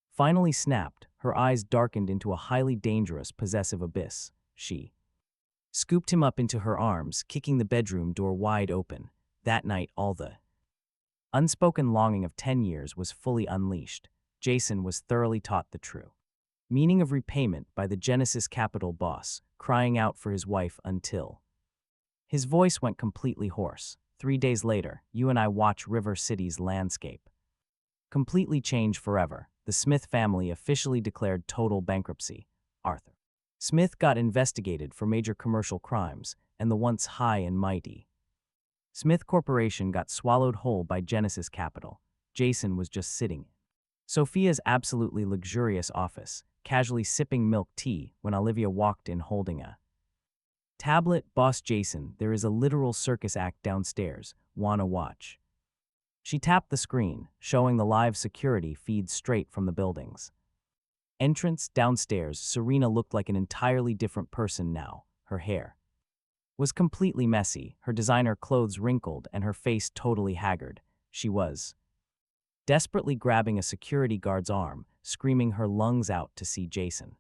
finally snapped. Her eyes darkened into a highly dangerous, possessive abyss. She scooped him up into her arms, kicking the bedroom door wide open. That night, all the unspoken longing of 10 years was fully unleashed. Jason was thoroughly taught the true meaning of repayment by the Genesis Capital boss, crying out for his wife until his voice went completely hoarse. 3 days later, you and I watch River City's landscape completely change forever. The Smith family officially declared total bankruptcy. Arthur Smith got investigated for major commercial crimes, and the once high and mighty Smith Corporation got swallowed whole by Genesis Capital. Jason was just sitting in Sophia's absolutely luxurious office, casually sipping milk tea, when Olivia walked in holding a tablet. "Boss Jason, there is a literal circus act downstairs. Wanna watch?" She tapped the screen, showing the live security feed straight from the building's entrance. Downstairs, Serena looked like an entirely different person now. Her hair was completely messy, her designer clothes wrinkled, and her face totally haggard. She was desperately grabbing a security guard's arm, screaming her lungs out to see Jason.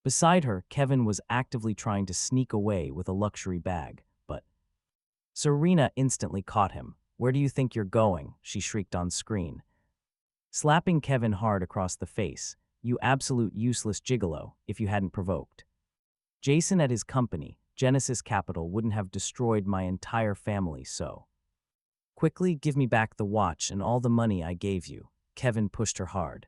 Beside her, Kevin was actively trying to sneak away with a luxury bag, but Serena instantly caught him. "Where do you think you're going?" she shrieked on screen, slapping Kevin hard across the face. You absolute useless gigolo, if you hadn't provoked. Jason at his company, Genesis Capital, wouldn't have destroyed my entire family, so. Quickly give me back the watch and all the money I gave you. Kevin pushed her hard,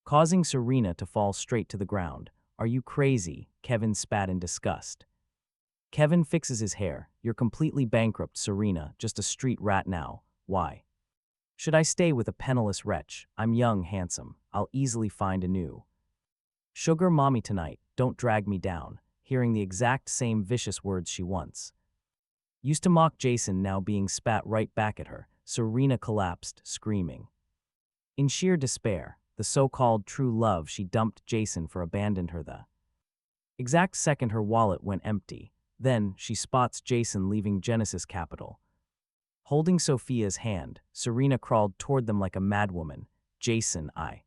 causing Serena to fall straight to the ground. Are you crazy? Kevin spat in disgust. Kevin fixes his hair. You're completely bankrupt, Serena, just a street rat now. Why should I stay with a penniless wretch? I'm young, handsome. I'll easily find a new sugar mommy tonight. Don't drag me down. Hearing the exact same vicious words she once used to mock Jason now being spat right back at her, Serena collapsed, screaming. In sheer despair, the so-called true love she dumped Jason for abandoned her the exact second her wallet went empty. Then, she spots Jason leaving Genesis Capital. Holding Sophia's hand, Serena crawled toward them like a madwoman. Jason, I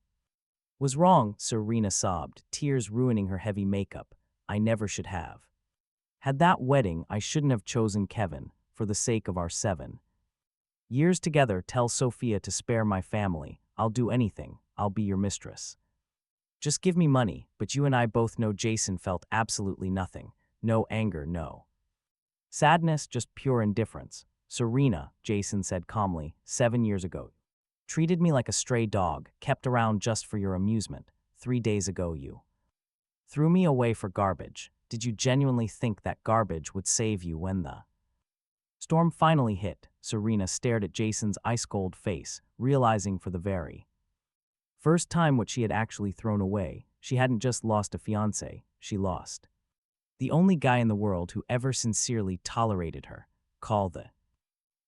was wrong, Serena sobbed, tears ruining her heavy makeup. I never should have had that wedding. I shouldn't have chosen Kevin, for the sake of our 7 years together. Tell Sophia to spare my family. I'll do anything. I'll be your mistress. Just give me money. But you and I both know Jason felt absolutely nothing. No anger, no sadness, just pure indifference. Serena, Jason said calmly, 7 years ago, treated me like a stray dog, kept around just for your amusement. 3 days ago you threw me away for garbage. Did you genuinely think that garbage would save you when the storm finally hit? Serena stared at Jason's ice-cold face, realizing for the very first time what she had actually thrown away. She hadn't just lost a fiancé, she lost the only guy in the world who ever sincerely tolerated her. Call the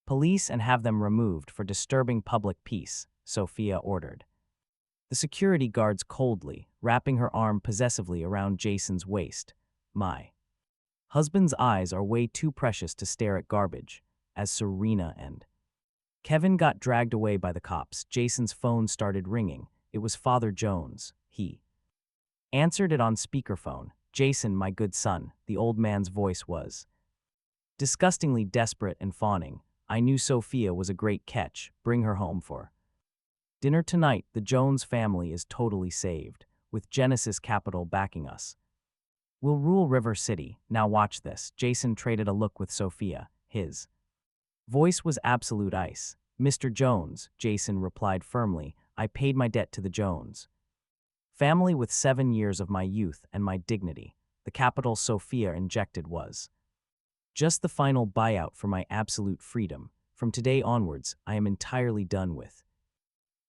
police and have them removed for disturbing public peace, Sophia ordered. The security guards coldly, wrapping her arm possessively around Jason's waist. My husband's eyes are way too precious to stare at garbage. As Serena and Kevin got dragged away by the cops, Jason's phone started ringing. It was Father Jones. He answered it on speakerphone. Jason, my good son, the old man's voice was disgustingly desperate and fawning. I knew Sophia was a great catch. Bring her home for dinner tonight. The Jones family is totally saved, with Genesis Capital backing us. We'll rule River City. Now watch this. Jason traded a look with Sophia. His voice was absolute ice. Mr. Jones, Jason replied firmly, I paid my debt to the Jones family with 7 years of my youth and my dignity. The capital Sophia injected was just the final buyout for my absolute freedom. From today onwards, I am entirely done with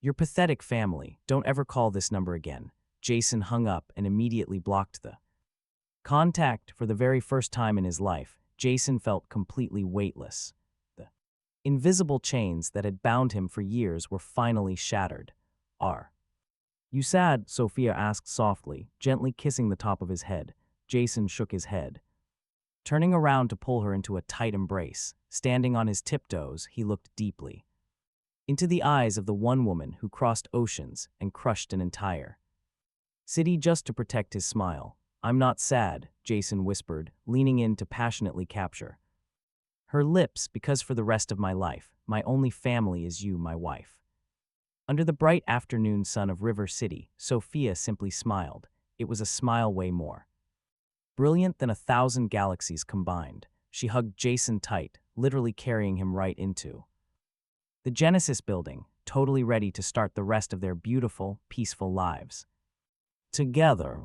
your pathetic family. Don't ever call this number again. Jason hung up and immediately blocked the contact. For the very first time in his life, Jason felt completely weightless. The invisible chains that had bound him for years were finally shattered. Are you sad? Sophia asked softly, gently kissing the top of his head. Jason shook his head, turning around to pull her into a tight embrace. Standing on his tiptoes, he looked deeply into the eyes of the one woman who crossed oceans and crushed an entire city just to protect his smile. I'm not sad, Jason whispered, leaning in to passionately capture her lips, because for the rest of my life, my only family is you, my wife. Under the bright afternoon sun of River City, Sophia simply smiled. It was a smile way more brilliant than 1,000 galaxies combined. She hugged Jason tight, literally carrying him right into the Genesis building, totally ready to start the rest of their beautiful, peaceful lives together.